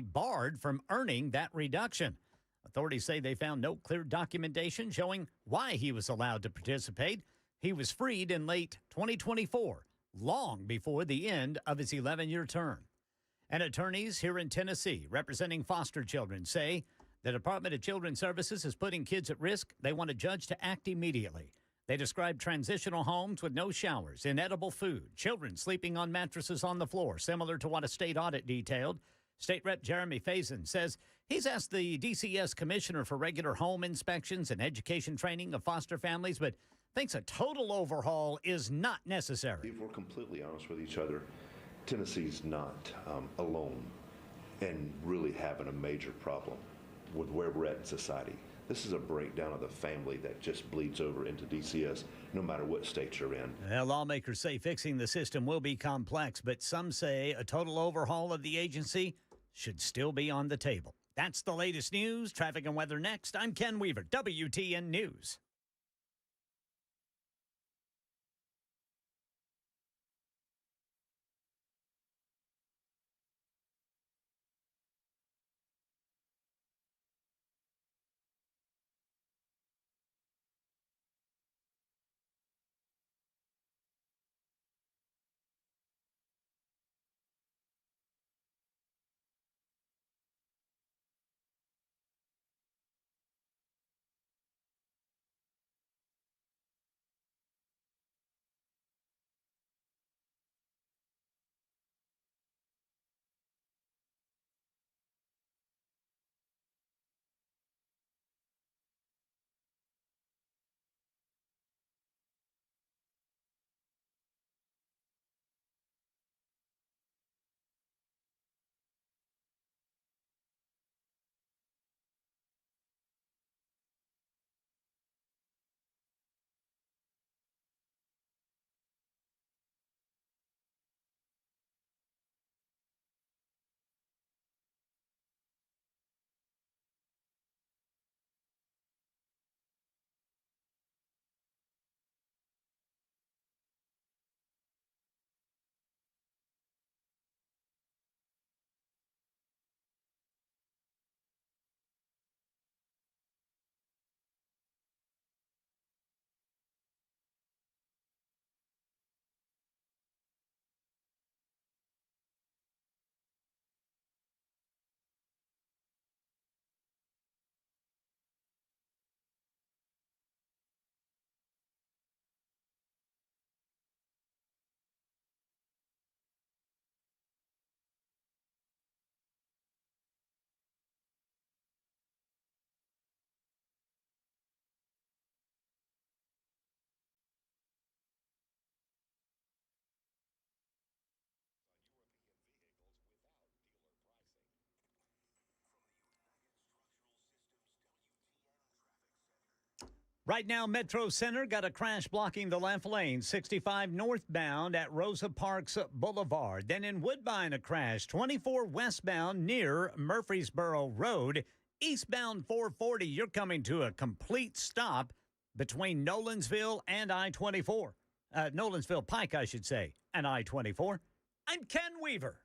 actually barred from earning that reduction. Authorities say they found no clear documentation showing why he was allowed to participate. He was freed in late 2024, long before the end of his 11-year term. And attorneys here in Tennessee representing foster children say the Department of Children's Services is putting kids at risk. They want a judge to act immediately. They describe transitional homes with no showers, inedible food, children sleeping on mattresses on the floor, similar to what a state audit detailed. State Rep Jeremy Faison says he's asked the DCS commissioner for regular home inspections and education training of foster families, but thinks a total overhaul is not necessary. If we're completely honest with each other, Tennessee's not alone in really having a major problem with where we're at in society. This is a breakdown of the family that just bleeds over into DCS no matter what state you're in. Well, lawmakers say fixing the system will be complex, but some say a total overhaul of the agency should still be on the table. That's the latest news. Traffic and weather next. I'm Ken Weaver, WTN News. Right now, Metro Center got a crash blocking the left lane, 65 northbound at Rosa Parks Boulevard. Then in Woodbine, a crash, 24 westbound near Murfreesboro Road. Eastbound 440, you're coming to a complete stop between Nolensville and I-24. Nolensville Pike, I should say, and I-24. I'm Ken Weaver.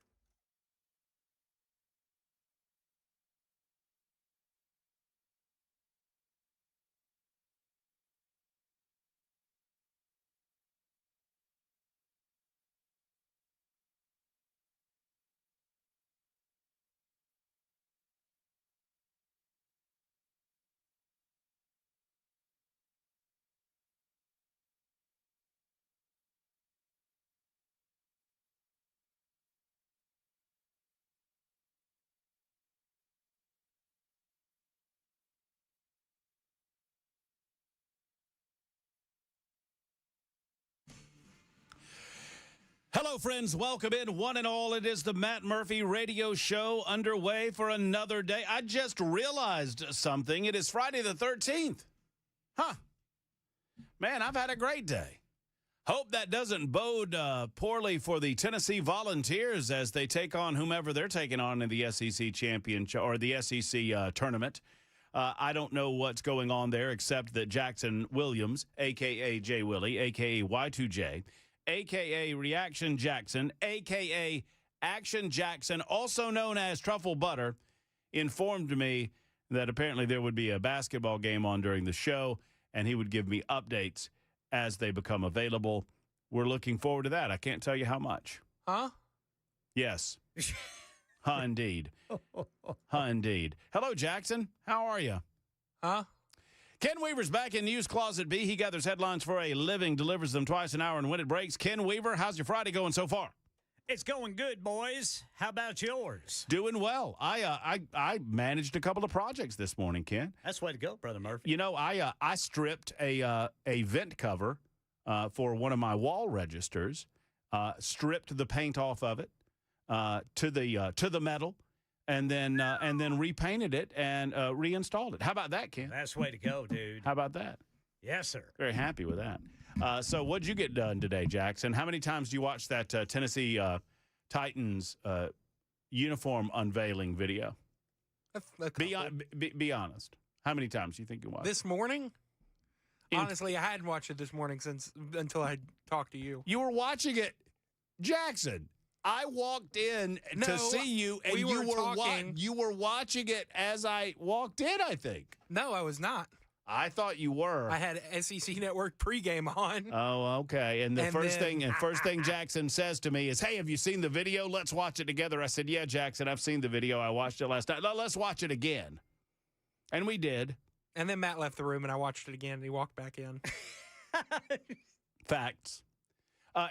Hello, friends. Welcome in, one and all. It is the Matt Murphy Radio Show underway for another day. I just realized something. It is Friday the 13th. Man, I've had a great day. Hope that doesn't bode poorly for the Tennessee Volunteers as they take on whomever they're taking on in the SEC championship or the SEC tournament. I don't know what's going on there except that Jackson Williams, a.k.a. J. Willie, a.k.a. Y2J, a.k.a. Reaction Jackson, a.k.a. Action Jackson, also known as Truffle Butter, informed me that apparently there would be a basketball game on during the show, and he would give me updates as they become available. We're looking forward to that. I can't tell you how much. Huh? Yes. Huh, indeed. Huh, indeed. Hello, Jackson. How are you? Huh? Ken Weaver's back in News Closet B. He gathers headlines for a living, delivers them twice an hour, and when it breaks, Ken Weaver, how's your Friday going so far? It's going good, boys. How about yours? Doing well. I managed a couple of projects this morning, Ken. That's the way to go, Brother Murphy. You know, I stripped a vent cover for one of my wall registers, stripped the paint off of it to the metal, and then repainted it and reinstalled it. How about that, Ken? That's the way to go, dude. How about that? Yes, sir. Very happy with that. So what'd you get done today, Jackson? How many times do you watch that Tennessee Titans uniform unveiling video? Be honest. How many times do you think you watched? This morning? Honestly, I hadn't watched it this morning until I talked to you. You were watching it, Jackson. I walked in to see you, and you were watching it as I walked in, I think. No, I was not. I thought you were. I had SEC Network pregame on. Oh, okay. And first thing Jackson says to me is, "Hey, have you seen the video? Let's watch it together." I said, "Yeah, Jackson, I've seen the video. I watched it last night. Let's watch it again." And we did. And then Matt left the room, and I watched it again, and he walked back in. Facts.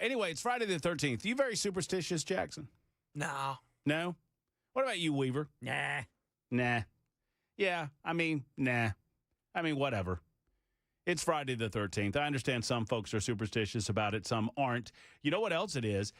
Anyway, it's Friday the 13th. You very superstitious, Jackson? No. No? What about you, Weaver? Nah. Nah. Yeah, nah. Whatever. It's Friday the 13th. I understand some folks are superstitious about it. Some aren't. You know what else it is?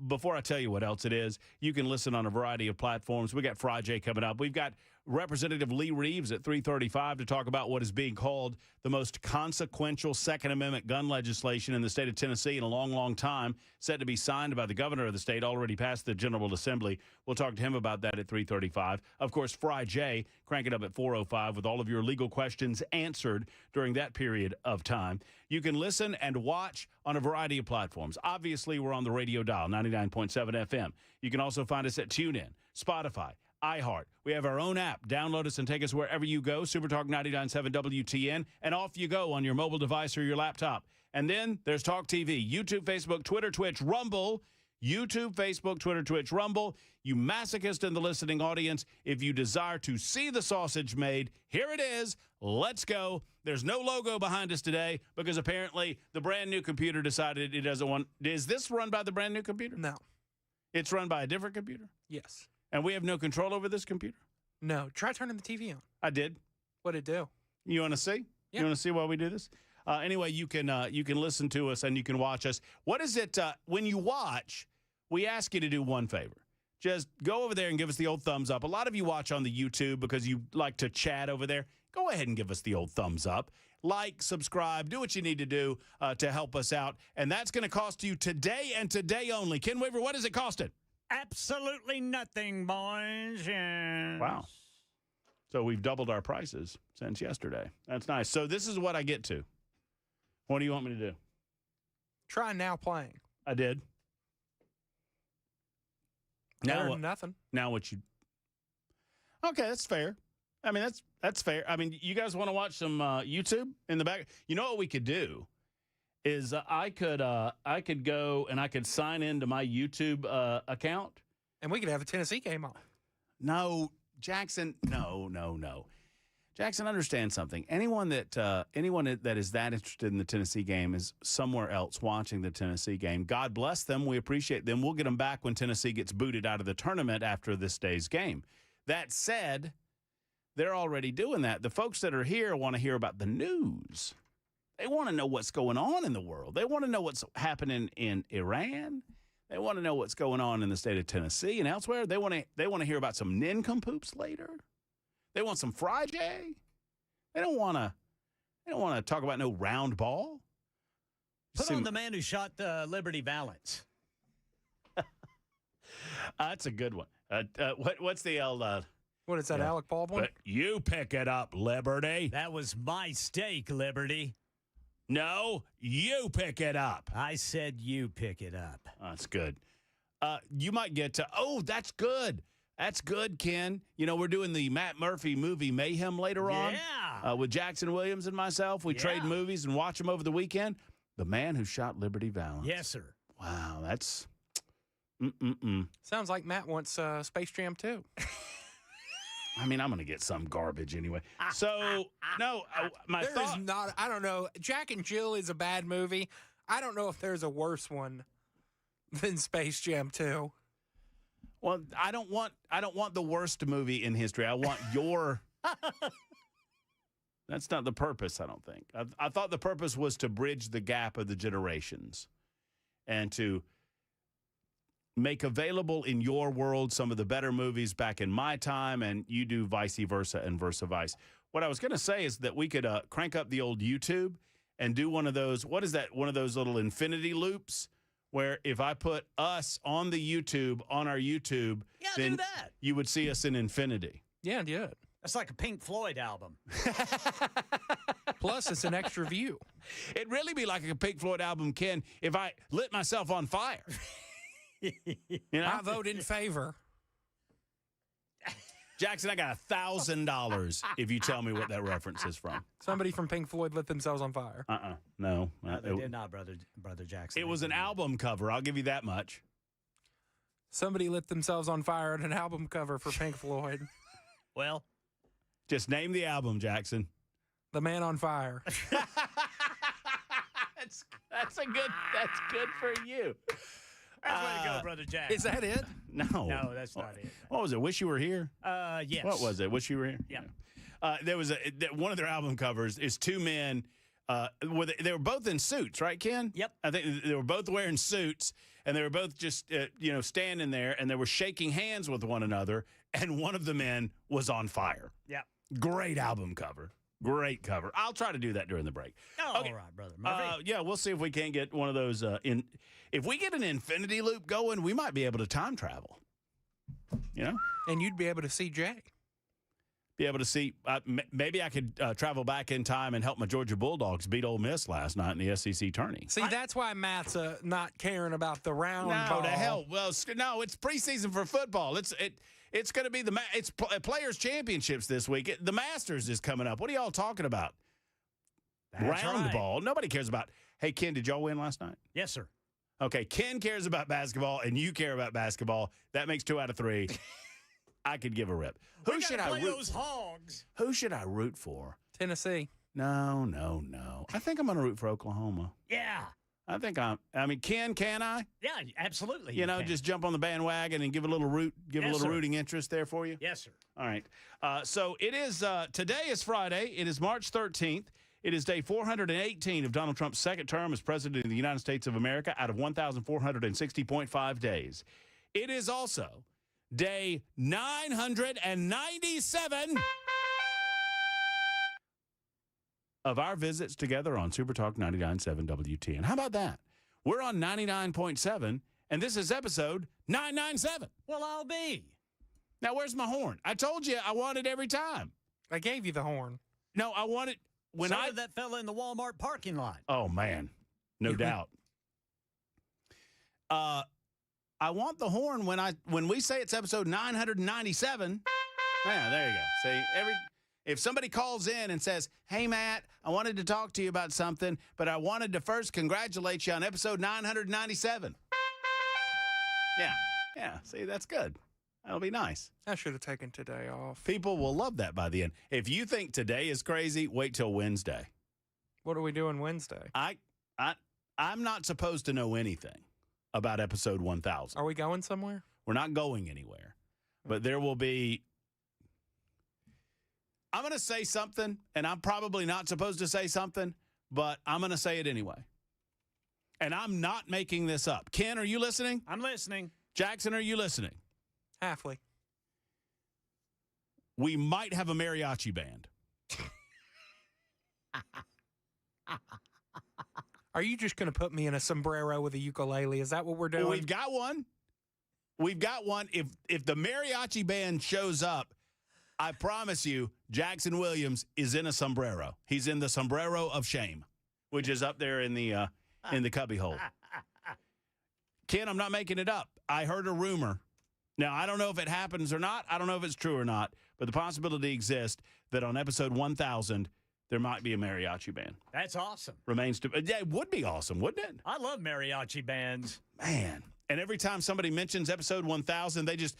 Before I tell you what else it is, you can listen on a variety of platforms. We got Friday coming up. We've got Representative Lee Reeves at 3:35 to talk about what is being called the most consequential Second Amendment gun legislation in the state of Tennessee in a long, long time, set to be signed by the governor of the state, already passed the General Assembly. We'll talk to him about that at 3:35. Of course, Friday, crank it up at 4:05 with all of your legal questions answered during that period of time. You can listen and watch on a variety of platforms. Obviously, we're on the radio dial, 99.7 FM. You can also find us at TuneIn, Spotify, iHeart. We have our own app. Download us and take us wherever you go. SuperTalk 99.7 WTN. And off you go on your mobile device or your laptop. And then there's Talk TV, YouTube, Facebook, Twitter, Twitch, Rumble. YouTube, Facebook, Twitter, Twitch, Rumble. You masochist in the listening audience, if you desire to see the sausage made, here it is. Let's go. There's no logo behind us today because apparently the brand new computer decided it doesn't want. Is this run by the brand new computer? No. It's run by a different computer? Yes. And we have no control over this computer? No. Try turning the TV on. I did. What'd it do? You want to see? Yeah. You want to see why we do this? Anyway, you can listen to us and you can watch us. What is it when you watch? We ask you to do one favor. Just go over there and give us the old thumbs up. A lot of you watch on the YouTube because you like to chat over there. Go ahead and give us the old thumbs up. Like, subscribe, do what you need to do to help us out. And that's going to cost you today and today only. Ken Weaver, what does it cost it? Absolutely nothing, boys. Yes. Wow. So we've doubled our prices since yesterday. That's nice. So this is what I get to. What do you want me to do? Try now playing. I did. Better than nothing. Now what you... Okay, that's fair. I mean, that's fair. I mean, you guys want to watch some YouTube in the back? You know what we could do is I could go and I could sign into my YouTube account. And we could have a Tennessee game on. No, Jackson, no. Jackson, understand something. Anyone that is that interested in the Tennessee game is somewhere else watching the Tennessee game. God bless them. We appreciate them. We'll get them back when Tennessee gets booted out of the tournament after this day's game. That said, they're already doing that. The folks that are here want to hear about the news. They want to know what's going on in the world. They want to know what's happening in Iran. They want to know what's going on in the state of Tennessee and elsewhere. They want to hear about some nincompoops later. They want some Friday. They don't want to talk about no round ball. Put on the man who shot Liberty Valance. That's a good one. What's the What is that, Alec Baldwin? But you pick it up, Liberty. That was my steak, Liberty. No, you pick it up. I said you pick it up. That's good. You might get to, oh, that's good. That's good, Ken. You know, we're doing the Matt Murphy movie Mayhem later on. Yeah. With Jackson Williams and myself. We trade movies and watch them over the weekend. The Man Who Shot Liberty Valance. Yes, sir. Wow, that's... Sounds like Matt wants Space Jam 2. I mean, I'm going to get some garbage anyway. So, no, my There thought... is not, I don't know. Jack and Jill is a bad movie. I don't know if there's a worse one than Space Jam 2. Well, I don't want the worst movie in history. I want your... That's not the purpose, I don't think. I thought the purpose was to bridge the gap of the generations and to make available in your world some of the better movies back in my time, and you do vice versa and versa vice. What I was going to say is that we could crank up the old YouTube and do one of those, what is that, one of those little infinity loops where if I put us on the YouTube, on our YouTube, then do that. You would see us in infinity. Yeah, yeah. That's like a Pink Floyd album. Plus, it's an extra view. It'd really be like a Pink Floyd album, Ken, if I lit myself on fire. You know? I vote in favor. Jackson, I got $1,000 if you tell me what that reference is from. Somebody from Pink Floyd lit themselves on fire. No. No, they did not, brother Jackson. It was an album cover. I'll give you that much. Somebody lit themselves on fire at an album cover for Pink Floyd. Well, just name the album, Jackson. The Man on Fire. That's good for you. that's way to go, brother Jack. Is that it? No, that's not it. What was it? Wish You Were Here. Yes. What was it? Wish You Were Here. Yeah. There was one of their album covers is two men. They were both in suits, right, Ken? Yep. I think they were both wearing suits, and they were both just standing there, and they were shaking hands with one another, and one of the men was on fire. Yeah. Great album cover. Great cover. I'll try to do that during the break. Oh, okay. All right, brother Murphy. Yeah, we'll see if we can't get one of those in. If we get an infinity loop going, we might be able to time travel. You know? And you'd be able to see Jay. Be able to see. Maybe I could travel back in time and help my Georgia Bulldogs beat Ole Miss last night in the SEC tourney. See, that's why Matt's not caring about the round ball. No, to hell. Well, no, it's preseason for football. It's going to be it's Players Championships this week. The Masters is coming up. What are y'all talking about? That's round right. ball. Nobody cares about. Hey, Ken, did y'all win last night? Yes, sir. Okay, Ken cares about basketball, and you care about basketball. That makes 2 out of 3. I could give a rip. Who should I root? Those hogs. Who should I root for? Tennessee. No. I think I'm going to root for Oklahoma. Yeah. I think I mean, can I? Yeah, absolutely. You know, can. just jump on the bandwagon and give a little rooting interest there for you. Yes, sir. All right. So it is today is Friday. It is March 13th. It is day 418 of Donald Trump's second term as president of the United States of America out of 1,460.5 days. It is also day 997 of our visits together on Super Talk 99.7 WTN. How about that? We're on 99.7, and this is episode 997. Well, I'll be. Now, where's my horn? I told you I want it every time. I gave you the horn. No, I want it when So did that fella in the Walmart parking lot. Oh, man. No doubt. I want the horn when we say it's episode 997. Yeah, there you go. See, if somebody calls in and says, "Hey, Matt, I wanted to talk to you about something, but I wanted to first congratulate you on episode 997." Yeah. See, that's good. That'll be nice. I should have taken today off. People will love that by the end. If you think today is crazy, wait till Wednesday. What are we doing Wednesday? I'm not supposed to know anything about episode 1000. Are we going somewhere? We're not going anywhere. But there will be... I'm going to say something, and I'm probably not supposed to say something, but I'm going to say it anyway. And I'm not making this up. Ken, are you listening? I'm listening. Jackson, are you listening? Halfly. We might have a mariachi band. Are you just going to put me in a sombrero with a ukulele? Is that what we're doing? Well, we've got one. If the mariachi band shows up, I promise you, Jackson Williams is in a sombrero. He's in the sombrero of shame, which is up there in the cubby hole. Ken, I'm not making it up. I heard a rumor. Now, I don't know if it happens or not. I don't know if it's true or not, but the possibility exists that on episode 1000, there might be a mariachi band. That's awesome. Remains to, yeah, it would be awesome, wouldn't it? I love mariachi bands. Man. And every time somebody mentions episode 1000, they just.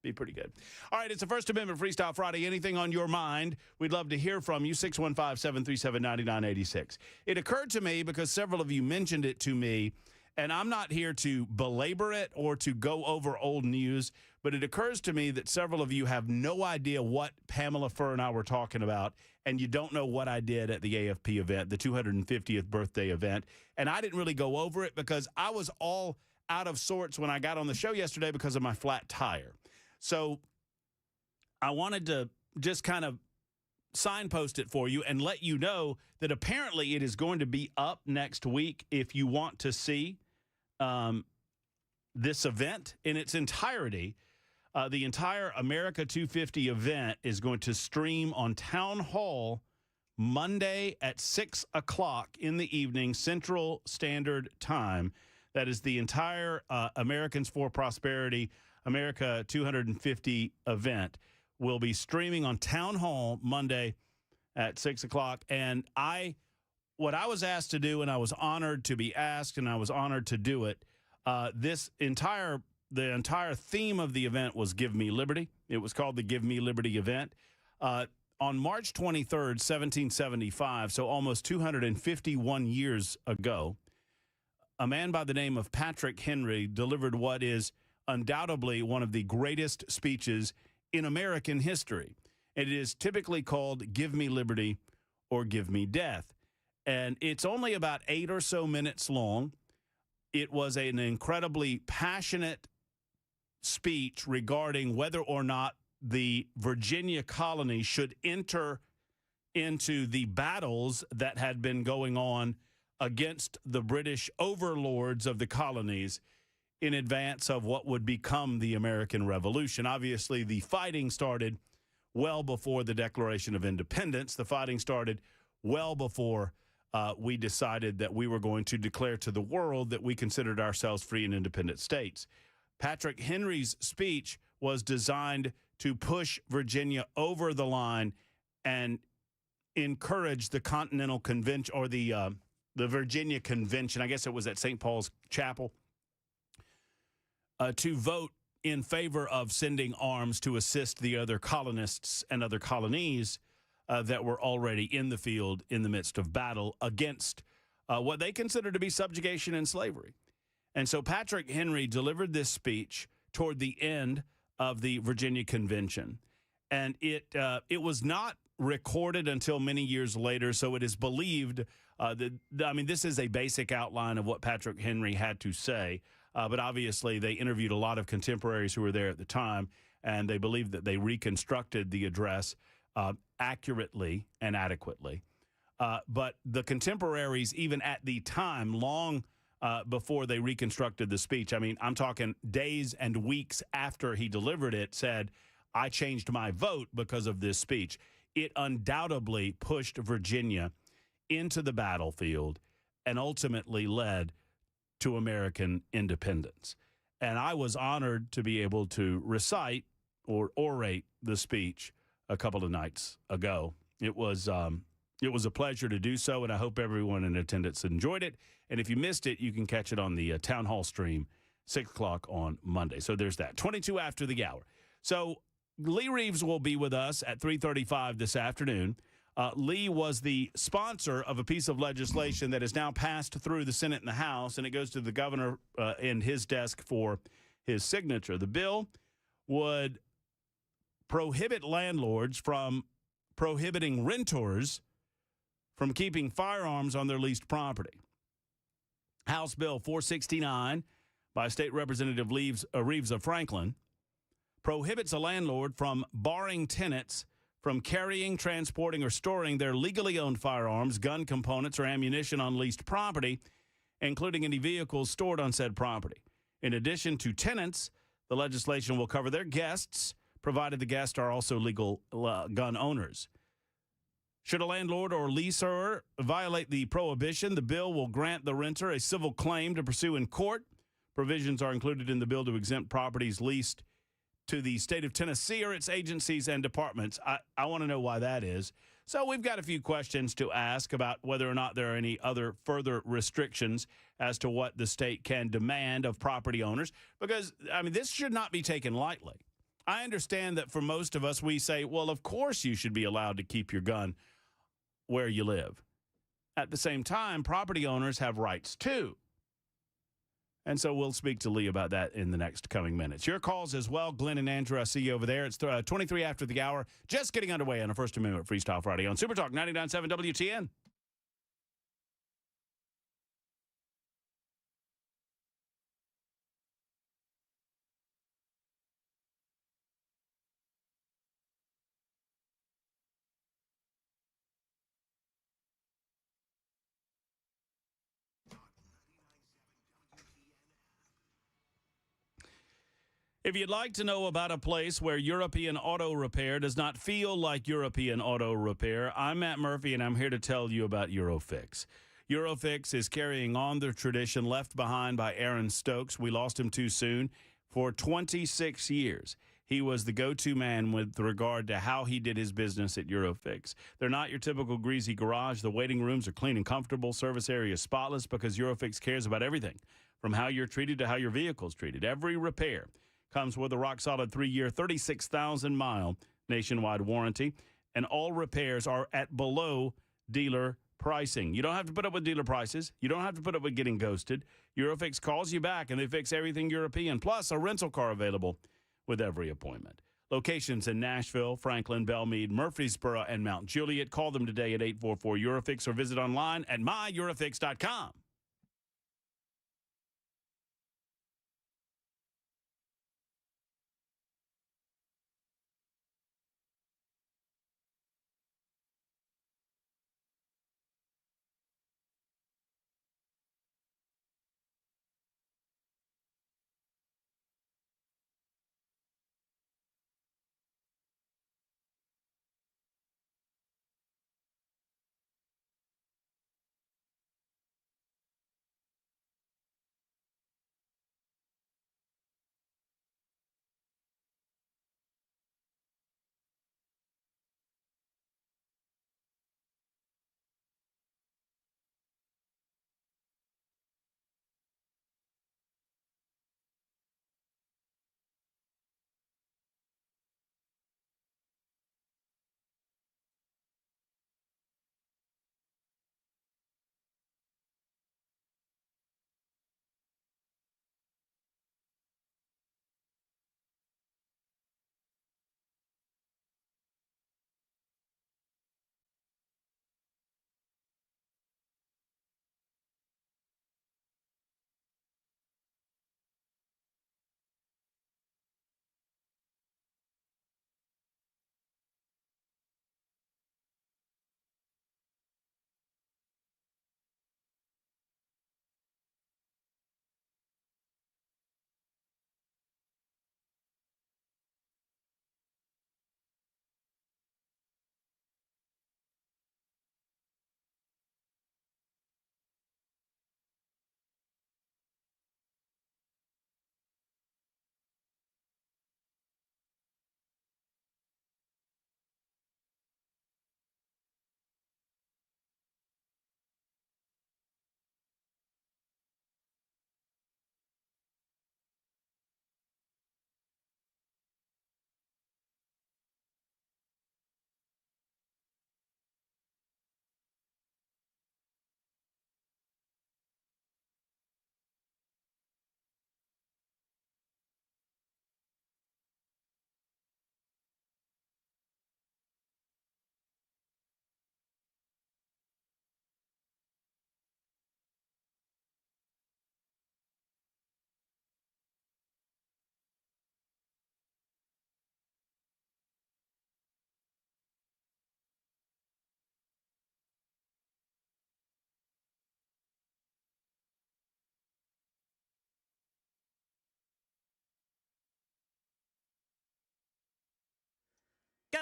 Be pretty good. All right, it's a First Amendment Freestyle Friday. Anything on your mind? We'd love to hear from you. 615-737-9986. It occurred to me because several of you mentioned it to me, and I'm not here to belabor it or to go over old news, but it occurs to me that several of you have no idea what Pamela Furr and I were talking about, and you don't know what I did at the AFP event, the 250th birthday event. And I didn't really go over it because I was all out of sorts when I got on the show yesterday because of my flat tire. So I wanted to just kind of signpost it for you and let you know that apparently it is going to be up next week if you want to see this event in its entirety. The entire America 250 event is going to stream on Town Hall Monday at 6 o'clock in the evening, Central Standard Time. That is the entire Americans for Prosperity America 250 event will be streaming on Town Hall Monday at 6 o'clock. And what I was asked to do, and I was honored to be asked, and I was honored to do it. The entire theme of the event was Give Me Liberty. It was called the Give Me Liberty event. On March 23rd, 1775, so almost 251 years ago, a man by the name of Patrick Henry delivered what is undoubtedly one of the greatest speeches in American history. It is typically called Give Me Liberty or Give Me Death. And it's only about 8 or so minutes long. It was an incredibly passionate speech regarding whether or not the Virginia colony should enter into the battles that had been going on against the British overlords of the colonies in advance of what would become the American Revolution. Obviously, the fighting started well before the Declaration of Independence. The fighting started well before we decided that we were going to declare to the world that we considered ourselves free and independent states. Patrick Henry's speech was designed to push Virginia over the line and encourage the Continental Convention, or the Virginia Convention, I guess it was at St. Paul's Chapel, to vote in favor of sending arms to assist the other colonists and other colonies that were already in the field in the midst of battle against what they considered to be subjugation and slavery. And so Patrick Henry delivered this speech toward the end of the Virginia Convention. And it was not recorded until many years later, so it is believed this is a basic outline of what Patrick Henry had to say. But obviously, they interviewed a lot of contemporaries who were there at the time, and they believe that they reconstructed the address accurately and adequately. But the contemporaries, even at the time, long before they reconstructed the speech, I mean, I'm talking days and weeks after he delivered it, said, I changed my vote because of this speech. It undoubtedly pushed Virginia into the battlefield and ultimately led to American independence. And I was honored to be able to recite or orate the speech a couple of nights ago. It was a pleasure to do so, and I hope everyone in attendance enjoyed it. And if you missed it, you can catch it on the Town Hall stream, 6 o'clock on Monday. So there's that, 22 after the hour. So Lee Reeves will be with us at 3:35 this afternoon. Lee was the sponsor of a piece of legislation that has now passed through the Senate and the House, and it goes to the governor in his desk for his signature. The bill would prohibit landlords from prohibiting renters from keeping firearms on their leased property. House Bill 469 by State Representative Reeves of Franklin prohibits a landlord from barring tenants from carrying, transporting, or storing their legally owned firearms, gun components, or ammunition on leased property, including any vehicles stored on said property. In addition to tenants, the legislation will cover their guests, provided the guests are also legal gun owners. Should a landlord or leaser violate the prohibition, the bill will grant the renter a civil claim to pursue in court. Provisions are included in the bill to exempt properties leased to the state of Tennessee or its agencies and departments. I want to know why that is. So we've got a few questions to ask about whether or not there are any other further restrictions as to what the state can demand of property owners, because, I mean, this should not be taken lightly. I understand that for most of us, we say, well, of course you should be allowed to keep your gun where you live. At the same time, property owners have rights too. And so we'll speak to Lee about that in the next coming minutes. Your calls as well. Glenn and Andrew, I see you over there. It's 23 after the hour. Just getting underway on a First Amendment Freestyle Friday on Super Talk 99.7 WTN. If you'd like to know about a place where European auto repair does not feel like European auto repair, I'm Matt Murphy, and I'm here to tell you about Eurofix. Eurofix is carrying on the tradition left behind by Aaron Stokes. We lost him too soon. For 26 years, he was the go-to man with regard to how he did his business at Eurofix. They're not your typical greasy garage. The waiting rooms are clean and comfortable, service area spotless, because Eurofix cares about everything, from how you're treated to how your vehicle's treated. Every repair comes with a rock-solid 3-year, 36,000-mile nationwide warranty, and all repairs are at below dealer pricing. You don't have to put up with dealer prices. You don't have to put up with getting ghosted. Eurofix calls you back, and they fix everything European, plus a rental car available with every appointment. Locations in Nashville, Franklin, Belmead, Murfreesboro, and Mount Juliet. Call them today at 844-EUROFIX or visit online at myEurofix.com.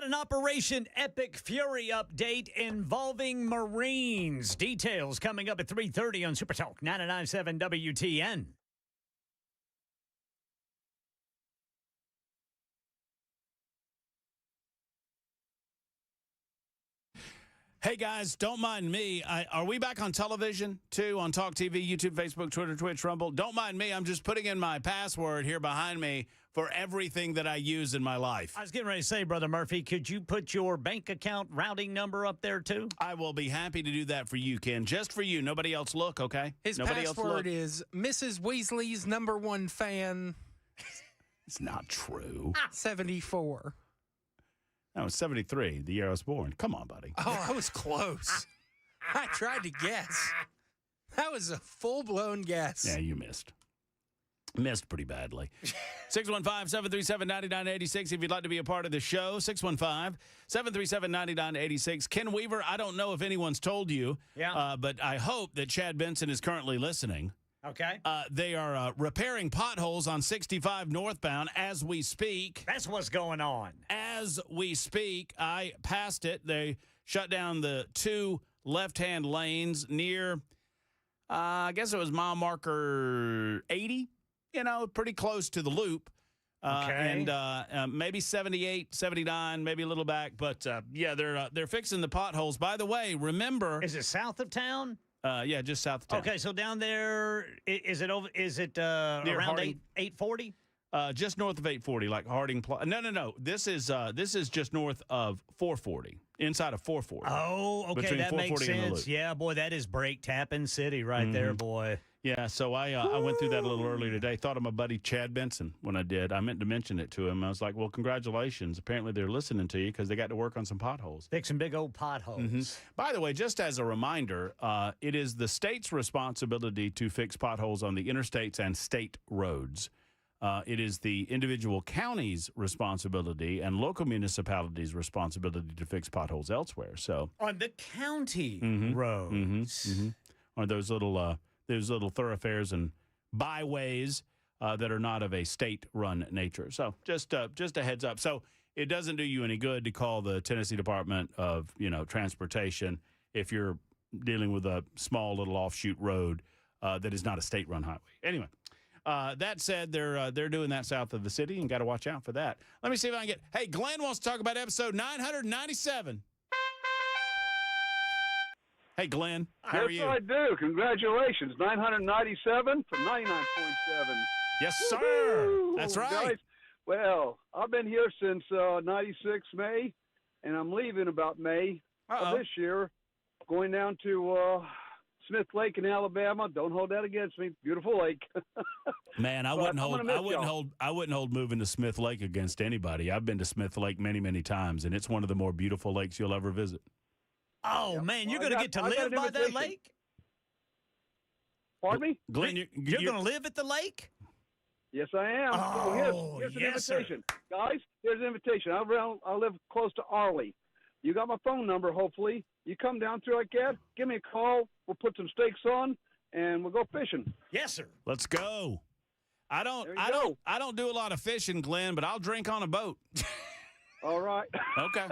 got an Operation Epic Fury update involving Marines. Details coming up at 3:30 on Super Talk 99.7 WTN. Hey, guys, don't mind me. Are we back on television, too, on Talk TV, YouTube, Facebook, Twitter, Twitch, Rumble? Don't mind me. I'm just putting in my password here behind me for everything that I use in my life. I was getting ready to say, Brother Murphy, could you put your bank account routing number up there, too? I will be happy to do that for you, Ken. Just for you. Nobody else look, okay? His Nobody else password look. is Mrs. Weasley's #1 fan, It's not true. 74. That was 73, the year I was born. Come on, buddy. Oh, I was close. I tried to guess. That was a full-blown guess. Yeah, you missed. Missed pretty badly. 615-737-9986 if you'd like to be a part of the show. 615-737-9986. Ken Weaver, I don't know if anyone's told you, but I hope that Chad Benson is currently listening. Okay. They are repairing potholes on 65 northbound as we speak. That's what's going on. As we speak, I passed it. They shut down the 2 left-hand lanes near, I guess it was mile marker 80, pretty close to the loop. Okay. And maybe 78, 79, maybe a little back. But, yeah, they're fixing the potholes. By the way, remember. Is it south of town? Yeah, just south of town. Okay, so down there, is it around Harding? 840? Just north of 840, like Harding. No. This is just north of 440, inside of 440. Oh, okay, between that 440 makes and the sense. loop. Yeah, boy, that is brake tapping city right there, boy. Yeah, so I went through that a little earlier today. Thought of my buddy Chad Benson when I did. I meant to mention it to him. I was like, well, congratulations. Apparently they're listening to you because they got to work on some potholes. Fixing big old potholes. By the way, just as a reminder, it is the state's responsibility to fix potholes on the interstates and state roads. It is the individual county's responsibility and local municipalities' responsibility to fix potholes elsewhere. So On the county roads. on those little thoroughfares and byways that are not of a state-run nature. So just a heads up. So it doesn't do you any good to call the Tennessee Department of Transportation if you're dealing with a small little offshoot road that is not a state-run highway. Anyway, that said, they're doing that south of the city and got to watch out for that. Let me see if I can get. Hey, Glenn wants to talk about episode 997. Hey, Glenn, how are you? Yes, I do. Congratulations. 997 from 99.7. Yes, sir. Woo-hoo! That's right. Guys, well, I've been here since 96 May, and I'm leaving about May of this year, going down to Smith Lake in Alabama. Don't hold that against me. Beautiful lake. Man, I wouldn't hold moving to Smith Lake against anybody. I've been to Smith Lake many, many times, and it's one of the more beautiful lakes you'll ever visit. Oh, man, you're going to get to live by that lake? Pardon me? Glenn, You're going to live at the lake? Yes, I am. Oh, here's an yes, invitation. Guys, here's an invitation. I live close to Arley. You got my phone number, hopefully. You come down through like that, give me a call. We'll put some stakes on, and we'll go fishing. Yes, sir. Let's go. I don't do a lot of fishing, Glenn, but I'll drink on a boat. All right. Okay.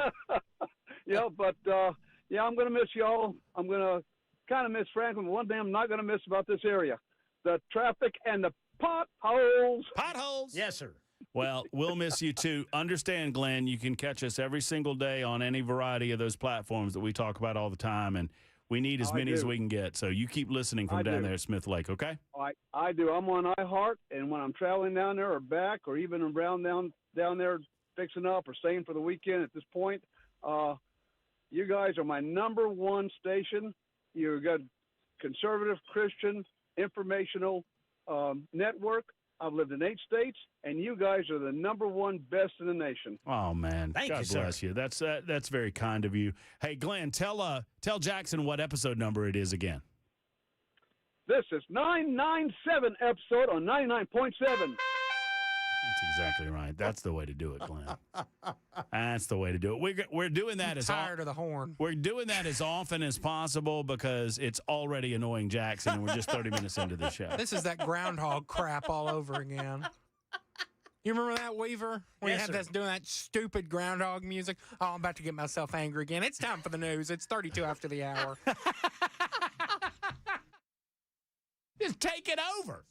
Yeah, I'm going to miss y'all. I'm going to kind of miss Franklin. One thing I'm not going to miss about this area, the traffic and the potholes. Potholes. Yes, sir. Well, we'll miss you too. Understand, Glenn, you can catch us every single day on any variety of those platforms that we talk about all the time, and we need as many as we can get. So you keep listening from down there at Smith Lake, okay? I do. I'm on iHeart, and when I'm traveling down there or back or even around down there fixing up or staying for the weekend at this point, you guys are my #1 station. You're a good conservative, Christian, informational network. I've lived in 8 states, and you guys are the #1 best in the nation. Oh, man. Thank God you, sir. bless you. That's very kind of you. Hey, Glenn, tell Jackson what episode number it is again. This is 997 episode on 99.7. That's exactly right. That's the way to do it, Glenn. That's the way to do it. We're doing that as Tired of the horn. We're doing that as often as possible because it's already annoying Jackson, and we're just 30 minutes into the show. This is that groundhog crap all over again. You remember that, Weaver? When Yes, you had sir. doing that stupid groundhog music? Oh, I'm about to get myself angry again. It's time for the news. It's 32 after the hour. Just take it over.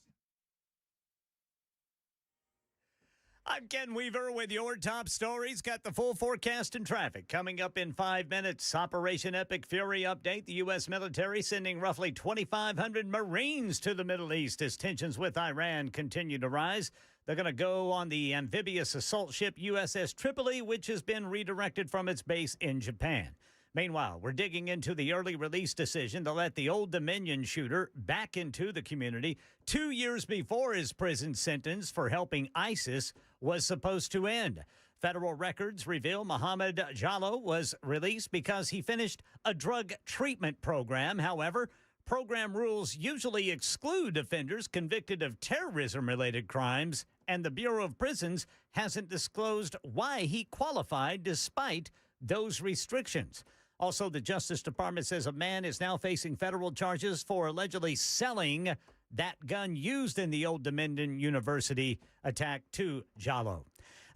I'm Ken Weaver with your top stories. Got the full forecast and traffic coming up in 5 minutes. Operation Epic Fury update. The U.S. military sending roughly 2,500 Marines to the Middle East as tensions with Iran continue to rise. They're going to go on the amphibious assault ship USS Tripoli, which has been redirected from its base in Japan. Meanwhile, we're digging into the early release decision to let the Old Dominion shooter back into the community 2 years before his prison sentence for helping ISIS was supposed to end. Federal records reveal Mohammed Jallo was released because he finished a drug treatment program. However, program rules usually exclude offenders convicted of terrorism-related crimes, and the Bureau of Prisons hasn't disclosed why he qualified despite those restrictions. Also, the Justice Department says a man is now facing federal charges for allegedly selling that gun used in the Old Dominion University attack to Jallo.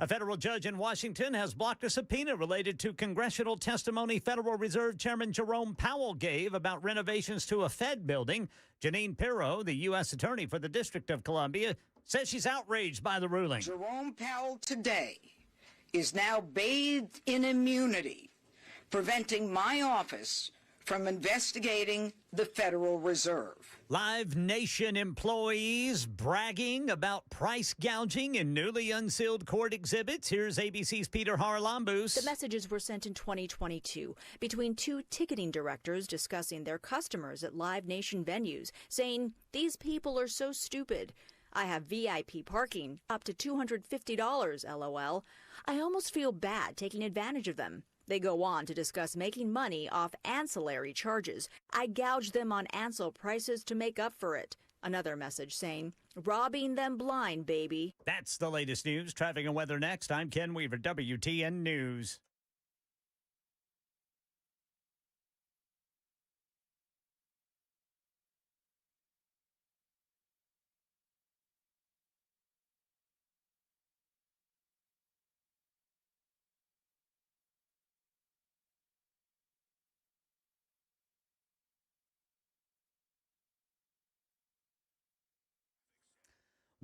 A federal judge in Washington has blocked a subpoena related to congressional testimony Federal Reserve Chairman Jerome Powell gave about renovations to a Fed building. Janine Pirro, the U.S. Attorney for the District of Columbia, says she's outraged by the ruling. Jerome Powell today is now bathed in immunity, preventing my office from investigating the Federal Reserve. Live Nation employees bragging about price gouging in newly unsealed court exhibits. Here's ABC's Peter Harlambous. The messages were sent in 2022 between two ticketing directors discussing their customers at Live Nation venues, saying, "These people are so stupid. I have VIP parking, up to $250, LOL. I almost feel bad taking advantage of them." They go on to discuss making money off ancillary charges. I gouge them on Ansel prices to make up for it. Another message saying, "Robbing them blind, baby." That's the latest news. Traffic and weather next. I'm Ken Weaver, WTN News.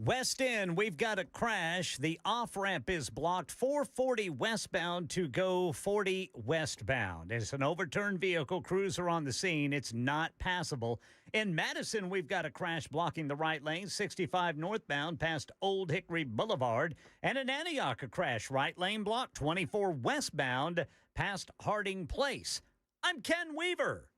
West End, we've got a crash. The off-ramp is blocked, 440 westbound to go 40 westbound. It's an overturned vehicle. Crews are on the scene. It's not passable. In Madison, we've got a crash blocking the right lane, 65 northbound past Old Hickory Boulevard. And in Antioch, a crash, right lane blocked, 24 westbound past Harding Place. I'm Ken Weaver.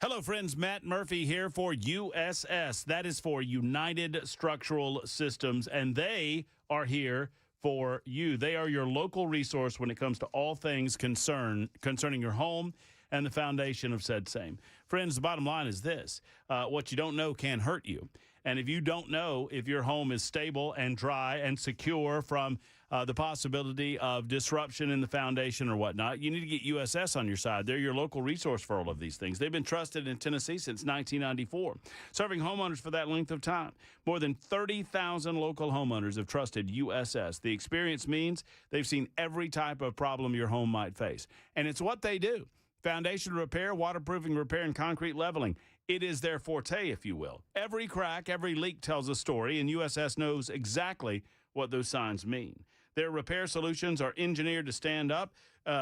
Hello, friends. Matt Murphy here for USS. That is for United Structural Systems, and they are here for you. They are your local resource when it comes to all things concerning your home and the foundation of said same. Friends, the bottom line is this. What you don't know can hurt you. And if you don't know if your home is stable and dry and secure from the possibility of disruption in the foundation or whatnot, you need to get USS on your side. They're your local resource for all of these things. They've been trusted in Tennessee since 1994, serving homeowners for that length of time. More than 30,000 local homeowners have trusted USS. The experience means they've seen every type of problem your home might face. And it's what they do. Foundation repair, waterproofing repair, and concrete leveling. It is their forte, if you will. Every crack, every leak tells a story, and USS knows exactly what those signs mean. Their repair solutions are engineered to stand up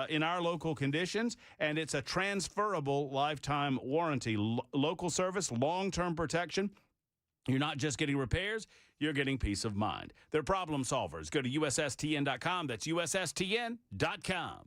in our local conditions, and it's a transferable lifetime warranty. Local service, long-term protection, You're not just getting repairs, you're getting peace of mind. They're problem solvers. Go to USSTN.com. That's USSTN.com.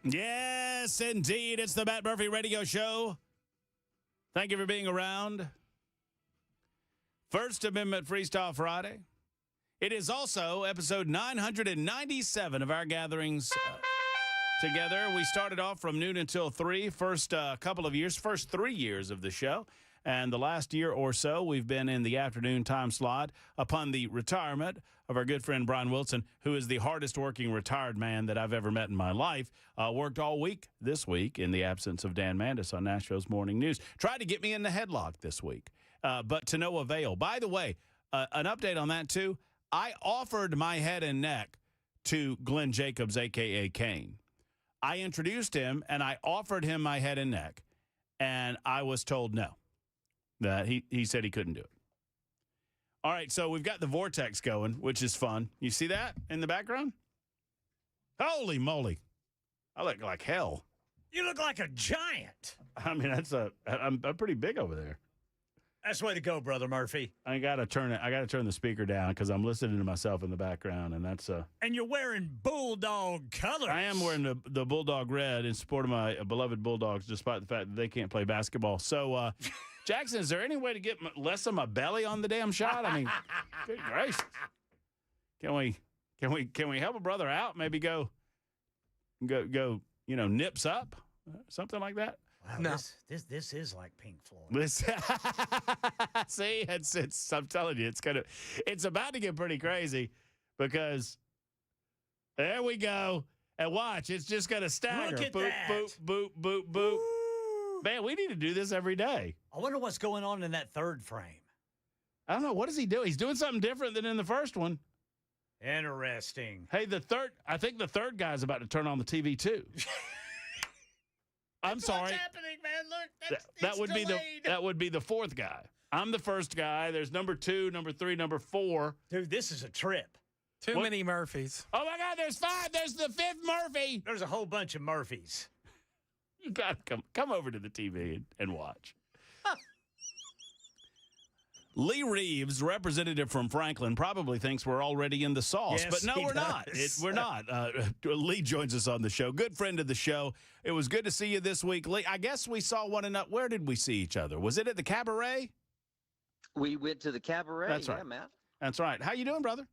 Yes, indeed. It's the Matt Murphy Radio Show. Thank you for being around. First Amendment Freestyle Friday. It is also episode 997 of our gatherings together. We started off from noon until 3, first 3 years of the show. And the last year or so, we've been in the afternoon time slot upon the retirement of our good friend Brian Wilson, who is the hardest working retired man that I've ever met in my life. Worked all week this week in the absence of Dan Mandis on Nashville's Morning News. Tried to get me in the headlock this week, but to no avail. By the way, an update on that too. I offered my head and neck to Glenn Jacobs, a.k.a. Kane. I introduced him, and I offered him my head and neck, and I was told no. That he said he couldn't do it. All right, so we've got the vortex going, which is fun. You see that in the background? Holy moly. I look like hell. You look like a giant. I mean, I'm pretty big over there. That's the way to go, Brother Murphy. I gotta turn the speaker down because I'm listening to myself in the background, and that's And you're wearing bulldog colors. I am wearing the bulldog red in support of my beloved Bulldogs, despite the fact that they can't play basketball. So, Jackson, is there any way to get less of my belly on the damn shot? I mean, good gracious. Can we help a brother out? Maybe go, nips up, something like that. Wow, No. this is like Pink Floyd. See, I'm telling you, it's about to get pretty crazy because there we go. And watch, it's just going to stagger. Look at boop, that. boop, boop, boop, boop. Woo. Man, we need to do this every day. I wonder what's going on in that third frame. I don't know. What does he do? He's doing something different than in the first one. Interesting. Hey, I think the third guy's about to turn on the TV too. I'm sorry. What's happening, man? Look, that would be the fourth guy. I'm the first guy. There's number 2, number 3, number 4. Dude, this is a trip. Too many Murphys. Oh my God, there's 5. There's the 5th Murphy. There's a whole bunch of Murphys. You gotta come over to the TV and watch. Lee Reeves, representative from Franklin, probably thinks we're already in the sauce, Yes, but no, he we're not. does. We're not. Lee joins us on the show. Good friend of the show. It was good to see you this week, Lee. I guess we saw one another. Where did we see each other? Was it at the cabaret? We went to the cabaret. That's right. Yeah, Matt. That's right. How you doing, brother?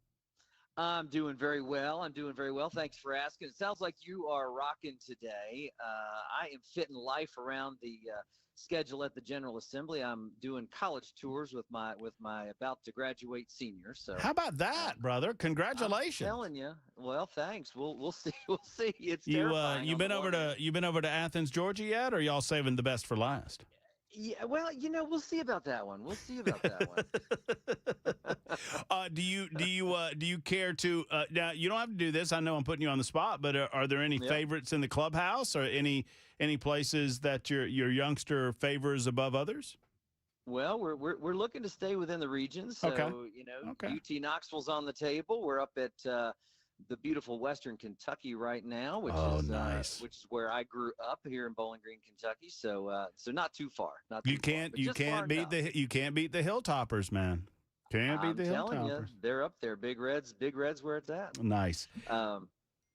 I'm doing very well. I'm doing very well. Thanks for asking. It sounds like you are rocking today. I am fitting life around the schedule at the General Assembly. I'm doing college tours with my about to graduate seniors. So How about that, brother? Congratulations. I'm telling you. Well, thanks. We'll see. We'll see. It's You terrifying. you been over to Athens, Georgia yet, or y'all saving the best for last? Yeah, well, we'll see about that one. We'll see about that one. Do you care to now? You don't have to do this. I know I'm putting you on the spot, but are there any favorites in the clubhouse, or any places that your youngster favors above others? Well, we're looking to stay within the region. So UT Knoxville's on the table. We're up at the beautiful Western Kentucky right now, which is nice. Which is where I grew up here in Bowling Green, Kentucky. So not too far. You can't beat the Hilltoppers, man. Can't beat the Hilltoppers. I'm telling you, they're up there. Big Reds where it's at. Nice.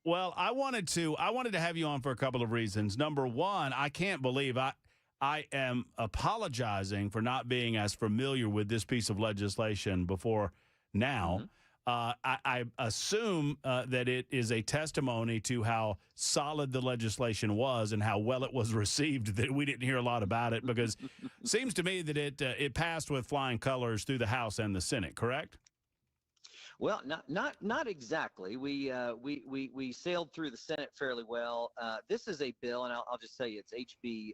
Well, I wanted to have you on for a couple of reasons. Number one, I can't believe I am apologizing for not being as familiar with this piece of legislation before now. Mm-hmm. I assume that it is a testimony to how solid the legislation was and how well it was received that we didn't hear a lot about it, because it seems to me that it passed with flying colors through the House and the Senate, correct? Well, not exactly. We sailed through the Senate fairly well. This is a bill, and I'll just tell you, it's HB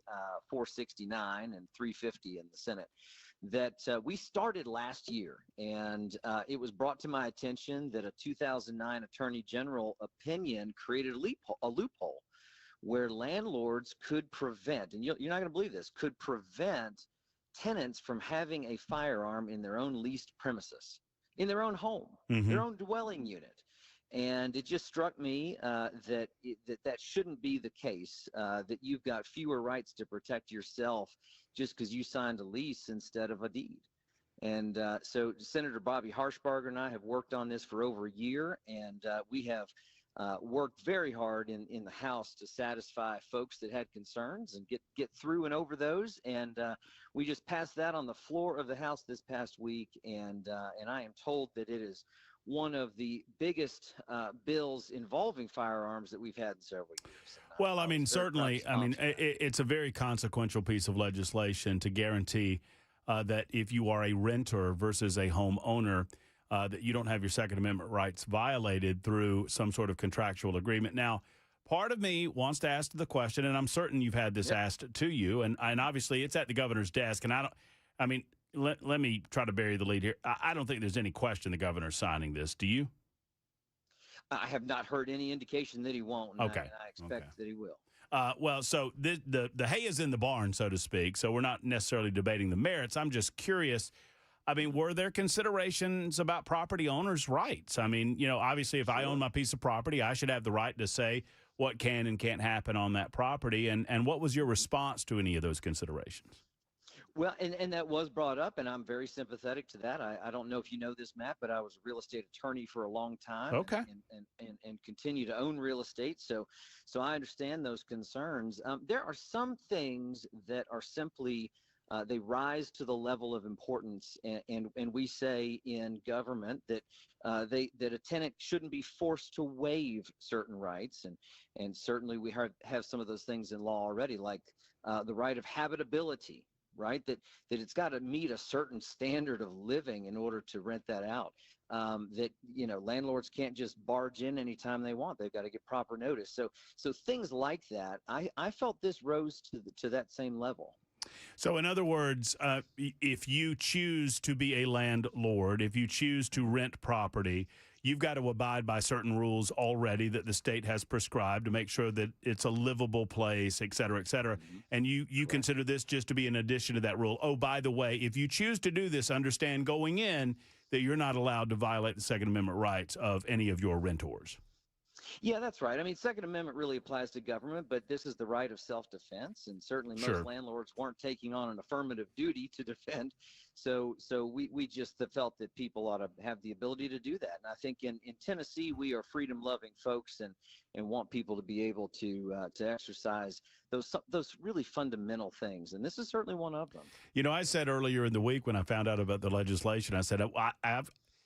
469 and 350 in the Senate, that we started last year, and it was brought to my attention that a 2009 Attorney General opinion created a loophole where landlords could prevent, and you're not going to believe this, could prevent tenants from having a firearm in their own leased premises, in their own home, their own dwelling unit. And it just struck me that shouldn't be the case, that you've got fewer rights to protect yourself just because you signed a lease instead of a deed. And so Senator Bobby Harshbarger and I have worked on this for over a year, and we have worked very hard in the House to satisfy folks that had concerns and get through and over those. And we just passed that on the floor of the House this past week, and I am told that it is one of the biggest bills involving firearms that we've had in several years. Well, I mean, certainly, it's a very consequential piece of legislation to guarantee that if you are a renter versus a homeowner, that you don't have your Second Amendment rights violated through some sort of contractual agreement. Now, part of me wants to ask the question, and I'm certain you've had this asked to you, and obviously it's at the governor's desk, and let me try to bury the lead here. I don't think there's any question the governor's signing this. Do you? I have not heard any indication that he won't. Okay. I expect that he will. Well, so the hay is in the barn, so to speak, so we're not necessarily debating the merits. I'm just curious. I mean, were there considerations about property owners' rights? I mean, obviously, if I own my piece of property, I should have the right to say what can and can't happen on that property. And what was your response to any of those considerations? Well, and that was brought up, and I'm very sympathetic to that. I don't know if you know this, Matt, but I was a real estate attorney for a long time. Okay. And continue to own real estate. So I understand those concerns. There are some things that are simply they rise to the level of importance, and we say in government that that a tenant shouldn't be forced to waive certain rights, and certainly we have some of those things in law already, like the right of habitability. Right, that it's got to meet a certain standard of living in order to rent that out. That landlords can't just barge in anytime they want; they've got to get proper notice. So things like that, I felt this rose to that same level. So, in other words, if you choose to be a landlord, if you choose to rent property, you've got to abide by certain rules already that the state has prescribed to make sure that it's a livable place, et cetera, et cetera. Mm-hmm. And you consider this just to be an addition to that rule. Oh, by the way, if you choose to do this, understand going in that you're not allowed to violate the Second Amendment rights of any of your rentors. Yeah, that's right. I mean, Second Amendment really applies to government, but this is the right of self-defense, and certainly most landlords weren't taking on an affirmative duty to defend. So we just felt that people ought to have the ability to do that. And I think in Tennessee, we are freedom-loving folks and want people to be able to exercise those really fundamental things. And this is certainly one of them. I said earlier in the week when I found out about the legislation, I said,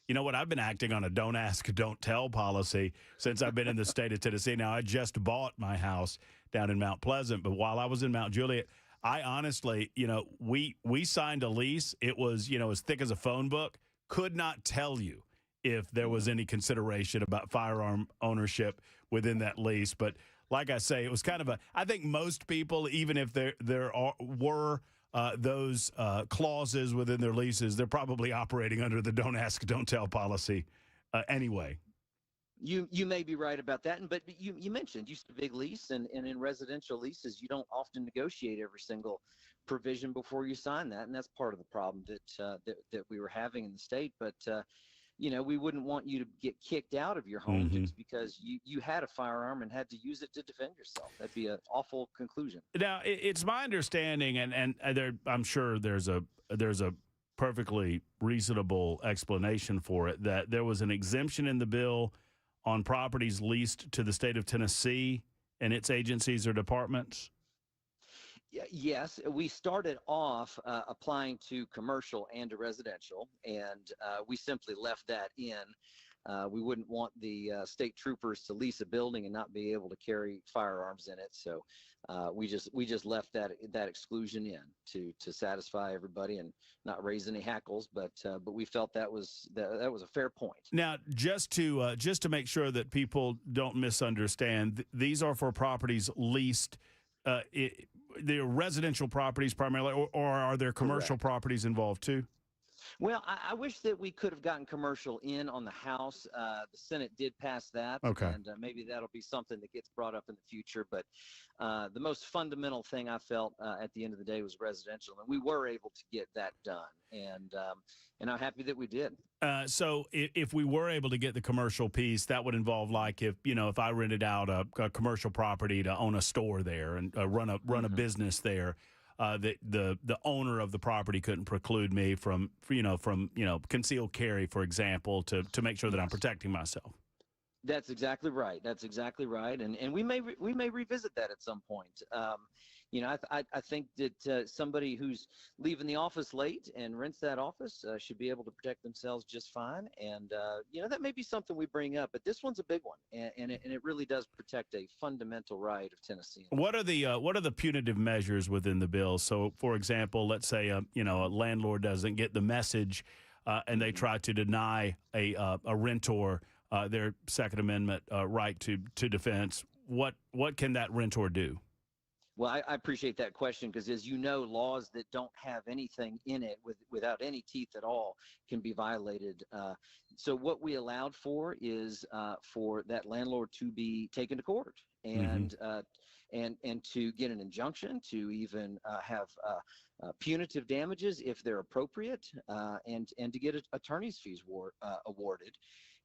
You know what? I've been acting on a don't ask, don't tell policy since I've been in the state of Tennessee. Now, I just bought my house down in Mount Pleasant, but while I was in Mount Juliet, I honestly, we signed a lease. It was, as thick as a phone book. Could not tell you if there was any consideration about firearm ownership within that lease. But like I say, it was kind of I think most people, even if there were those clauses within their leases, they're probably operating under the don't ask, don't tell policy anyway. You may be right about that, but you mentioned a big lease, and in residential leases, you don't often negotiate every single provision before you sign that, and that's part of the problem that we were having in the state. But we wouldn't want you to get kicked out of your home just because you had a firearm and had to use it to defend yourself. That'd be an awful conclusion. Now, it's my understanding, and I'm sure there's a perfectly reasonable explanation for it, that there was an exemption in the bill on properties leased to the state of Tennessee and its agencies or departments. Yes, we started off applying to commercial and to residential, and we simply left that in. We wouldn't want the state troopers to lease a building and not be able to carry firearms in it, so we just left that exclusion in to satisfy everybody and not raise any hackles. But we felt that was a fair point. Now, just to make sure that people don't misunderstand, these are for properties leased. They're residential properties primarily, or are there commercial properties involved too? Well, I wish that we could have gotten commercial in on the House. The Senate did pass that, and maybe that'll be something that gets brought up in the future. But the most fundamental thing I felt at the end of the day was residential, and we were able to get that done, and I'm happy that we did. So if we were able to get the commercial piece, that would involve, like, if I rented out a commercial property to own a store there and run a business there. The owner of the property couldn't preclude me from concealed carry, for example, to make sure that I'm protecting myself. That's exactly right. And we may revisit that at some point. I think that somebody who's leaving the office late and rents that office should be able to protect themselves just fine. And that may be something we bring up, but this one's a big one, and it really does protect a fundamental right of Tennesseans. What are the punitive measures within the bill? So, for example, let's say a landlord doesn't get the message, and they try to deny a renter their Second Amendment right to defense. What can that renter do? Well, I appreciate that question, because, as you know, laws that don't have anything in it without any teeth at all can be violated. So what we allowed for is for that landlord to be taken to court and to get an injunction, to even have punitive damages if they're appropriate, and to get attorney's fees awarded.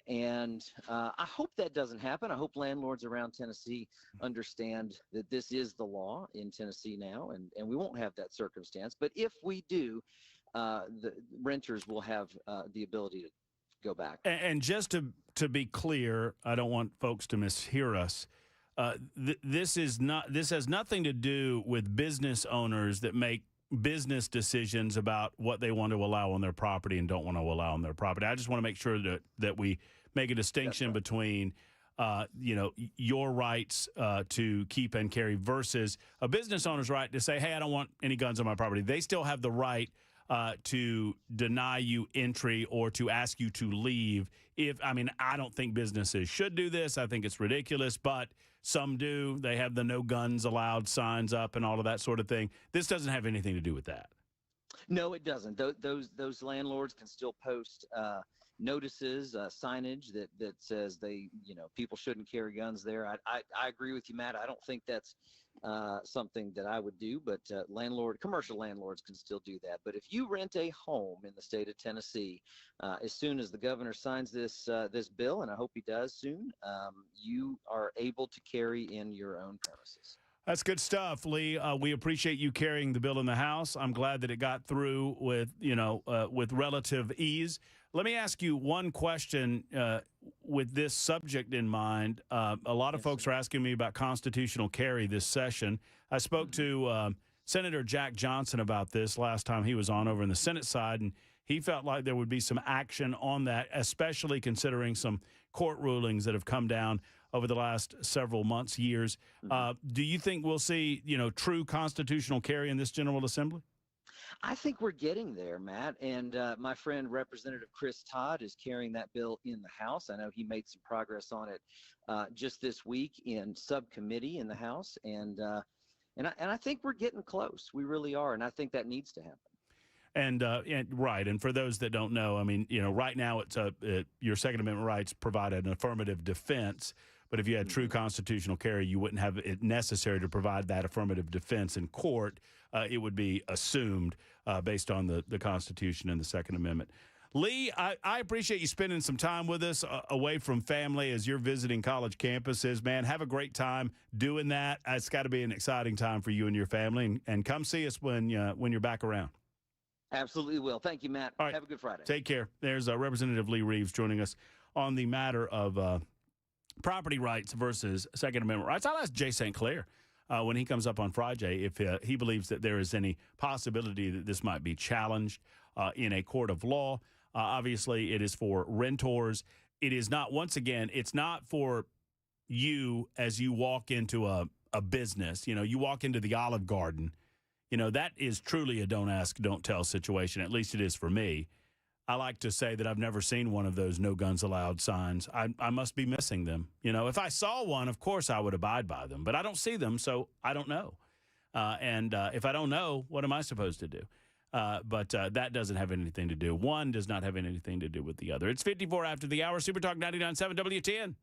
And I hope that doesn't happen. I hope landlords around Tennessee understand that this is the law in Tennessee now, and we won't have that circumstance. But if we do, the renters will have the ability to go back. And just to be clear, I don't want folks to mishear us. This has nothing to do with business owners that make business decisions about what they want to allow on their property and don't want to allow on their property. I just want to make sure that we make a distinction between your rights to keep and carry versus a business owner's right to say, hey, I don't want any guns on my property. They still have the right to deny you entry or to ask you to leave. I don't think businesses should do this. I think it's ridiculous, but some do. They have the no guns allowed signs up and all of that sort of thing. This doesn't have anything to do with that. No, it doesn't. Those landlords can still post notices, signage that says people shouldn't carry guns there. I agree with you, Matt. I don't think that's something that I would do, but commercial landlords can still do that. But if you rent a home in the state of Tennessee, as soon as the governor signs this bill, and I hope he does soon, you are able to carry in your own premises. That's good stuff, Lee. We appreciate you carrying the bill in the House. I'm glad that it got through with relative ease. Let me ask you one question with this subject in mind. A lot of folks are asking me about constitutional carry this session. I spoke to Senator Jack Johnson about this last time he was on over in the Senate side, and he felt like there would be some action on that, especially considering some court rulings that have come down over the last several months, years. Do you think we'll see, true constitutional carry in this General Assembly? I think we're getting there, Matt. And my friend Representative Chris Todd is carrying that bill in the House. I know he made some progress on it just this week in subcommittee in the House, and I think we're getting close. We really are, and I think that needs to happen. And right, and for those that don't know, I mean, right now it's your Second Amendment rights provide an affirmative defense. But if you had true constitutional carry, you wouldn't have it necessary to provide that affirmative defense in court. It would be assumed based on the Constitution and the Second Amendment. Lee, I appreciate you spending some time with us away from family as you're visiting college campuses. Man, have a great time doing that. It's got to be an exciting time for you and your family. And come see us when you're back around. Absolutely will. Thank you, Matt. All right. Have a good Friday. Take care. There's Representative Lee Reeves joining us on the matter of property rights versus Second Amendment rights. I'll ask Jay St. Clair when he comes up on Friday if he believes that there is any possibility that this might be challenged in a court of law. Obviously, it is for renters. It is not, once again, it's not for you as you walk into a business. You walk into the Olive Garden. That is truly a don't ask, don't tell situation. At least it is for me. I like to say that I've never seen one of those no guns allowed signs. I must be missing them. If I saw one, of course I would abide by them, but I don't see them, so I don't know. And if I don't know, what am I supposed to do? But that doesn't have anything to do. One does not have anything to do with the other. It's 54 after the hour. Super Talk 99.7 WTN.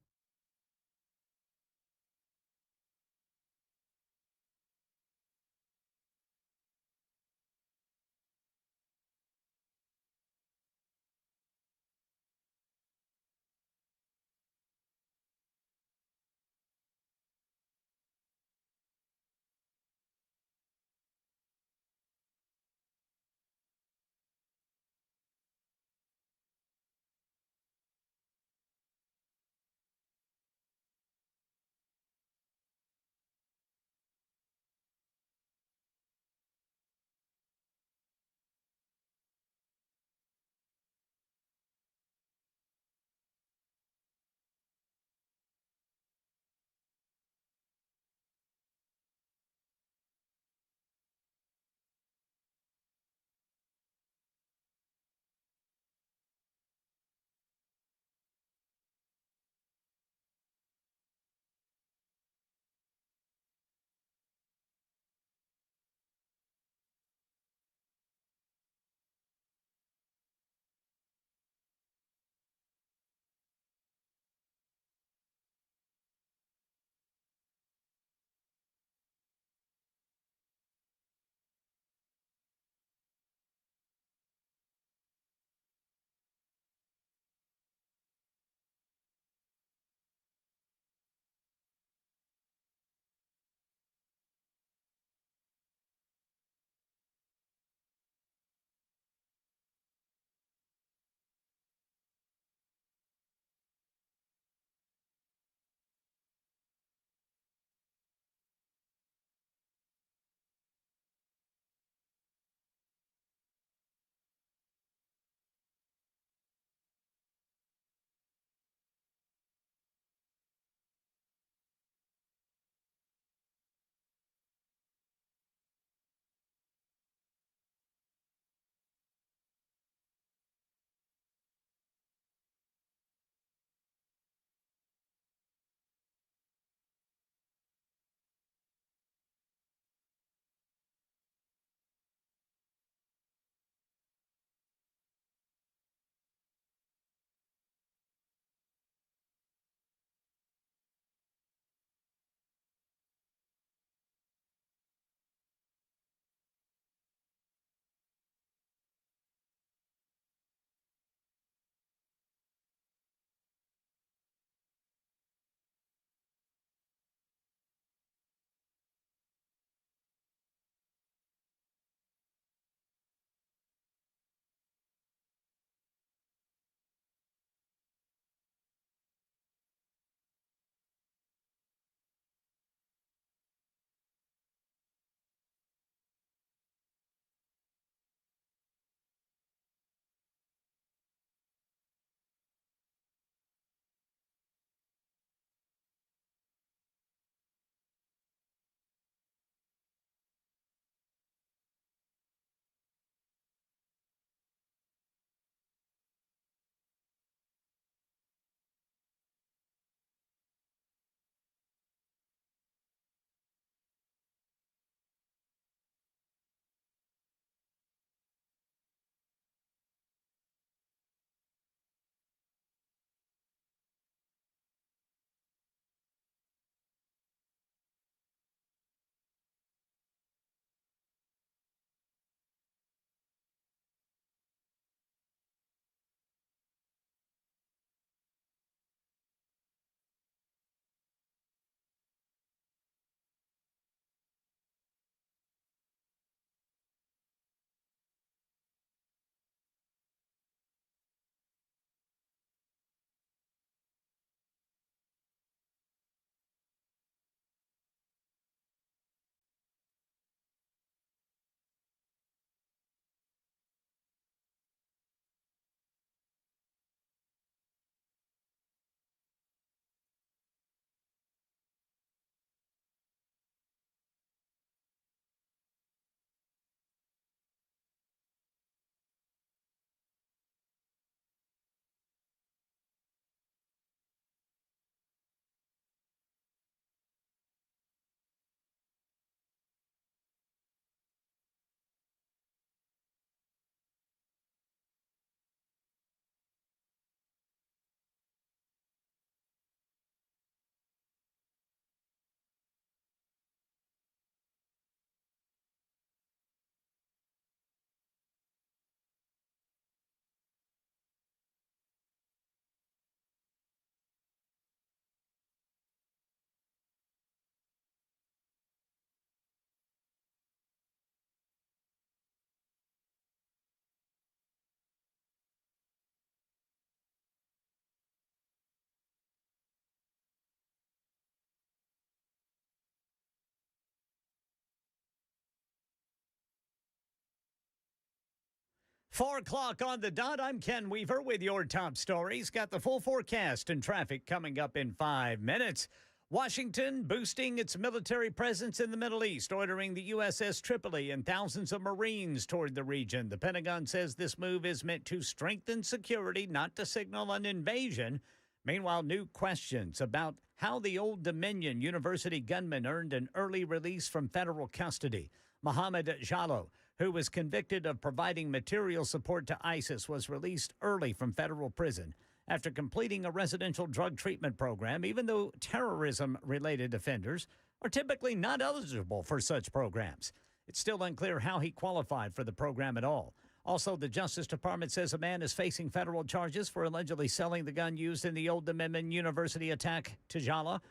4 o'clock on the dot. I'm Ken Weaver with your top stories. Got the full forecast and traffic coming up in 5 minutes. Washington boosting its military presence in the Middle East, ordering the USS Tripoli and thousands of Marines toward the region. The Pentagon says this move is meant to strengthen security, not to signal an invasion. Meanwhile, new questions about how the Old Dominion University gunman earned an early release from federal custody. Mohammed Jallow, who was convicted of providing material support to ISIS, was released early from federal prison after completing a residential drug treatment program, even though terrorism-related offenders are typically not eligible for such programs. It's still unclear how he qualified for the program at all. Also, the Justice Department says a man is facing federal charges for allegedly selling the gun used in the Old Dominion University attack to Jallow.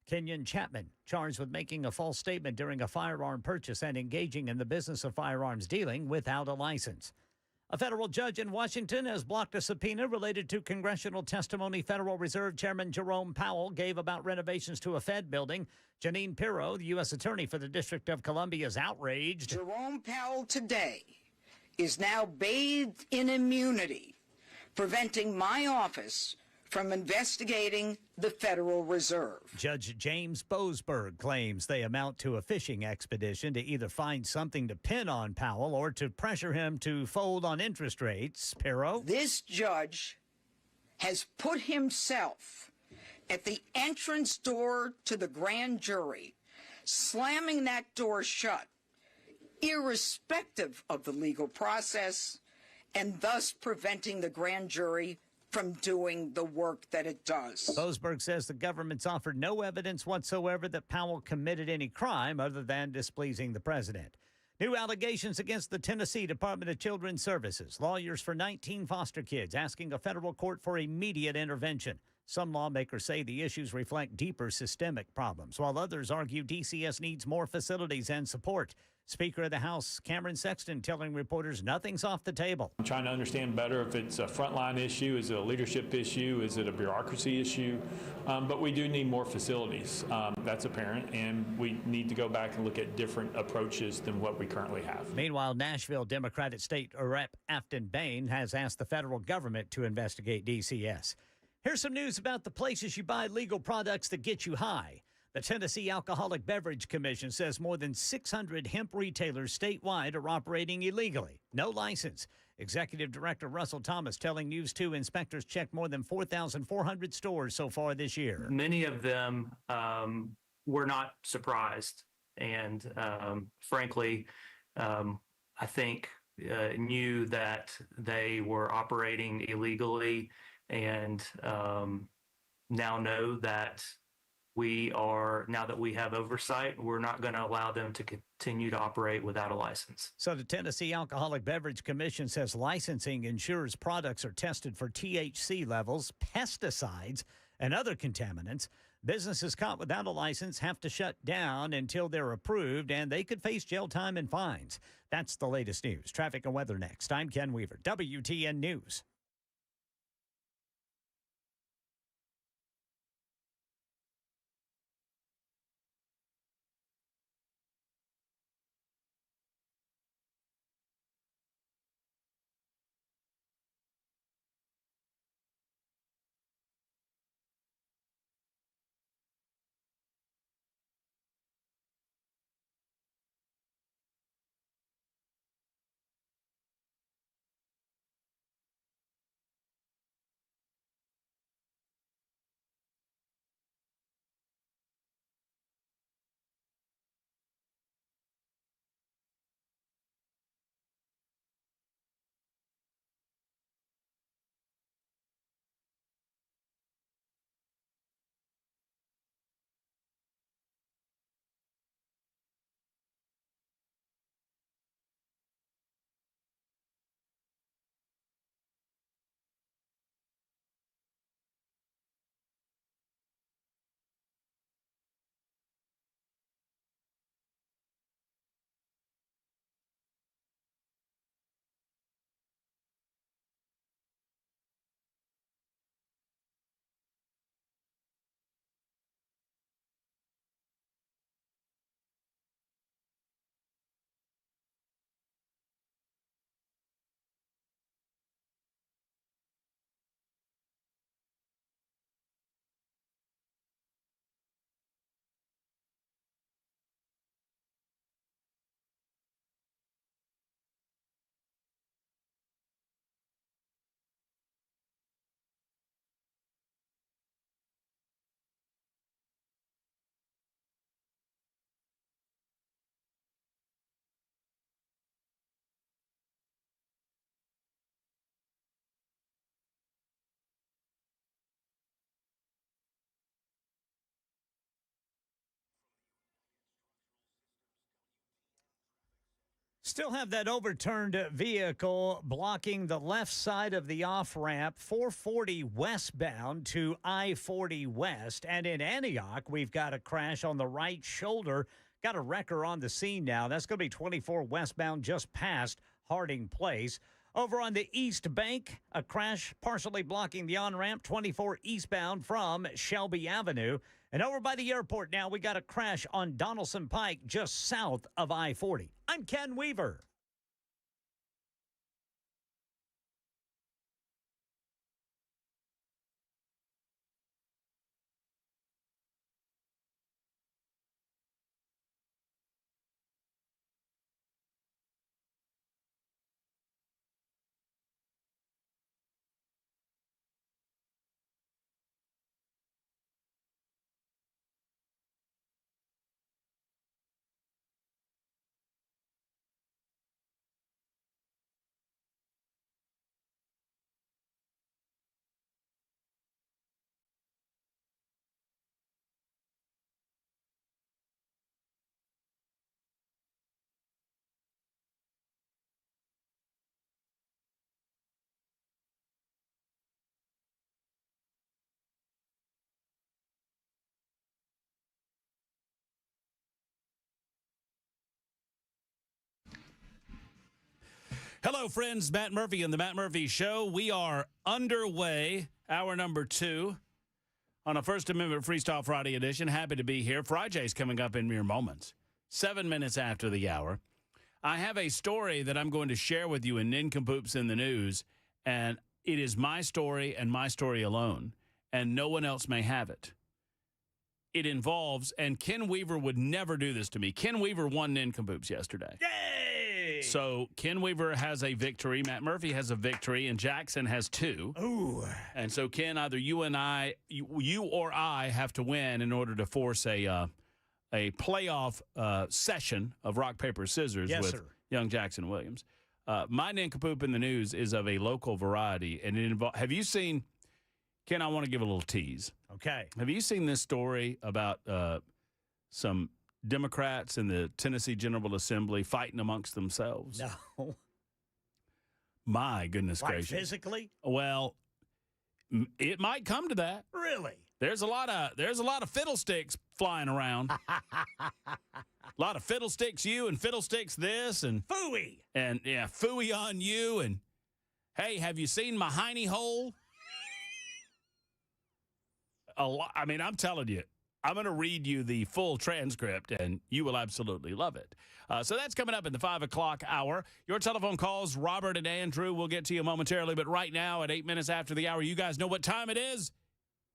Kenyon Chapman, charged with making a false statement during a firearm purchase and engaging in the business of firearms dealing without a license. A federal judge in Washington has blocked a subpoena related to congressional testimony Federal Reserve Chairman Jerome Powell gave about renovations to a Fed building. Janine Pirro, the U.S. Attorney for the District of Columbia, is outraged. Jerome Powell today is now bathed in immunity, preventing my office from investigating the Federal Reserve. Judge James Boasberg claims they amount to a fishing expedition to either find something to pin on Powell or to pressure him to fold on interest rates. Pirro? This judge has put himself at the entrance door to the grand jury, slamming that door shut, irrespective of the legal process, and thus preventing the grand jury from doing the work that it does. Boasberg says the government's offered no evidence whatsoever that Powell committed any crime other than displeasing the president. New allegations against the Tennessee Department of Children's Services. Lawyers for 19 foster kids asking a federal court for immediate intervention. Some lawmakers say the issues reflect deeper systemic problems, while others argue DCS needs more facilities and support. Speaker of the House, Cameron Sexton, telling reporters nothing's off the table. I'm trying to understand better if it's a frontline issue, is it a leadership issue, is it a bureaucracy issue? But we do need more facilities. That's apparent, and we need to go back and look at different approaches than what we currently have. Meanwhile, Nashville Democratic State Rep. Afton Bain has asked the federal government to investigate DCS. Here's some news about the places you buy legal products that get you high. The Tennessee Alcoholic Beverage Commission says more than 600 hemp retailers statewide are operating illegally. No license. Executive Director Russell Thomas telling News 2 inspectors checked more than 4,400 stores so far this year. Many of them were not surprised and frankly, I think knew that they were operating illegally and now know that now that we have oversight, we're not going to allow them to continue to operate without a license. So the Tennessee Alcoholic Beverage Commission says licensing ensures products are tested for THC levels, pesticides, and other contaminants. Businesses caught without a license have to shut down until they're approved, and they could face jail time and fines. That's the latest news. Traffic and weather next. I'm Ken Weaver, WTN News. Still have that overturned vehicle blocking the left side of the off-ramp 440 westbound to I-40 west. And in Antioch, we've got a crash on the right shoulder. Got a wrecker on the scene now. That's going to be 24 westbound just past Harding Place. Over on the East Bank, a crash partially blocking the on-ramp 24 eastbound from Shelby Avenue. And over by the airport now, we got a crash on Donaldson Pike just south of I-40. I'm Ken Weaver. Hello, friends. Matt Murphy and the Matt Murphy Show. We are underway, hour number 2 on a First Amendment Freestyle Friday edition. Happy to be here. Friday's coming up in mere moments, 7 minutes after the hour. I have a story that I'm going to share with you in Nincompoops in the News, and it is my story and my story alone, and no one else may have it. It involves, and Ken Weaver would never do this to me. Ken Weaver won Nincompoops yesterday. Yay! So Ken Weaver has a victory, Matt Murphy has a victory, and Jackson has 2. Ooh. And so, Ken, either you or I have to win in order to force a playoff session of rock, paper, scissors with young Jackson Williams. My Nincompoop in the News is of a local variety, and it involves. Have you seen, Ken, I want to give a little tease. Okay. Have you seen this story about some Democrats in the Tennessee General Assembly fighting amongst themselves? No. My goodness Like gracious. physically? Well, it might come to that. Really? There's a lot of fiddlesticks flying around. A lot of fiddlesticks you and fiddlesticks this and Phooey. And yeah, phooey on you and hey, have you seen my hiney hole? I mean, I'm telling you, I'm going to read you the full transcript, and you will absolutely love it. So that's coming up in the 5 o'clock hour. Your telephone calls, Robert and Andrew, will get to you momentarily. But right now, at 8 minutes after the hour, you guys know what time it is.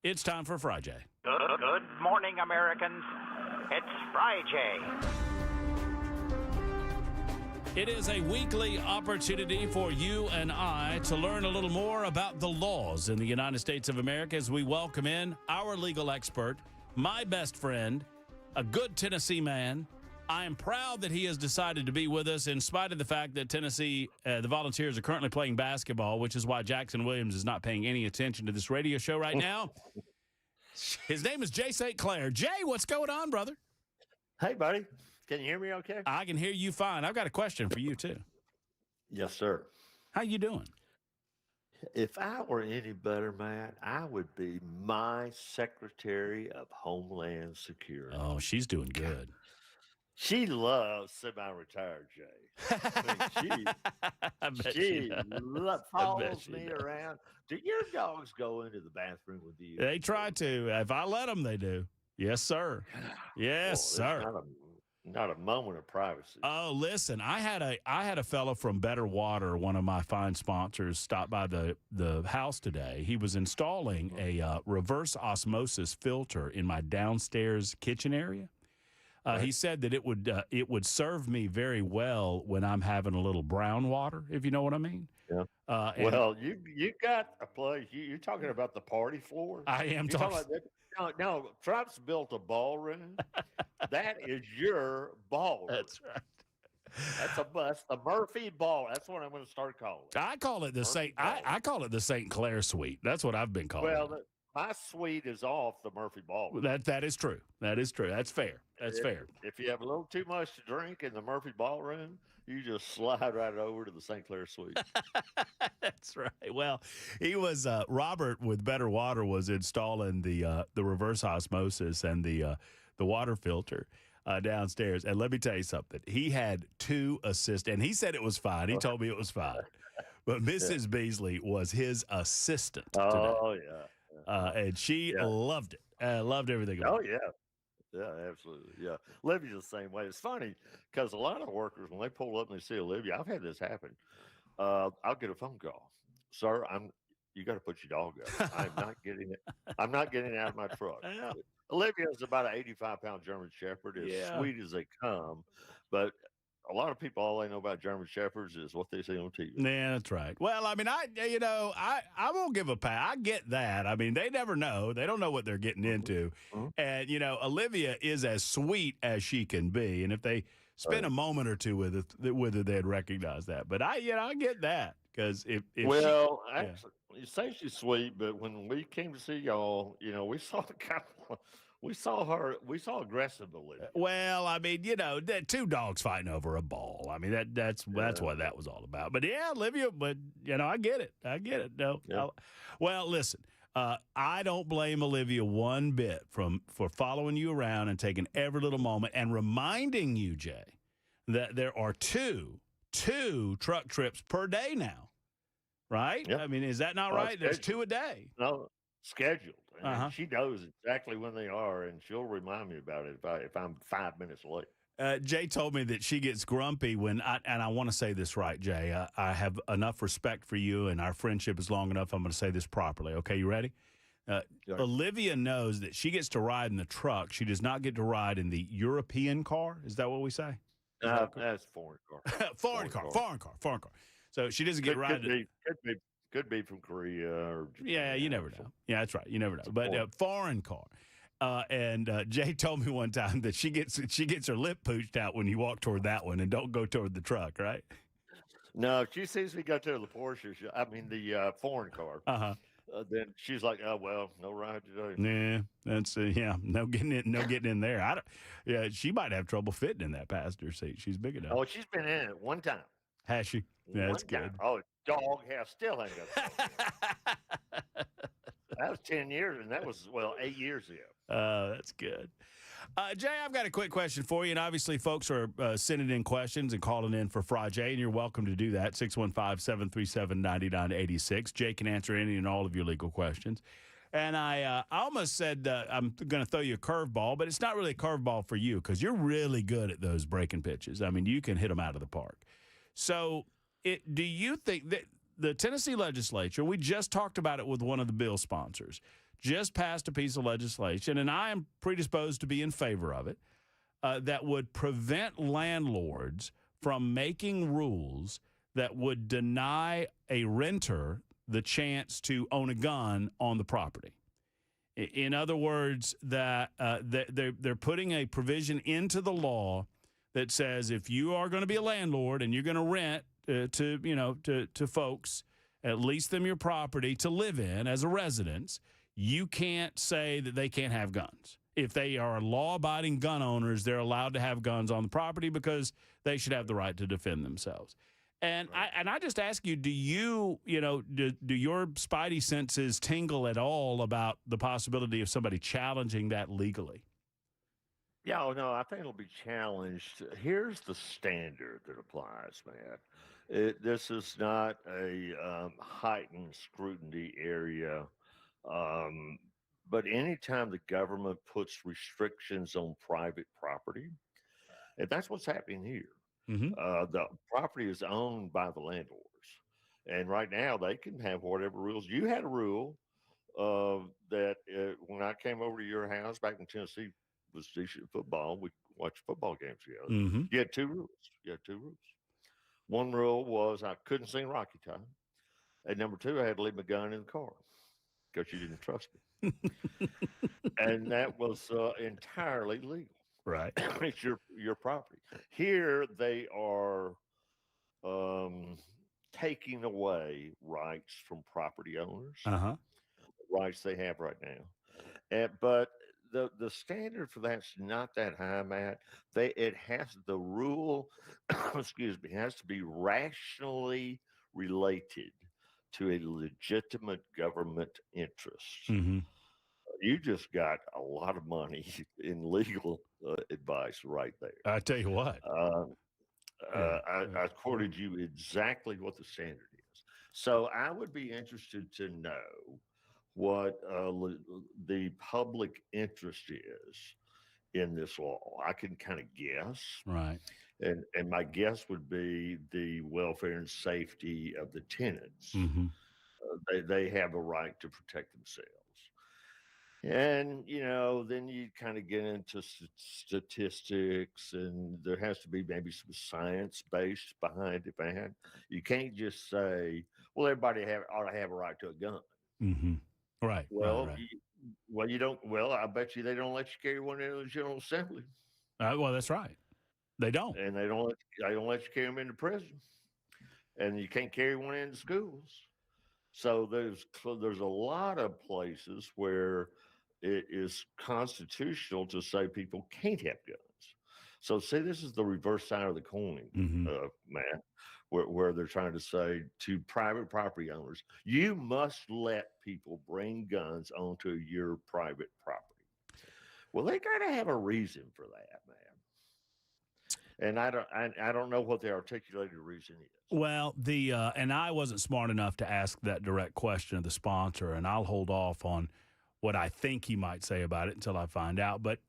It's time for Friday. Good morning, Americans. It's Friday. It is a weekly opportunity for you and I to learn a little more about the laws in the United States of America as we welcome in our legal expert, my best friend, a good Tennessee man. I am proud that he has decided to be with us in spite of the fact that Tennessee, the Volunteers are currently playing basketball, which is why Jackson Williams is not paying any attention to this radio show right now. His name is Jay St. Clair. Jay, what's going on, brother? Hey, buddy. Can you hear me okay? I can hear you fine. I've got a question for you, too. Yes, sir. How you doing? If I were any better, Matt, I would be my Secretary of Homeland Security. Oh, she's doing good. She loves semi-retired Jay. I mean, she follows me around. Do your dogs go into the bathroom with you? They try to. If I let them, they do. Yes, sir. Yes, sir. Not a moment of privacy. Oh, listen, I had a fellow from Better Water, one of my fine sponsors, stop by the house today. He was installing a reverse osmosis filter in my downstairs kitchen area. Right. He said that it would serve me very well when I'm having a little brown water, if you know what I mean. Yeah. Well, you got a place. You're talking about the party floor. I am talking. No, Trump's built a ballroom. That is your ballroom. That's right. That's the Murphy Ball. That's what I'm going to start calling it. I call it the St. I call it the St. Clair Suite. That's what I've been calling. Well, my suite is off the Murphy Ball. That is true. That is true. That's fair. That's fair. If you have a little too much to drink in the Murphy Ballroom, you just slide right over to the St. Clair Suite. That's right. Well, he was Robert with Better Water was installing the reverse osmosis and the water filter downstairs. And let me tell you something. He had 2 assistants, and he said it was fine. He told me it was fine. But Mrs. Beasley was his assistant today. Oh, yeah. And she loved it. Loved everything about it. Oh, yeah. Yeah, absolutely. Yeah. Libby's the same way. It's funny because a lot of workers, when they pull up and they see Olivia, I've had this happen. I'll get a phone call. Sir, you got to put your dog up. I'm not getting it out of my truck. Olivia is about an 85-pound German Shepherd, as sweet as they come. But a lot of people, all they know about German Shepherds is what they see on TV. Yeah, that's right. Well, I mean, I won't give a pass. I get that. I mean, they never know. They don't know what they're getting into. And, Olivia is as sweet as she can be. And if they spend a moment or two with her, they'd recognize that. But I get that. Because if actually, you say she's sweet, but when we came to see y'all, we saw the couple. We saw aggressive Olivia. Well, I mean, 2 dogs fighting over a ball. I mean, that's what that was all about. But yeah, Olivia, but I get it. No. Yeah. Well, listen, I don't blame Olivia one bit for following you around and taking every little moment and reminding you, Jay, that there are two truck trips per day now. Right? Yep. I mean, is that not right? There's 2 a day. No, scheduled. And she knows exactly when they are, and she'll remind me about it if I'm 5 minutes late. Jay told me that she gets grumpy when I want to say this right, Jay. I have enough respect for you, and our friendship is long enough. I'm going to say this properly. Okay, you ready? Sure. Olivia knows that she gets to ride in the truck. She does not get to ride in the European car. Is that what we say? That's foreign car. Foreign car. So she doesn't get to ride. Could be from Korea or Japan. Yeah, you never know. Yeah, that's right. You never know. But foreign car. And Jay told me one time that she gets her lip pooched out when you walk toward that one and don't go toward the truck, right? No, she sees me go to the Porsche. The foreign car. Then she's like, "Oh well, no ride today." Yeah, that's no getting in there. She might have trouble fitting in that passenger seat. She's big enough. Oh, she's been in it one time. Has she? Yeah, that's good. Oh, dog house still ain't got. That was 10 years, and that was 8 years ago. That's good. Jay, I've got a quick question for you, and obviously folks are sending in questions and calling in for Fry Jay, and you're welcome to do that, 615-737-9986. Jay can answer any and all of your legal questions. And I almost said I'm going to throw you a curveball, but it's not really a curveball for you because you're really good at those breaking pitches. I mean, you can hit them out of the park. So do you think that the Tennessee legislature, we just talked about it with one of the bill sponsors, just passed a piece of legislation, and I am predisposed to be in favor of it, that would prevent landlords from making rules that would deny a renter the chance to own a gun on the property. In other words, that they're putting a provision into the law that says if you are going to be a landlord and you're going to rent to folks, at lease them your property to live in as a residence, you can't say that they can't have guns. If they are law-abiding gun owners, they're allowed to have guns on the property because they should have the right to defend themselves. And I just ask you, do your spidey senses tingle at all about the possibility of somebody challenging that legally? Yeah, no, I think it'll be challenged. Here's the standard that applies, man. This is not a heightened scrutiny area, but anytime the government puts restrictions on private property, and that's what's happening here. Mm-hmm. The property is owned by the landlords, and right now they can have whatever rules. You had a rule that when I came over to your house back in Tennessee, was decent football. We watched football games together. Mm-hmm. You had 2 rules. One rule was I couldn't sing Rocky Top. And number 2, I had to leave my gun in the car because you didn't trust me. And that was entirely legal. Right. It's your property. Here they are taking away rights from property owners, rights they have right now. But the standard for that's not that high, Matt. It has the rule, excuse me, has to be rationally related to a legitimate government interest. Mm-hmm. You just got a lot of money in legal advice right there. I tell you what. I quoted you exactly what the standard is. So I would be interested to know what the public interest is in this law. I can kind of guess. Right. And my guess would be the welfare and safety of the tenants. Mm-hmm. They have a right to protect themselves. And, then you kind of get into statistics, and there has to be maybe some science based behind it, man. You can't just say, well, everybody ought to have a right to a gun. Mm-hmm. Right. Well, right. you don't. Well, I bet you they don't let you carry one into the General Assembly. Well, that's right. They don't. And they don't let you carry them into prison. And you can't carry one into schools. So there's a lot of places where it is constitutional to say people can't have guns. So see, this is the reverse side of the coin, Matt, where they're trying to say to private property owners, you must let people bring guns onto your private property. Well, they got to have a reason for that, man. And I don't know what the articulated reason is. Well, and I wasn't smart enough to ask that direct question of the sponsor, and I'll hold off on what I think he might say about it until I find out. But,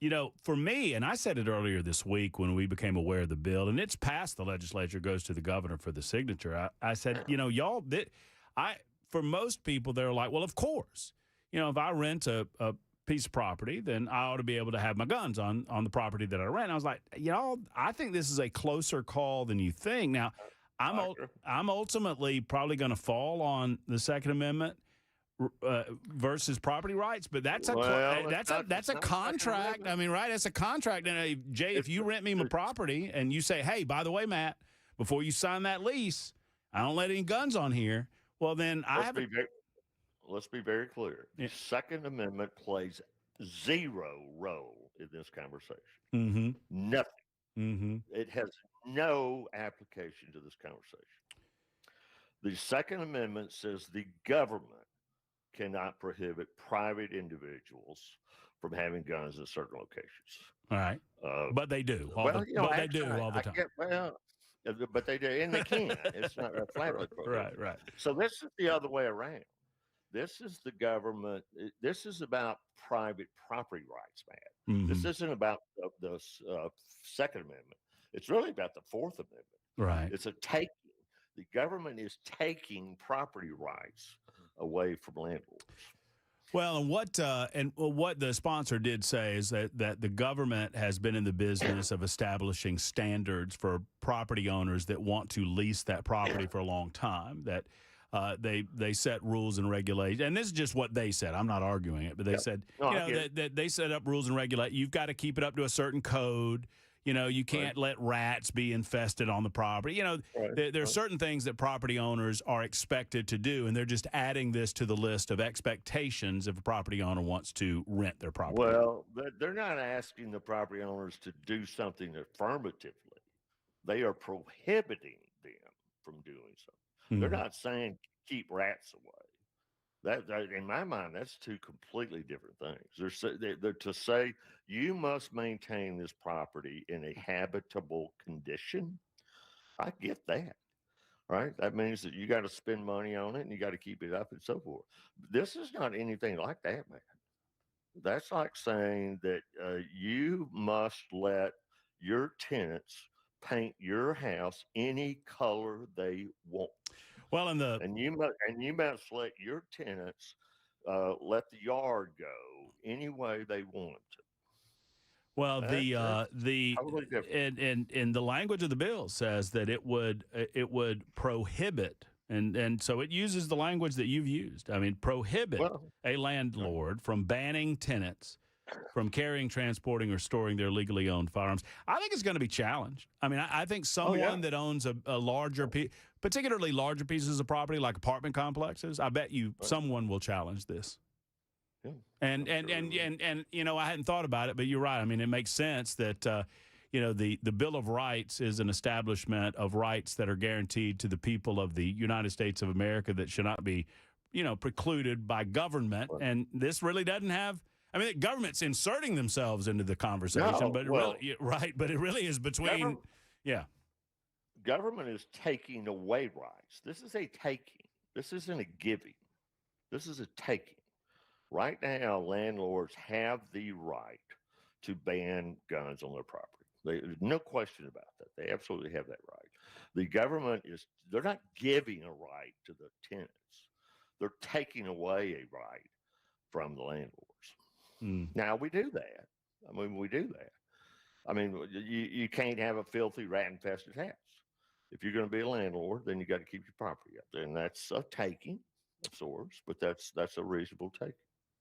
for me, and I said it earlier this week when we became aware of the bill, and it's passed the legislature, goes to the governor for the signature. I said, y'all, for most people, they're like, well, of course. If I rent a piece of property, then I ought to be able to have my guns on the property that I rent. I was like, I think this is a closer call than you think. Now, I'm ultimately probably going to fall on the Second Amendment versus property rights, but that's a contract. I mean, right? That's a contract. And Jay, if you rent me my property and you say, hey, by the way, Matt, before you sign that lease, I don't let any guns on here. Well, then let's be very clear. The Second Amendment plays zero role in this conversation. Mm-hmm. Nothing. Mm-hmm. It has no application to this conversation. The Second Amendment says the government cannot prohibit private individuals from having guns in certain locations. All right. But they do. They do all the time. But they do, and they can. It's not a flatly prohibited. Right. So this is the other way around. This is the government. This is about private property rights, man. Mm-hmm. This isn't about the Second Amendment. It's really about the Fourth Amendment. Right. It's a taking. The government is taking property rights away from landlords. Well, and what the sponsor did say is that the government has been in the business of establishing standards for property owners that want to lease that property for a long time. That they set rules and regulations, and this is just what they said. I'm not arguing it, but they said that they set up rules and regulate. You've got to keep it up to a certain code. You can't let rats be infested on the property. There are certain things that property owners are expected to do, and they're just adding this to the list of expectations if a property owner wants to rent their property. Well, they're not asking the property owners to do something affirmatively. They are prohibiting them from doing something. Mm-hmm. They're not saying keep rats away. That in my mind, that's two completely different things. They're to say you must maintain this property in a habitable condition. I get that, right? That means that you got to spend money on it and you got to keep it up and so forth. This is not anything like that, man. That's like saying that you must let your tenants paint your house any color they want. Well, and you must let your tenants let the yard go any way they want them to. Well, in the language of the bill says that it would prohibit, and so it uses the language that you've used. I mean, prohibit a landlord from banning tenants from carrying, transporting, or storing their legally owned firearms. I think it's going to be challenged. I mean, I think someone that owns a larger piece, particularly larger pieces of property like apartment complexes, I bet you someone will challenge this. Yeah. And you know, I hadn't thought about it, but you're right. I mean, it makes sense that you know, the Bill of Rights is an establishment of rights that are guaranteed to the people of the United States of America that should not be, you know, precluded by government. And this really doesn't have. I mean, the government's inserting themselves into the conversation, No, but well, really, right? But it really is between, yeah. Government is taking away rights. This is a taking. This isn't a giving. This is a taking. Right now, landlords have the right to ban guns on their property. There's no question about that. They absolutely have that right. The government they're not giving a right to the tenants. They're taking away a right from the landlords. Now, we do that. I mean, we do that. I mean, you can't have a filthy, rat-infested house. If you're going to be a landlord, then you got to keep your property up there. And that's a taking of sorts, but that's a reasonable taking.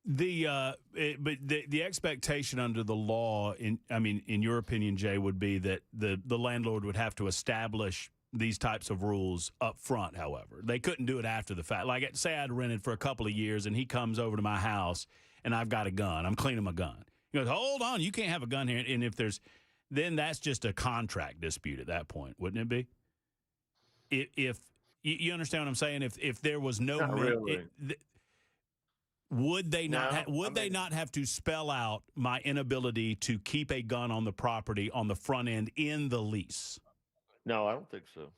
The expectation under the law, in your opinion, Jay, would be that the landlord would have to establish these types of rules up front. However, they couldn't do it after the fact. Like, say I'd rented for a couple of years, and he comes over to my house, and I've got a gun. I'm cleaning my gun. He goes, "Hold on, you can't have a gun here." And if then that's just a contract dispute at that point, wouldn't it be? If you understand what I'm saying, if there was no, Not really. would they not? They not have to spell out my inability to keep a gun on the property on the front end in the lease? No, I don't think so.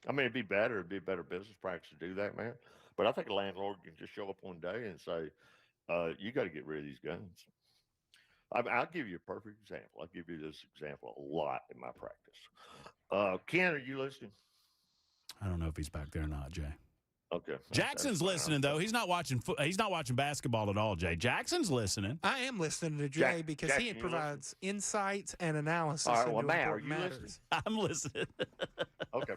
I mean, it'd be better. It'd be a better business practice to do that, man. But I think a landlord can just show up one day and say, "You got to get rid of these guns." I'll give you a perfect example. I give you this example a lot in my practice. Ken, are you listening? I don't know if he's back there or not, Jay. Okay. Jackson's listening though. He's not watching. He's not watching basketball at all, Jay. Jackson's listening. I am listening to Jay because Jack, he provides insights and analysis all right, into well, Matt, are important you matters. listening? I'm listening. Okay.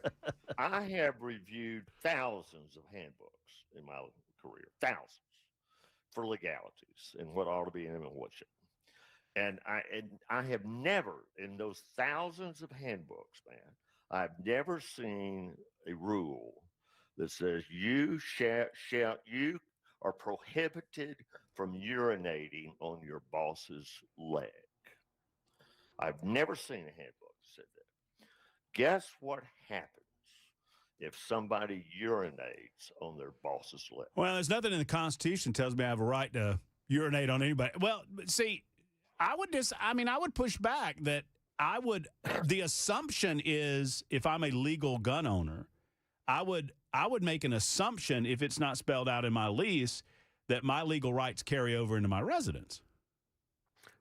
I have reviewed thousands of handbooks in my career, thousands, for legalities and what ought to be in them and what shouldn't. And I have never, in those thousands of handbooks, man, I've never seen a rule that says you are prohibited from urinating on your boss's leg. I've never seen a handbook that said that. Guess what happens if somebody urinates on their boss's leg? Well, there's nothing in the Constitution that tells me I have a right to urinate on anybody. Well, see, I would push back that the assumption is if I'm a legal gun owner, I would make an assumption if it's not spelled out in my lease that my legal rights carry over into my residence.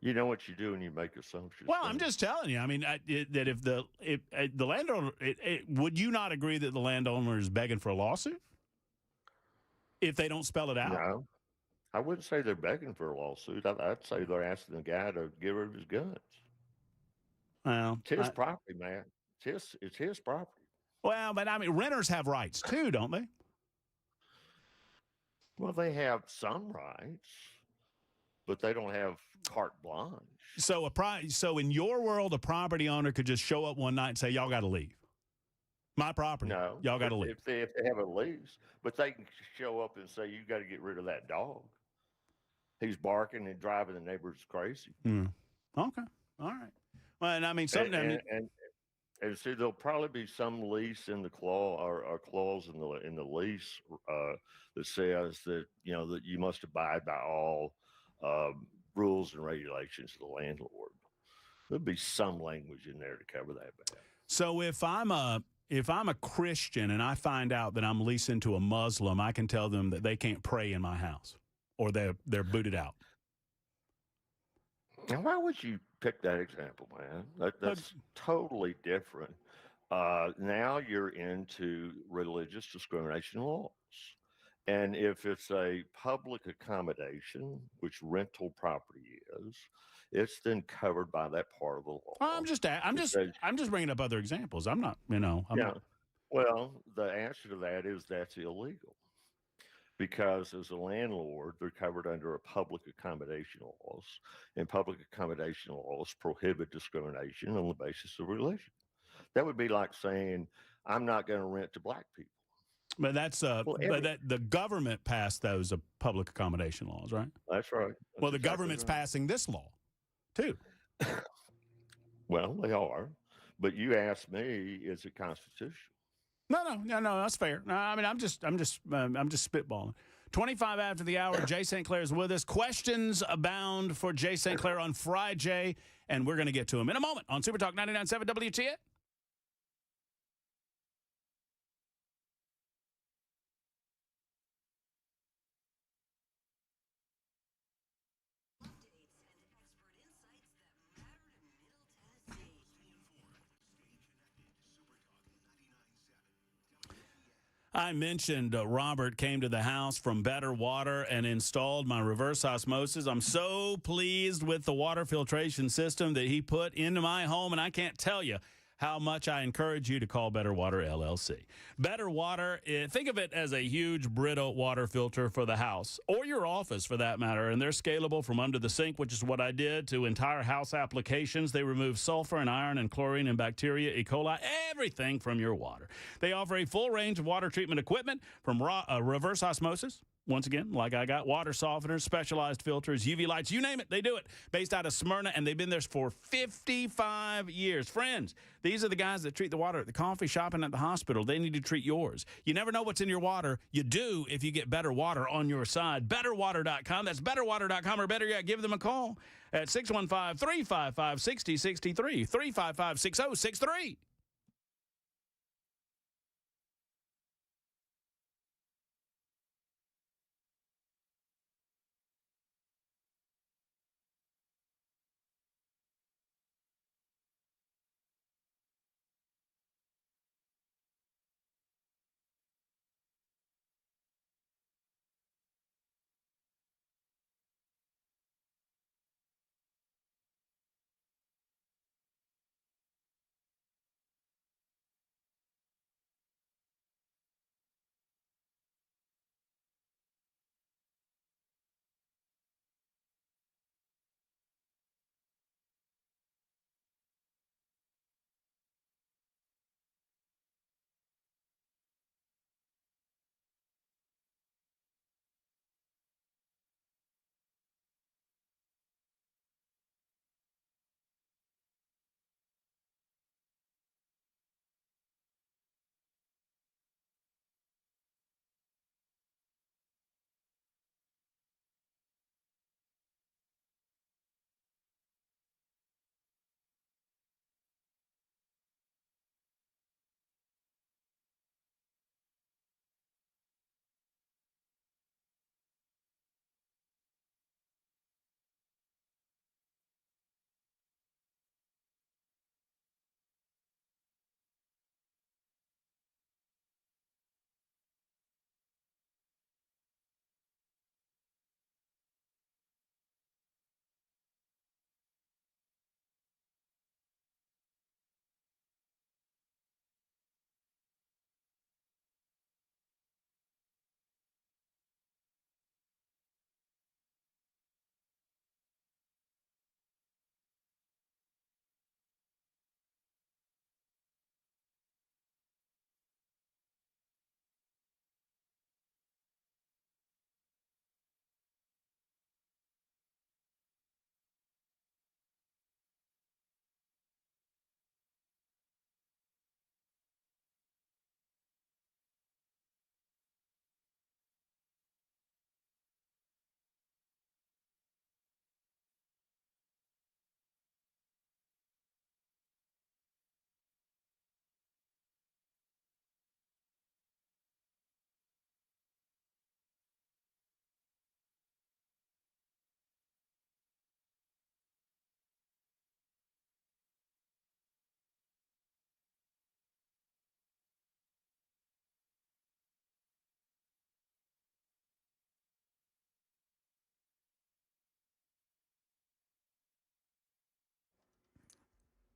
You know what you do when you make assumptions. Well, I'm just telling you. I mean, that if the landowner, would you not agree that the landowner is begging for a lawsuit if they don't spell it out? No, I wouldn't say they're begging for a lawsuit. I'd say they're asking the guy to get rid of his guns. Well, it's his property, man. It's his property. Well, but I mean, renters have rights too, don't they? Well, they have some rights, but they don't have carte blanche. So so in your world, a property owner could just show up one night and say, "Y'all got to leave. My property. No, y'all got to leave." If they have a lease, but they can show up and say, "You got to get rid of that dog. He's barking and driving the neighbors crazy." Okay, all right. Well, and I mean, something. And see, there'll probably be some lease in the clause or clause in the lease that says that that you must abide by all rules and regulations of the landlord. There'll be some language in there to cover that. So if I'm a Christian and I find out that I'm leasing to a Muslim, I can tell them that they can't pray in my house, or they're booted out. Now, why would you pick that example, man? That's totally different. Now you're into religious discrimination laws. And if it's a public accommodation, which rental property is, it's then covered by that part of the law. Well, I'm just bringing up other examples. I'm not, not. Well, the answer to that is that's illegal. Because as a landlord, they're covered under a public accommodation laws, and public accommodation laws prohibit discrimination on the basis of religion. That would be like saying, I'm not going to rent to black people. But that's the government passed those public accommodation laws, right? That's right. Well, the government's passing this law, too. Well, they are. But you asked me, is it constitutional? No, that's fair. No, I mean, I'm just spitballing. 25 after the hour, Jay St. Clair is with us. Questions abound for Jay St. Clair on Friday, and we're going to get to him in a moment on Super Talk 99.7 WTN. I mentioned Robert came to the house from Better Water and installed my reverse osmosis. I'm so pleased with the water filtration system that he put into my home, and I can't tell you how much I encourage you to call Better Water LLC. Better Water, think of it as a huge Brita water filter for the house or your office for that matter, and they're scalable from under the sink, which is what I did, to entire house applications. They remove sulfur and iron and chlorine and bacteria, E. coli, everything from your water. They offer a full range of water treatment equipment from reverse osmosis. Once again, like I got, water softeners, specialized filters, UV lights, you name it, they do it. Based out of Smyrna, and they've been there for 55 years. Friends, these are the guys that treat the water at the coffee shop and at the hospital. They need to treat yours. You never know what's in your water. You do if you get Better Water on your side. BetterWater.com. That's BetterWater.com, or better yet, give them a call at 615-355-6063, 355-6063.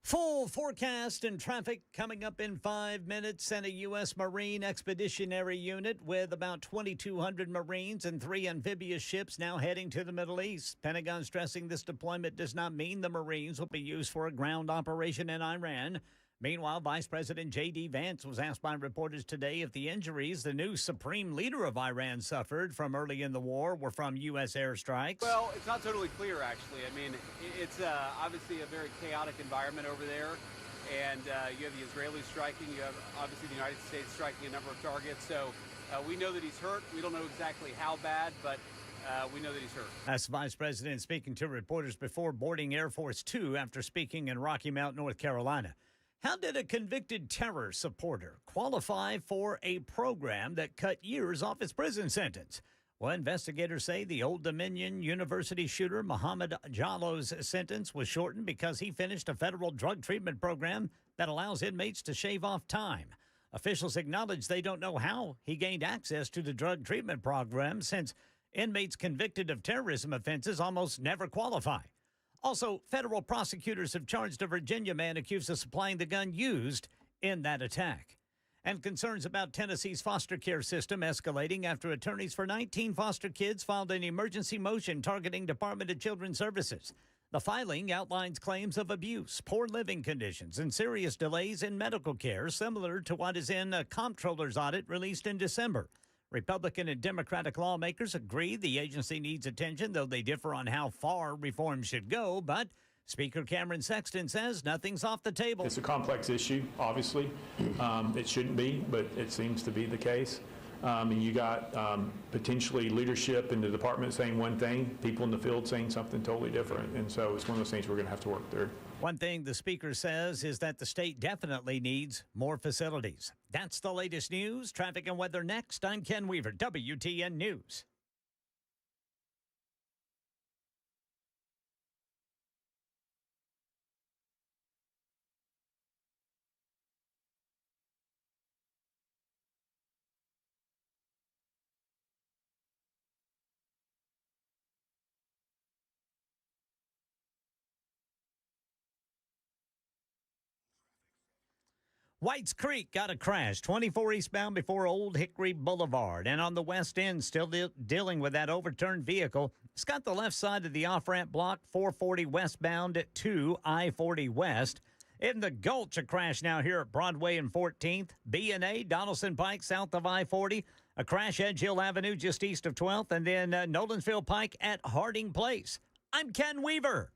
Full forecast and traffic coming up in 5 minutes, and a U.S. Marine Expeditionary Unit with about 2,200 Marines and 3 amphibious ships now heading to the Middle East. Pentagon stressing this deployment does not mean the Marines will be used for a ground operation in Iran. Meanwhile, Vice President J.D. Vance was asked by reporters today if the injuries the new supreme leader of Iran suffered from early in the war were from U.S. airstrikes. Well, it's not totally clear, actually. I mean, it's obviously a very chaotic environment over there. And you have the Israelis striking. You have, obviously, the United States striking a number of targets. So we know that he's hurt. We don't know exactly how bad, but we know that he's hurt. That's Vice President speaking to reporters before boarding Air Force Two after speaking in Rocky Mount, North Carolina. How did a convicted terror supporter qualify for a program that cut years off his prison sentence? Well, investigators say the Old Dominion University shooter Muhammad Jallo's sentence was shortened because he finished a federal drug treatment program that allows inmates to shave off time. Officials acknowledge they don't know how he gained access to the drug treatment program since inmates convicted of terrorism offenses almost never qualify. Also, federal prosecutors have charged a Virginia man accused of supplying the gun used in that attack. And concerns about Tennessee's foster care system escalating after attorneys for 19 foster kids filed an emergency motion targeting Department of Children's Services. The filing outlines claims of abuse, poor living conditions, and serious delays in medical care, similar to what is in a comptroller's audit released in December. Republican and Democratic lawmakers agree the agency needs attention, though they differ on how far reform should go. But Speaker Cameron Sexton says nothing's off the table. It's a complex issue, obviously. It shouldn't be, but it seems to be the case. And you got potentially leadership in the department saying one thing, people in the field saying something totally different. And so it's one of those things we're going to have to work through. One thing the speaker says is that the state definitely needs more facilities. That's the latest news. Traffic and weather next. I'm Ken Weaver, WTN News. Whites Creek got a crash, 24 eastbound before Old Hickory Boulevard. And on the west end, still dealing with that overturned vehicle. It's got the left side of the off-ramp block, 440 westbound to I-40 West. In the Gulch, a crash now here at Broadway and 14th. B&A, Donaldson Pike, south of I-40. A crash Edge Hill Avenue, just east of 12th. And then Nolensville Pike at Harding Place. I'm Ken Weaver.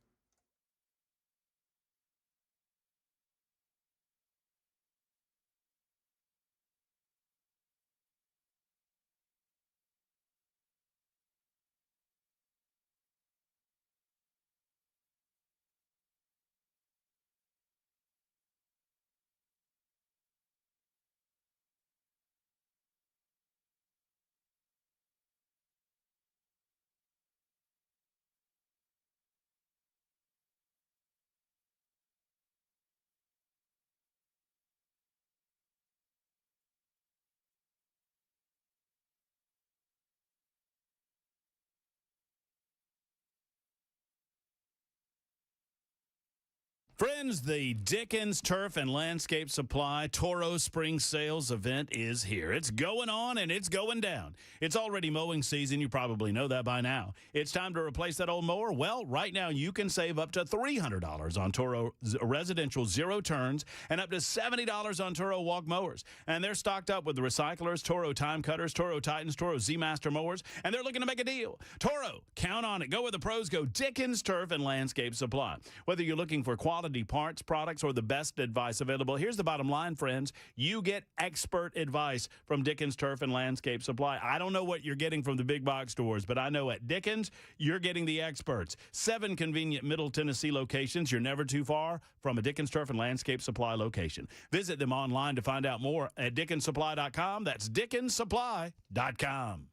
Friends, the Dickens Turf and Landscape Supply Toro Spring Sales event is here. It's going on and it's going down. It's already mowing season. You probably know that by now. It's time to replace that old mower. Well, right now you can save up to $300 on Toro residential zero turns and up to $70 on Toro walk mowers. And they're stocked up with the recyclers, Toro time cutters, Toro Titans, Toro Z-Master mowers, and they're looking to make a deal. Toro, count on it. Go where the pros go. Dickens Turf and Landscape Supply. Whether you're looking for quality parts, products, or the best advice available, here's the bottom line, friends. You get expert advice from Dickens Turf and Landscape Supply. I don't know what you're getting from the big box stores, but I know at Dickens, you're getting the experts. 7 convenient Middle Tennessee locations. You're never too far from a Dickens Turf and Landscape Supply location. Visit them online to find out more at DickensSupply.com. That's DickensSupply.com.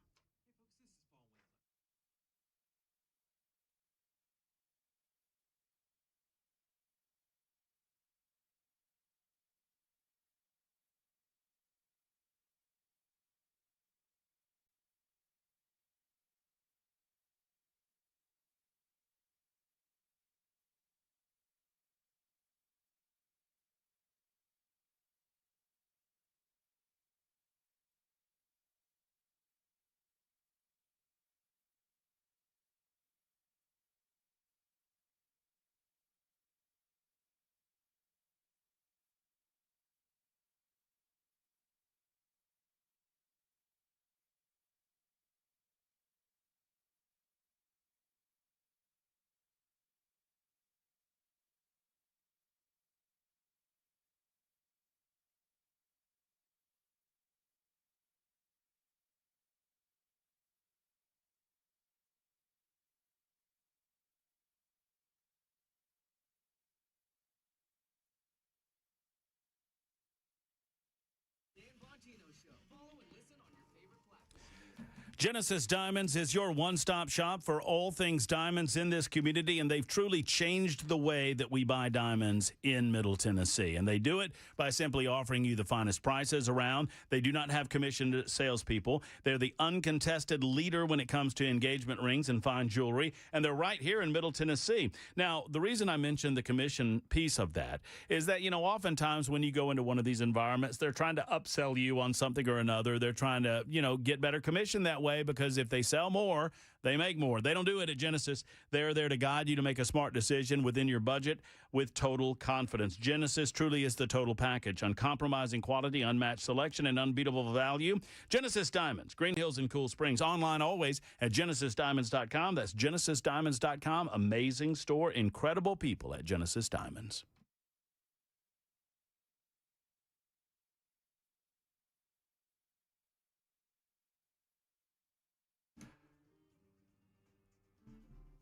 Genesis Diamonds is your one-stop shop for all things diamonds in this community, and they've truly changed the way that we buy diamonds in Middle Tennessee. And they do it by simply offering you the finest prices around. They do not have commissioned salespeople. They're the uncontested leader when it comes to engagement rings and fine jewelry, and they're right here in Middle Tennessee. Now, the reason I mentioned the commission piece of that is that, oftentimes when you go into one of these environments, they're trying to upsell you on something or another. They're trying to, get better commission that way, because if they sell more, they make more. They don't do it at Genesis. They're there to guide you to make a smart decision within your budget with total confidence. Genesis truly is the total package: uncompromising quality, unmatched selection, and unbeatable value. Genesis Diamonds, Green Hills and Cool Springs. Online always at genesisdiamonds.com. That's genesisdiamonds.com. Amazing store, incredible people at Genesis Diamonds.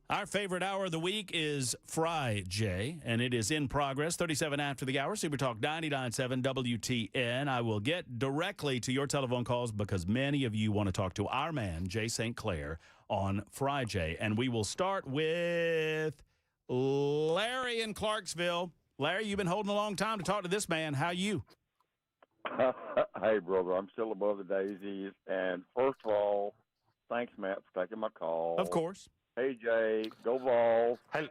Our favorite hour of the week is Friday, and it is in progress. 37 after the hour, Super Talk 99.7 WTN. I will get directly to your telephone calls because many of you want to talk to our man, Jay St. Clair, on Friday. And we will start with Larry in Clarksville. Larry, you've been holding a long time to talk to this man. How you? Hey, brother, I'm still above the daisies. And first of all, thanks, Matt, for taking my call. Of course. Hey, Jay, go Vols. Hey,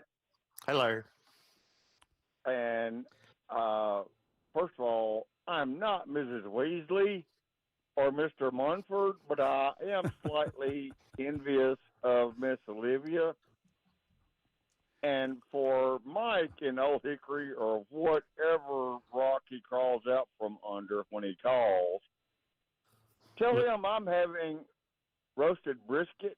Larry. And first of all, I'm not Mrs. Weasley or Mr. Munford, but I am slightly envious of Miss Olivia. And for Mike in Old Hickory, or whatever rock he crawls out from under when he calls, tell him I'm having roasted brisket.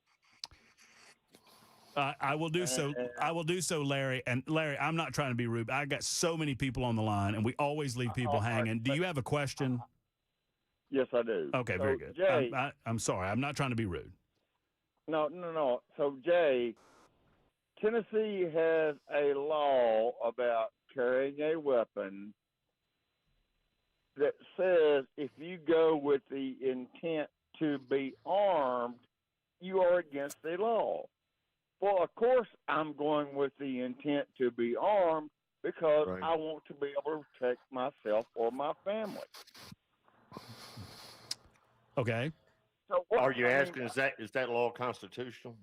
I will do so. I will do so, Larry. And Larry, I'm not trying to be rude. I got so many people on the line, and we always leave people hanging. Do you have a question? Yes, I do. Okay, so, very good. Jay, I'm sorry. I'm not trying to be rude. No. So, Jay, Tennessee has a law about carrying a weapon that says if you go with the intent to be armed, you are against the law. Well, of course, I'm going with the intent to be armed because I want to be able to protect myself or my family. Okay. So are you asking, is that law constitutional?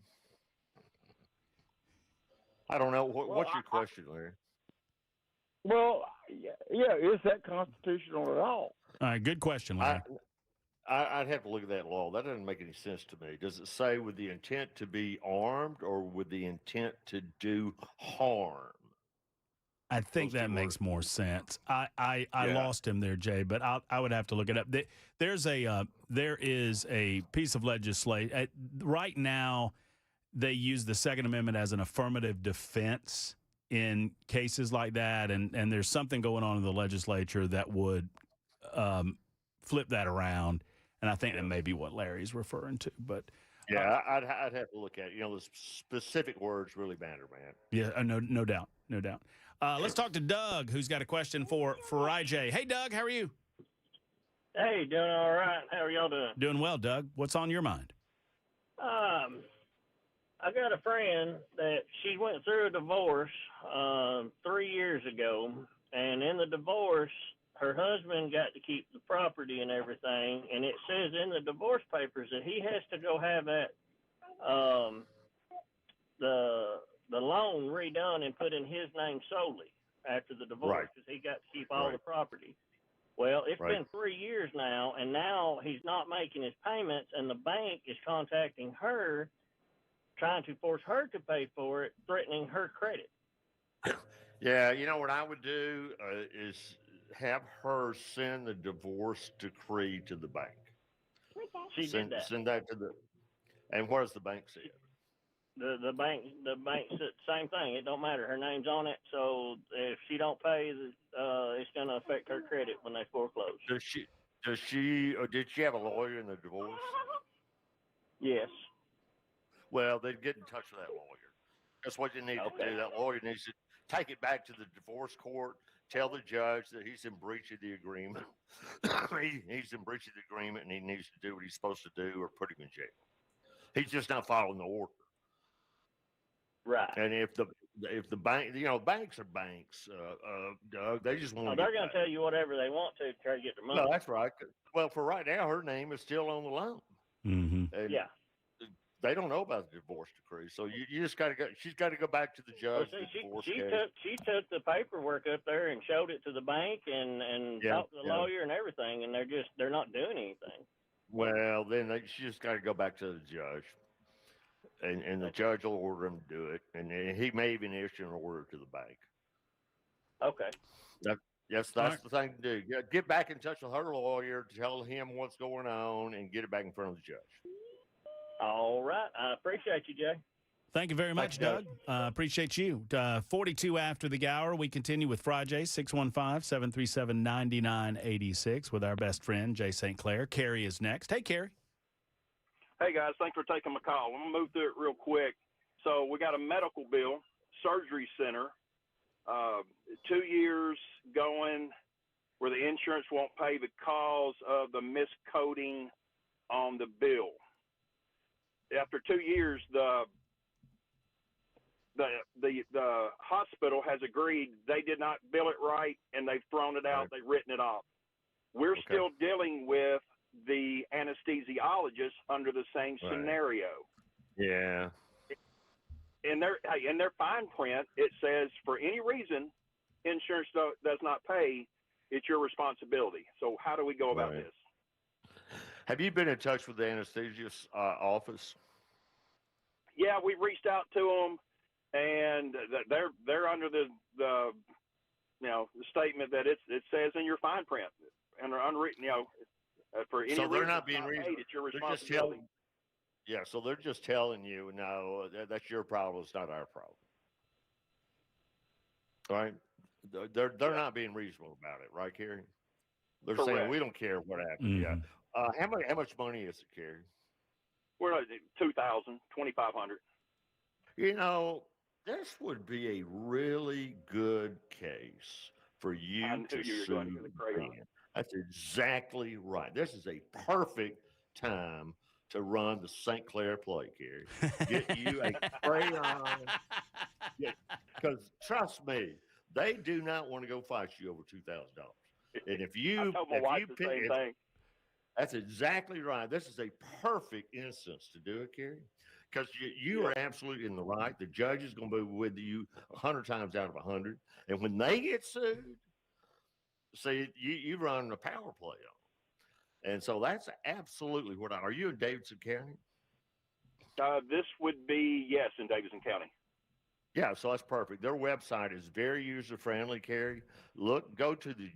I don't know. What's your question, Larry? Well, yeah, is that constitutional at all? All right, good question, Larry. I'd have to look at that law. That doesn't make any sense to me. Does it say with the intent to be armed or with the intent to do harm? I think that makes more sense. I lost him there, Jay, but I would have to look it up. There is a piece of legislation right now. They use the Second Amendment as an affirmative defense in cases like that, and there's something going on in the legislature that would flip that around. And I think that may be what Larry's referring to. But yeah, I'd have to look at it. The specific words really matter, man. Yeah, no doubt. Let's talk to Doug, who's got a question for IJ. Hey, Doug, how are you? Hey, doing all right. How are y'all doing? Doing well, Doug. What's on your mind? I got a friend that she went through a divorce 3 years ago, and in the divorce, her husband got to keep the property and everything, and it says in the divorce papers that he has to go have that the loan redone and put in his name solely after the divorce because he got to keep all the property. Well, it's been 3 years now, and now he's not making his payments, and the bank is contacting her, trying to force her to pay for it, threatening her credit. Yeah, what I would do is have her send the divorce decree to the bank. She did that. Send that to the. And what does the bank say? The bank said the same thing. It don't matter. Her name's on it, so if she don't pay, it's going to affect her credit when they foreclose. Did she have a lawyer in the divorce? Yes. Well, they'd get in touch with that lawyer. That's what you need to do. That lawyer needs to take it back to the divorce court, tell the judge that he's in breach of the agreement. He's in breach of the agreement, and he needs to do what he's supposed to do, or put him in jail. He's just not following the order. Right. And if the bank, banks are banks, Doug, they just want to. They're going to tell you whatever they want to try to get their money. No, that's right. Well, for right now, her name is still on the loan. Mm-hmm. And yeah. They don't know about the divorce decree, so you just got to go. She's got to go back to the judge. Well, she took the paperwork up there and showed it to the bank and talked to the lawyer and everything, and they're not doing anything. Well, then she just got to go back to the judge, and the judge will order him to do it, and he may even issue an order to the bank. Okay. That's the thing to do. Get back in touch with her lawyer, tell him what's going on, and get it back in front of the judge. All right. I appreciate you, Jay. Thank you very much, Doug. Appreciate you. 42 after the hour, we continue with Friday, 615-737-9986 with our best friend, Jay St. Clair. Carrie is next. Hey, Carrie. Hey, guys. Thanks for taking my call. I'm going to move through it real quick. So we got a medical bill, surgery center, 2 years going where the insurance won't pay because of the miscoding on the bill. After 2 years, the hospital has agreed they did not bill it right, and they've thrown it out. They've written it off. We're still dealing with the anesthesiologist under the same scenario. Yeah. In their fine print, it says for any reason insurance does not pay, it's your responsibility. So how do we go about this? Have you been in touch with the anesthesiast's office? Yeah, we reached out to them, and they're under the statement that it says in your fine print and are unwritten, for any so they're reason not being paid, it's your responsibility. So they're just telling you, no, that's your problem. It's not our problem. All right? They're not being reasonable about it, right, Carrie? They're saying we don't care what happened. Mm-hmm. Yeah. How much money is it, Carrie? We're at $2,500. This would be a really good case for you to sue. That's exactly right. This is a perfect time to run the St. Clair play, Carrie. Get you a crayon. Because trust me, they do not want to go fight you over $2,000. And if you pick it, that's exactly right. This is a perfect instance to do it, Carrie, because you are absolutely in the right. The judge is going to be with you 100 times out of 100. And when they get sued, see, you run a power play on them. And so that's absolutely what are you in Davidson County? This would be, yes, in Davidson County. Yeah, so that's perfect. Their website is very user-friendly, Carrie. Go to the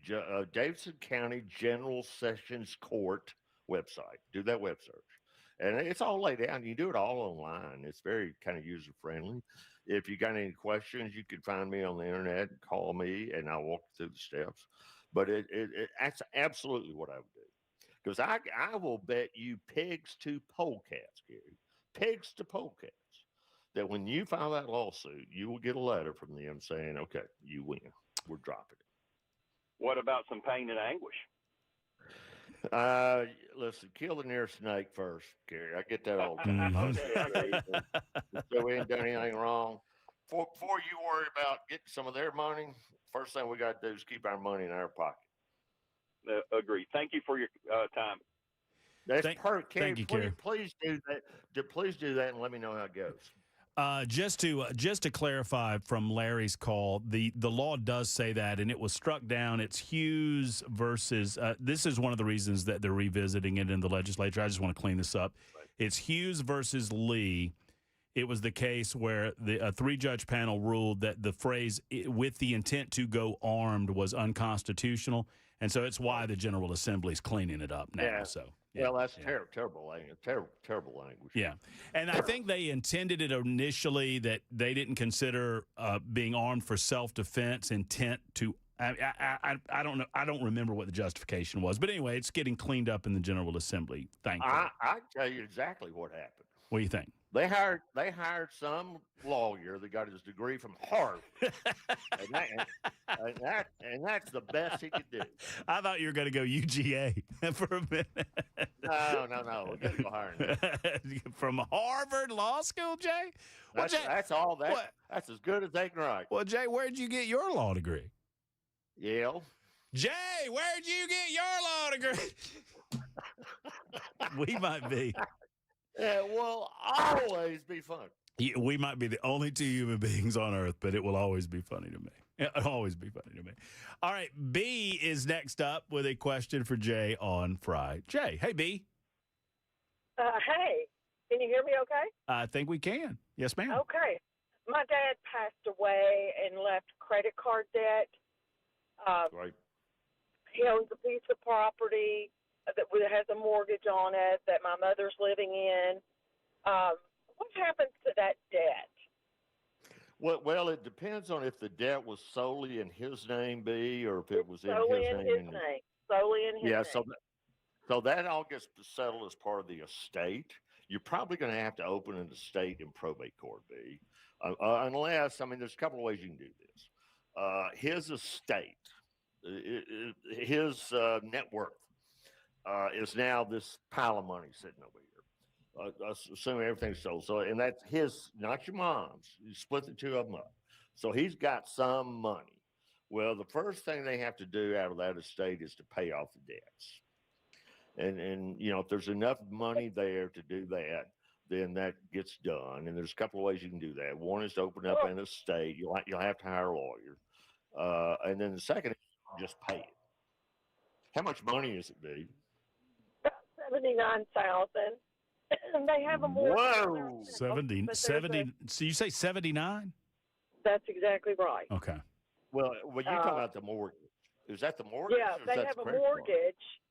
Davidson County General Sessions Court website. Do that web search. And it's all laid out. You do it all online. It's very kind of user-friendly. If you got any questions, you can find me on the internet and call me, and I'll walk you through the steps. But that's absolutely what I would do. Because I will bet you pigs to polecats, Gary, pigs to polecats, that when you file that lawsuit, you will get a letter from them saying, okay, you win. We're dropping it. What about some pain and anguish? Listen, kill the nearest snake first, Gary. I get that all the time. So we ain't done anything wrong. Before you worry about getting some of their money, first thing we got to do is keep our money in our pocket. Agreed. Thank you for your time. That's perfect. Thank you, Carrie. Please do that. Please do that and let me know how it goes. Just to clarify from Larry's call, the law does say that, and it was struck down. It's Hughes versus. This is one of the reasons that they're revisiting it in the legislature. I just want to clean this up. Right. It's Hughes versus Lee. It was the case where a three-judge panel ruled that the phrase "with the intent to go armed" was unconstitutional, and so it's why the General Assembly is cleaning it up now. Yeah. So. Yeah, well, that's terrible language. Terrible language. Yeah, and I think they intended it initially that they didn't consider being armed for self-defense intent to. I don't know. I don't remember what the justification was, but anyway, it's getting cleaned up in the General Assembly. Thank you. I can tell you exactly what happened. What do you think? They hired some lawyer that got his degree from Harvard, and that's the best he could do. I thought you were going to go UGA for a minute. No. We got to go higher than that. From Harvard Law School, Jay? Well, That's all. That's as good as they can write. Well, Jay, where'd you get your law degree? Yale. Jay, where'd you get your law degree? We might be. It will always be fun. We might be the only two human beings on earth, but it will always be funny to me. It'll always be funny to me. All right, B is next up with a question for Jay on Fry. Jay, hey, B. Hey, can you hear me okay? I think we can. Yes, ma'am. Okay. My dad passed away and left credit card debt. Right. He owns a piece of property that has a mortgage on it that my mother's living in. What happens to that debt? Well, it depends on if the debt was solely in his name, B, or if it was solely in his name. Solely in his name. So that all gets settled as part of the estate. You're probably going to have to open an estate in probate court, B, unless, there's a couple of ways you can do this. His estate, his net worth, is now this pile of money sitting over here. Assuming everything's sold. So, and that's his, not your mom's. You split the two of them up. So he's got some money. Well, the first thing they have to do out of that estate is to pay off the debts. And if there's enough money there to do that, then that gets done. And there's a couple of ways you can do that. One is to open up an estate. You'll have to hire a lawyer. And then the second is just pay it. How much money is it, Dave? About $79,000. And they have a mortgage. Whoa! 70. So you say 79? That's exactly right. Okay. Well, when you talk about the mortgage, is that the mortgage? Yeah, they have a mortgage,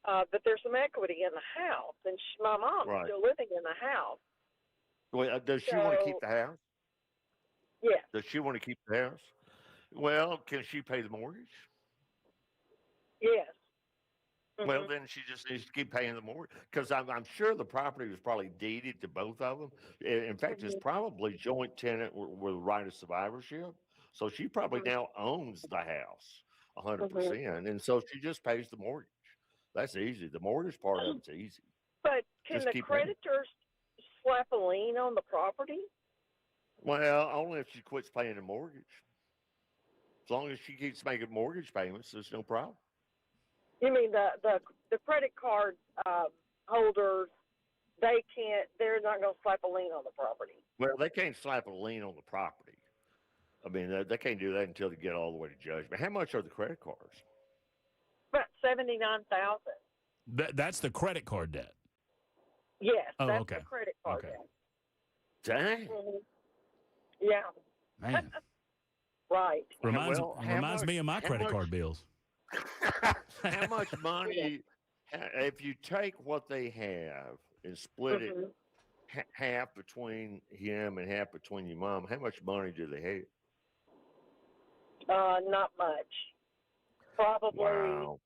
but there's some equity in the house, and my mom's still living in the house. Well, does she want to keep the house? Yes. Does she want to keep the house? Well, can she pay the mortgage? Yes. Well, then she just needs to keep paying the mortgage, because I'm sure the property was probably deeded to both of them. In fact, it's probably joint tenant with right of survivorship. So she probably now owns the house 100%, and so she just pays the mortgage. That's easy. The mortgage part of it's easy. But can the creditors slap a lien on the property? Well, only if she quits paying the mortgage. As long as she keeps making mortgage payments, there's no problem. You mean the credit card holders? They're not going to slap a lien on the property. Well, they can't slap a lien on the property. They can't do that until they get all the way to judgment. How much are the credit cards? About $79,000. That's the credit card debt. Yes, that's okay. the credit card debt. Dang. Yeah. Man. Right. Reminds me of my credit card bills. How much money, if you take what they have and split it half between him and half between your mom, how much money do they have? Not much. Probably. Wow.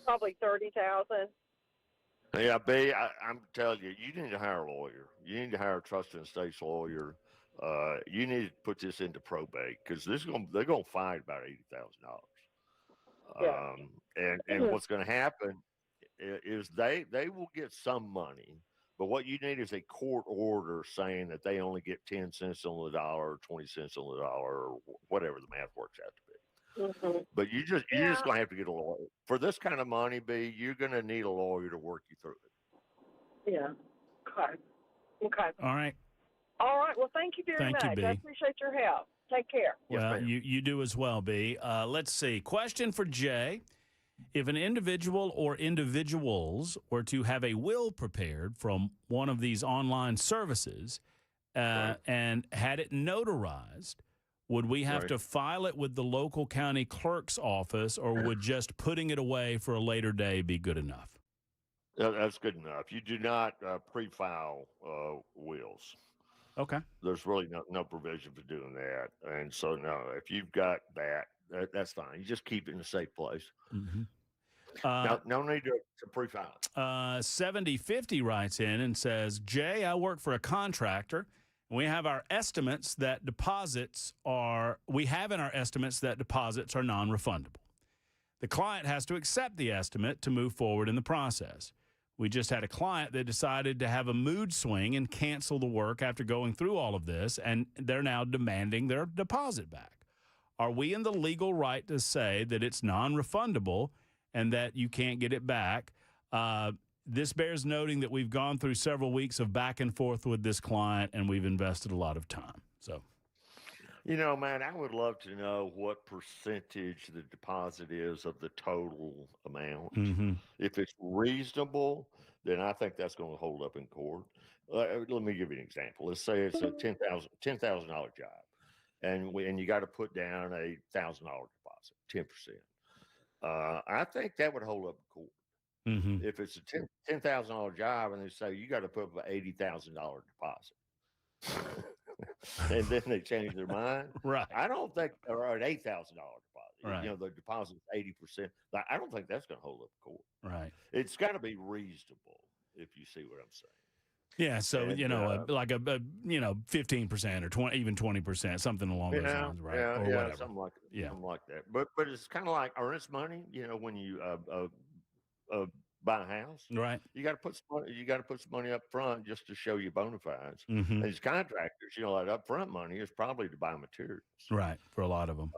Probably 30,000. Yeah, B, I'm telling you, you need to hire a lawyer. You need to hire a trust and estates lawyer. You need to put this into probate, because they're gonna find about $80,000. And what's going to happen is they will get some money, but what you need is a court order saying that they only get 10 cents on the dollar, or 20 cents on the dollar, or whatever the math works out to be. But you're just going to have to get a lawyer for this kind of money. B, you're going to need a lawyer to work you through it. Yeah. Okay. All right. Well, thank you very much. B. I appreciate your help. Take care. Well, you do as well, B. Let's see. Question for Jay. If an individual or individuals were to have a will prepared from one of these online services and had it notarized, would we have to file it with the local county clerk's office, or would just putting it away for a later day be good enough? That's good enough. You do not pre-file wills. Okay. There's really no provision for doing that. And so, no, if you've got that's fine. You just keep it in a safe place. Mm-hmm. No need to pre-file. 7050 writes in and says, Jay, I work for a contractor. We have our estimates that deposits are non-refundable. The client has to accept the estimate to move forward in the process. We just had a client that decided to have a mood swing and cancel the work after going through all of this, and they're now demanding their deposit back. Are we in the legal right to say that it's non-refundable and that you can't get it back? This bears noting that we've gone through several weeks of back and forth with this client, and we've invested a lot of time. So, man, I would love to know what percentage the deposit is of the total amount. Mm-hmm. If it's reasonable, then I think that's going to hold up in court. Let me give you an example. Let's say it's a $10,000 job, and you got to put down a $1,000 deposit, 10%. I think that would hold up in court. Mm-hmm. If it's a $10,000 job and they say you got to put up an $80,000 deposit, and then they change their mind, right? I don't think, or an $8,000 deposit. Right. The deposit is 80%. I don't think that's going to hold up in court. Right. It's got to be reasonable, if you see what I'm saying. Yeah, so And, like a 15% or 20, even 20%, something along those lines, right? Or whatever. Something like that. But it's kind of like earnest money. When you buy a house, right? You got to put some money up front just to show you bona fides. Mm-hmm. And as contractors, that upfront money is probably to buy materials, right? For a lot of them,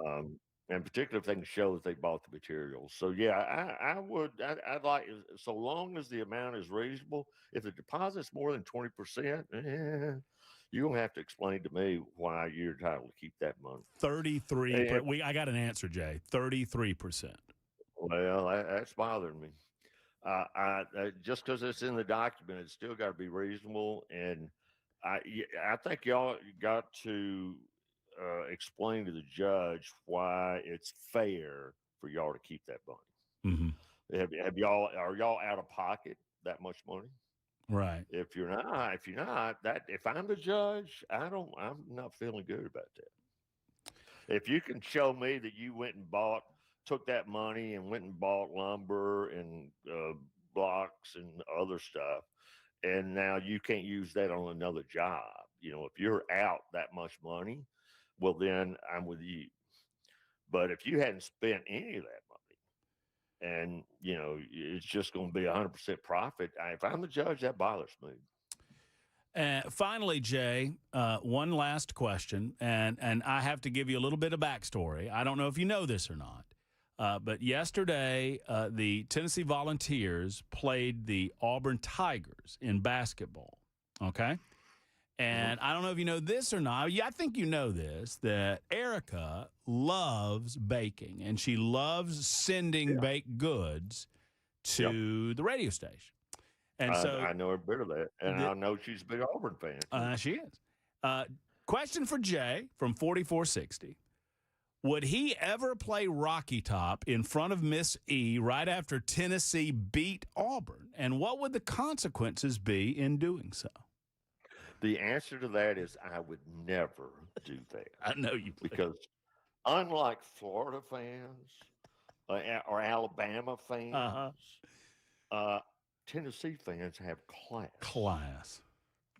and particularly if they can show that they bought the materials. So yeah, I'd like, so long as the amount is reasonable. If the deposit's more than 20%, you're gonna have to explain to me why you're entitled to keep that money. 33. I got an answer, Jay. 33%. Well, that's bothering me. Just because it's in the document, it's still got to be reasonable. And I think y'all got to explain to the judge why it's fair for y'all to keep that money. Mm-hmm. Are y'all out of pocket that much money? Right. If you're not, if I'm the judge, I'm not feeling good about that. If you can show me that you went and took that money and went and bought lumber and blocks and other stuff, and now you can't use that on another job. If you're out that much money, well, then I'm with you. But if you hadn't spent any of that money and, it's just going to be 100% profit, if I'm the judge, that bothers me. Finally, Jay, one last question, and I have to give you a little bit of backstory. I don't know if you know this or not. But yesterday, the Tennessee Volunteers played the Auburn Tigers in basketball, okay? And I don't know if you know this or not. Yeah, I think you know this, that Erica loves baking, and she loves sending baked goods to the radio station. And so I know a bit of that, and I know she's a big Auburn fan. She is. Question for Jay from 4460. Would he ever play Rocky Top in front of Miss E right after Tennessee beat Auburn? And what would the consequences be in doing so? The answer to that is I would never do that. I know you would. Because unlike Florida fans or Alabama fans, Tennessee fans have class.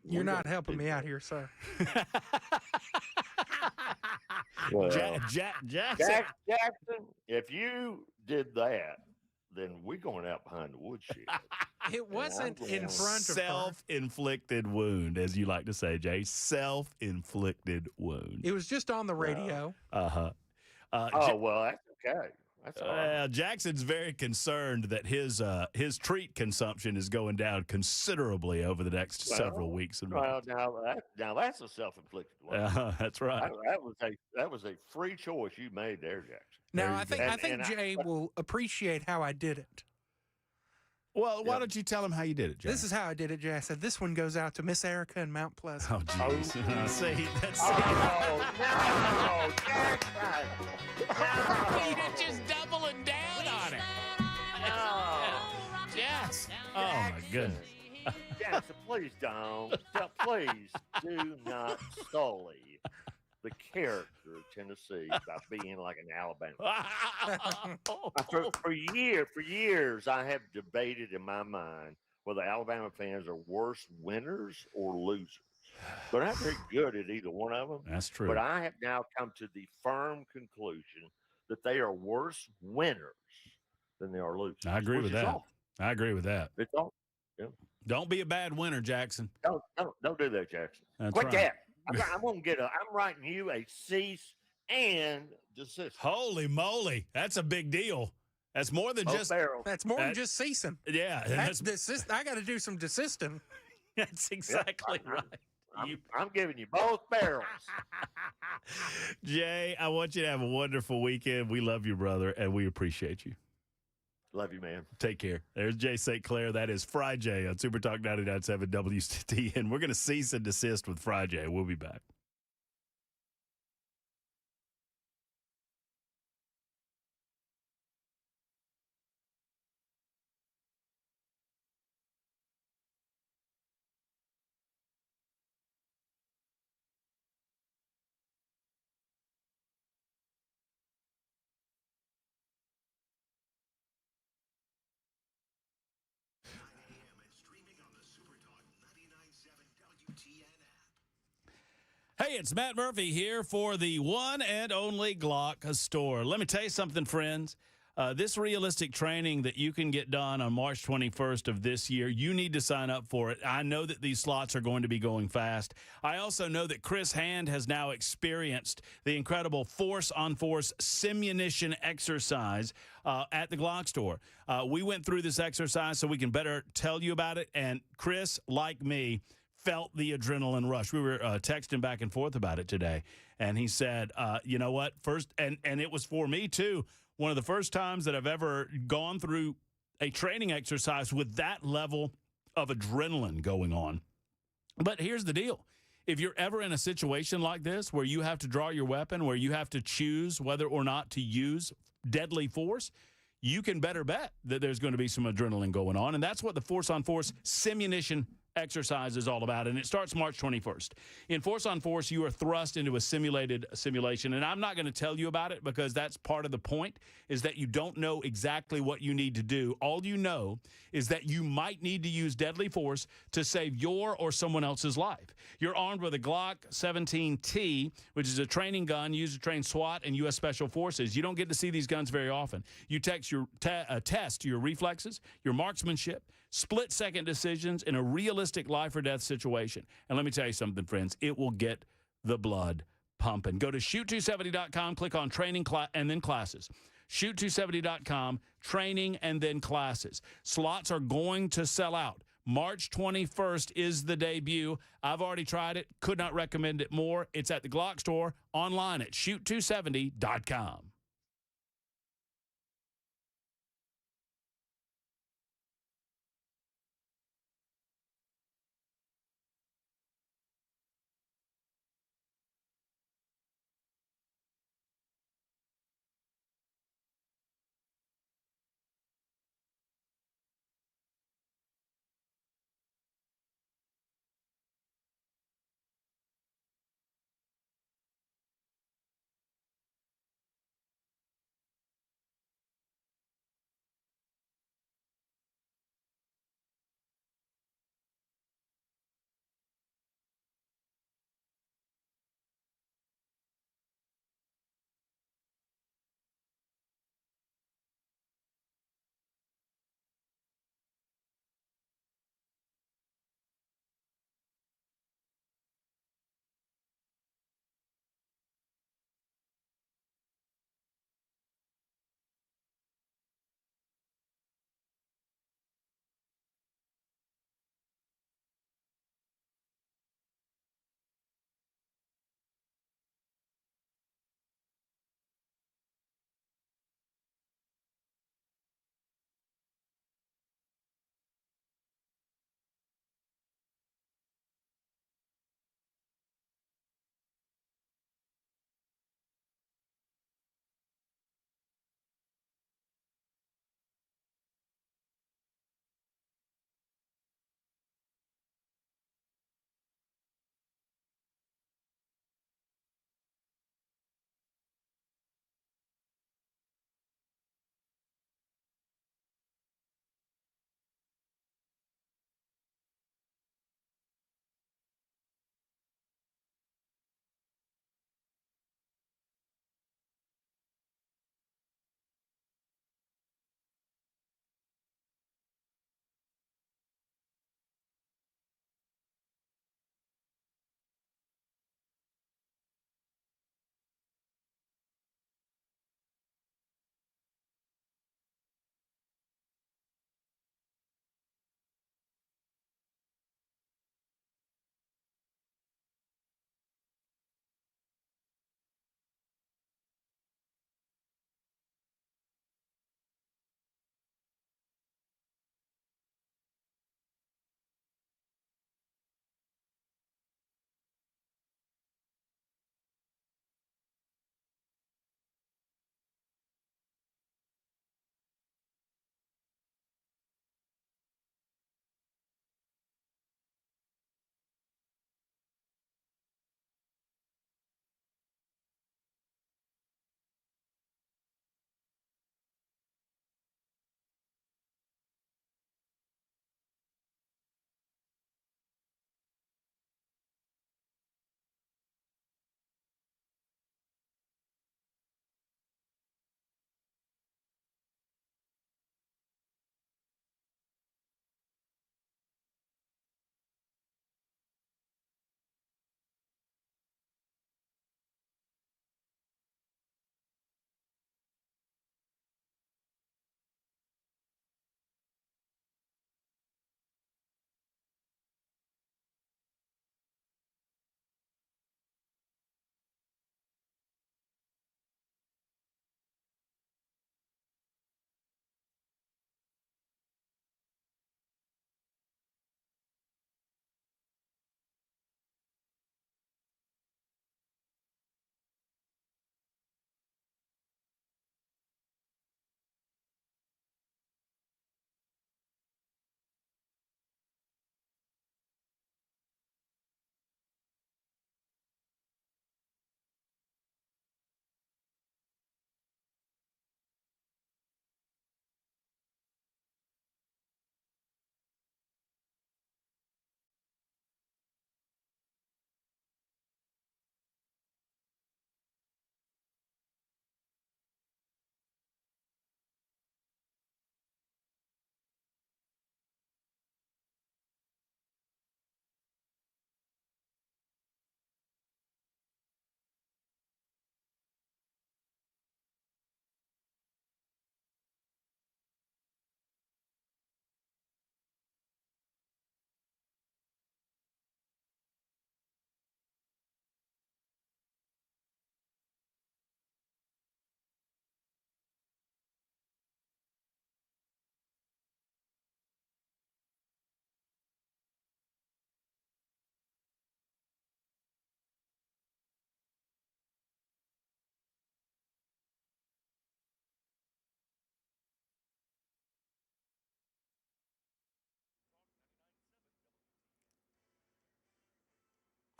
You're not helping me out here, sir. Well, Jackson, if you did that, then we're going out behind the woodshed. It wasn't in front of her. Self-inflicted wound, as you like to say, Jay. Self-inflicted wound. It was just on the radio. Well, that's okay. That's all right. Jackson's very concerned that his treat consumption is going down considerably over the next several weeks and months. Well, now that's a self-inflicted wound. That's right. That was a free choice you made there, Jackson. Now I think Jay will appreciate how I did it. Well, why don't you tell him how you did it, Jay? This is how I did it, Jay. I said, this one goes out to Miss Erica in Mount Pleasant. Oh, jeez. See, that's... no, You're just doubling down on it. Yes. Oh, my goodness. Jackson, please don't. Please do not sully the character of Tennessee by being like an Alabama. For years, I have debated in my mind whether Alabama fans are worse winners or losers. They're not very good at either one of them. That's true. But I have now come to the firm conclusion that they are worse winners than they are losers. I agree with that. Awful. I agree with that. It's all. Yeah. Don't be a bad winner, Jackson. Don't do that, Jackson. That's Quit right. that. I'm gonna get I'm writing you a cease and desist. Holy moly, that's a big deal. That's more than just barrels. That's more than just ceasing. Yeah, that's desist. I got to do some desisting. That's exactly right. I'm giving you both barrels. Jay, I want you to have a wonderful weekend. We love you, brother, and we appreciate you. Love you, man. Take care. There's Jay St. Clair. That is Fry Jay on Super Talk 99.7 WCT, and we're going to cease and desist with Fry Jay. We'll be back. Hey, it's Matt Murphy here for the one and only Glock store. Let me tell you something, friends. This realistic training that you can get done on March 21st of this year, you need to sign up for it. I know that these slots are going to be going fast. I also know that Chris Hand has now experienced the incredible force-on-force simunition exercise at the Glock store. We went through this exercise so we can better tell you about it, and Chris, like me, felt the adrenaline rush. We were texting back and forth about it today, and he said, you know what, first, and it was for me too, one of the first times that I've ever gone through a training exercise with that level of adrenaline going on. But here's the deal. If you're ever in a situation like this where you have to draw your weapon, where you have to choose whether or not to use deadly force, you can better bet that there's going to be some adrenaline going on, and that's what the force-on-force simunition exercise is all about, and it starts March 21st. In Force on Force, you are thrust into a simulation, and I'm not going to tell you about it because that's part of the point, is that you don't know exactly what you need to do. All you know is that you might need to use deadly force to save your or someone else's life. You're armed with a Glock 17T, which is a training gun used to train SWAT and U.S. Special Forces. You don't get to see these guns very often. You test your reflexes, your marksmanship, split-second decisions in a realistic life-or-death situation. And let me tell you something, friends. It will get the blood pumping. Go to shoot270.com, click on training and then classes. Shoot270.com, training and then classes. Slots are going to sell out. March 21st is the debut. I've already tried it. Could not recommend it more. It's at the Glock store, online at shoot270.com.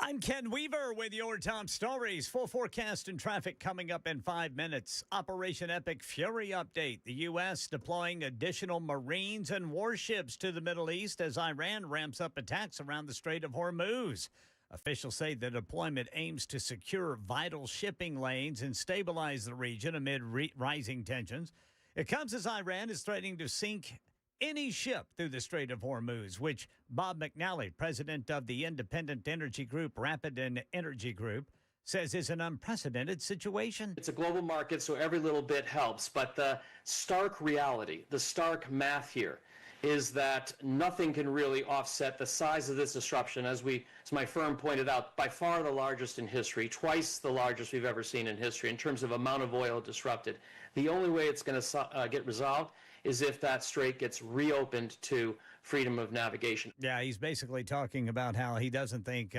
I'm Ken Weaver with your top stories. Full forecast and traffic coming up in 5 minutes. Operation Epic Fury update. The U.S. deploying additional Marines and warships to the Middle East as Iran ramps up attacks around the Strait of Hormuz. Officials say the deployment aims to secure vital shipping lanes and stabilize the region amid rising tensions. It comes as Iran is threatening to sink any ship through the Strait of Hormuz, which Bob McNally, president of the independent energy group Rapid Energy Group, says is an unprecedented situation. It's a global market, so every little bit helps. But the stark reality, the stark math here, is that nothing can really offset the size of this disruption. As my firm pointed out, by far the largest in history, twice the largest we've ever seen in history in terms of amount of oil disrupted. The only way it's going to get resolved is if that strait gets reopened to freedom of navigation. Yeah, he's basically talking about how he doesn't think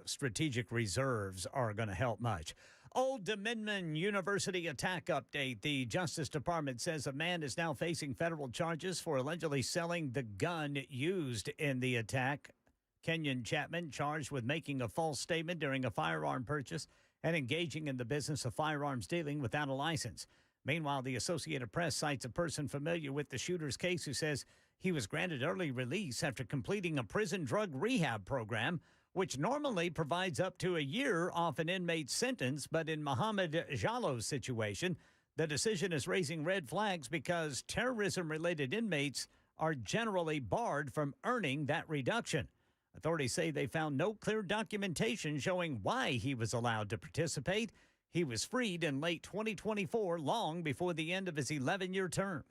strategic reserves are going to help much. Old Dominion University attack update. The Justice Department says a man is now facing federal charges for allegedly selling the gun used in the attack. Kenyon Chapman charged with making a false statement during a firearm purchase and engaging in the business of firearms dealing without a license. Meanwhile, the Associated Press cites a person familiar with the shooter's case who says he was granted early release after completing a prison drug rehab program, which normally provides up to a year off an inmate's sentence. But in Mohammed Jallo's situation, the decision is raising red flags because terrorism-related inmates are generally barred from earning that reduction. Authorities say they found no clear documentation showing why he was allowed to participate. He was freed in late 2024, long before the end of his 11-year term.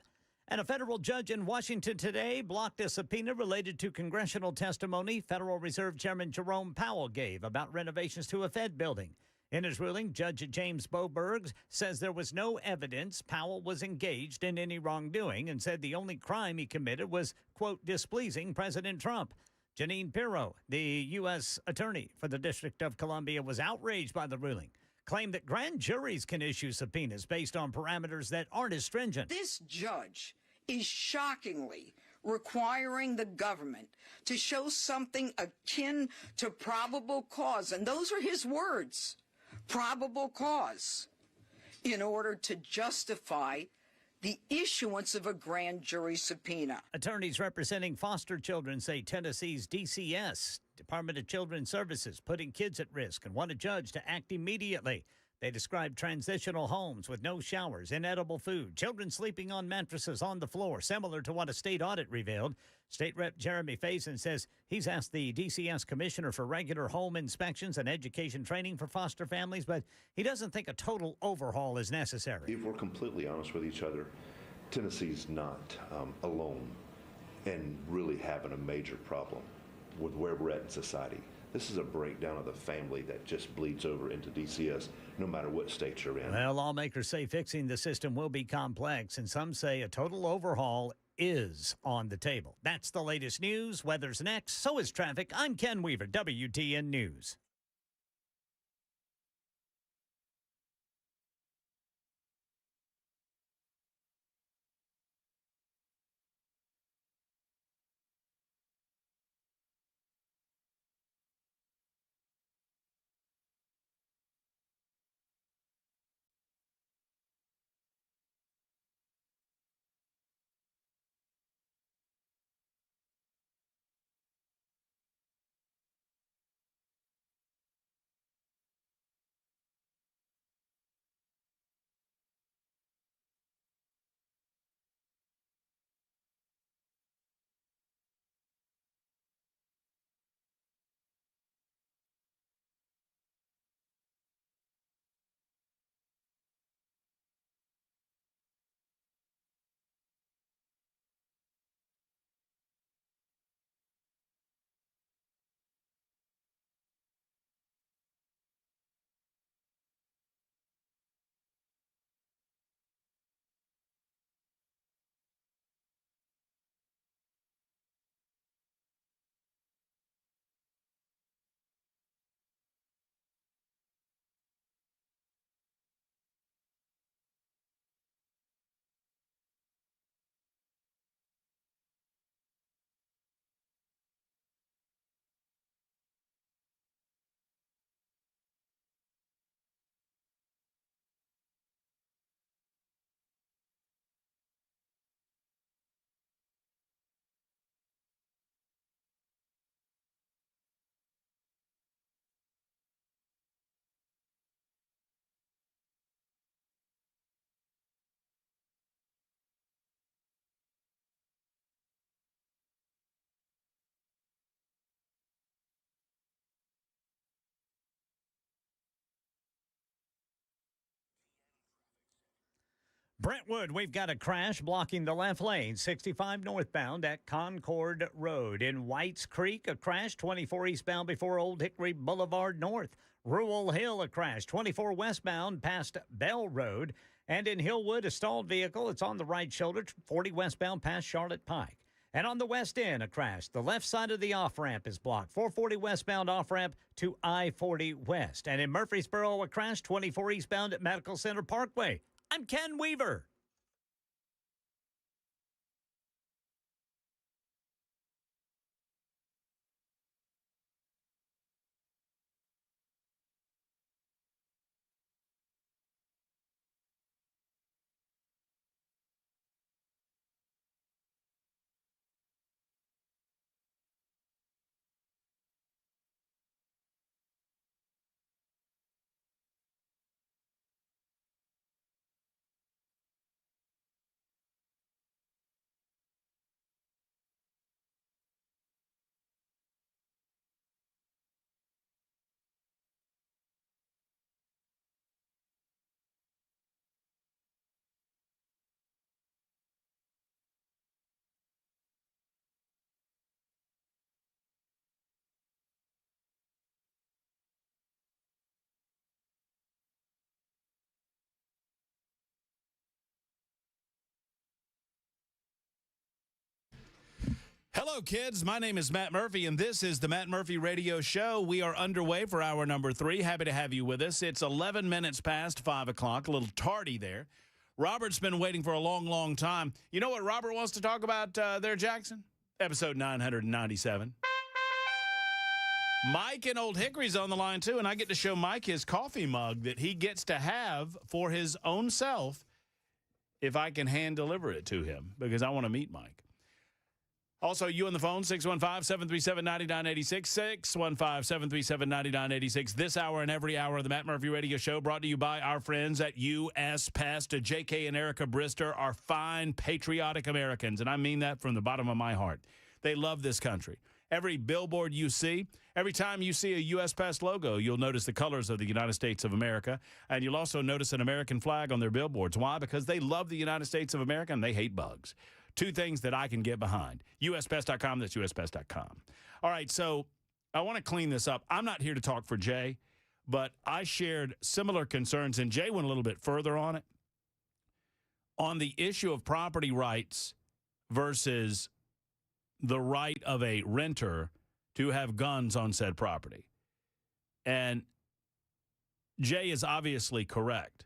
And a federal judge in Washington today blocked a subpoena related to congressional testimony Federal Reserve Chairman Jerome Powell gave about renovations to a Fed building. In his ruling, Judge James Boberg says there was no evidence Powell was engaged in any wrongdoing and said the only crime he committed was, quote, displeasing President Trump. Janine Pirro, the U.S. attorney for the District of Columbia, was outraged by the ruling, claimed that grand juries can issue subpoenas based on parameters that aren't as stringent. This judge is shockingly requiring the government to show something akin to probable cause, and those are his words, probable cause, in order to justify the issuance of a grand jury subpoena. Attorneys representing foster children say Tennessee's DCS, Department of Children's Services, putting kids at risk and want a judge to act immediately. They describe transitional homes with no showers, inedible food, children sleeping on mattresses on the floor, similar to what a state audit revealed. State Rep Jeremy Faison says he's asked the DCS commissioner for regular home inspections and education training for foster families, but he doesn't think a total overhaul is necessary. If we're completely honest with each other, Tennessee's not alone in really having a major problem with where we're at in society. This is a breakdown of the family that just bleeds over into DCS, no matter what state you're in. Well, lawmakers say fixing the system will be complex, and some say a total overhaul is on the table. That's the latest news. Weather's next. So is traffic. I'm Ken Weaver, WTN News. Brentwood, we've got a crash blocking the left lane, 65 northbound at Concord Road. In Whites Creek, a crash, 24 eastbound before Old Hickory Boulevard North. Rural Hill, a crash, 24 westbound past Bell Road. And in Hillwood, a stalled vehicle. It's on the right shoulder, 40 westbound past Charlotte Pike. And on the west end, a crash. The left side of the off-ramp is blocked, 440 westbound off-ramp to I-40 West. And in Murfreesboro, a crash, 24 eastbound at Medical Center Parkway. I'm Ken Weaver. Hello, kids. My name is Matt Murphy, and this is the Matt Murphy Radio Show. We are underway for hour number 3. Happy to have you with us. It's 11 minutes past 5 o'clock, a little tardy there. Robert's been waiting for a long, long time. You know what Robert wants to talk about there, Jackson? Episode 997. Mike in Old Hickory's on the line, too, and I get to show Mike his coffee mug that he gets to have for his own self if I can hand deliver it to him, because I want to meet Mike. Also, you on the phone, 615-737-9986, 615-737-9986. This hour and every hour of the Matt Murphy Radio Show brought to you by our friends at U.S. Pest. J.K. and Erica Brister are fine, patriotic Americans, and I mean that from the bottom of my heart. They love this country. Every billboard you see, every time you see a U.S. Pest logo, you'll notice the colors of the United States of America, and you'll also notice an American flag on their billboards. Why? Because they love the United States of America, and they hate bugs. Two things that I can get behind. USPest.com, that's USPest.com. All right, so I want to clean this up. I'm not here to talk for Jay, but I shared similar concerns, and Jay went a little bit further on it, on the issue of property rights versus the right of a renter to have guns on said property. And Jay is obviously correct.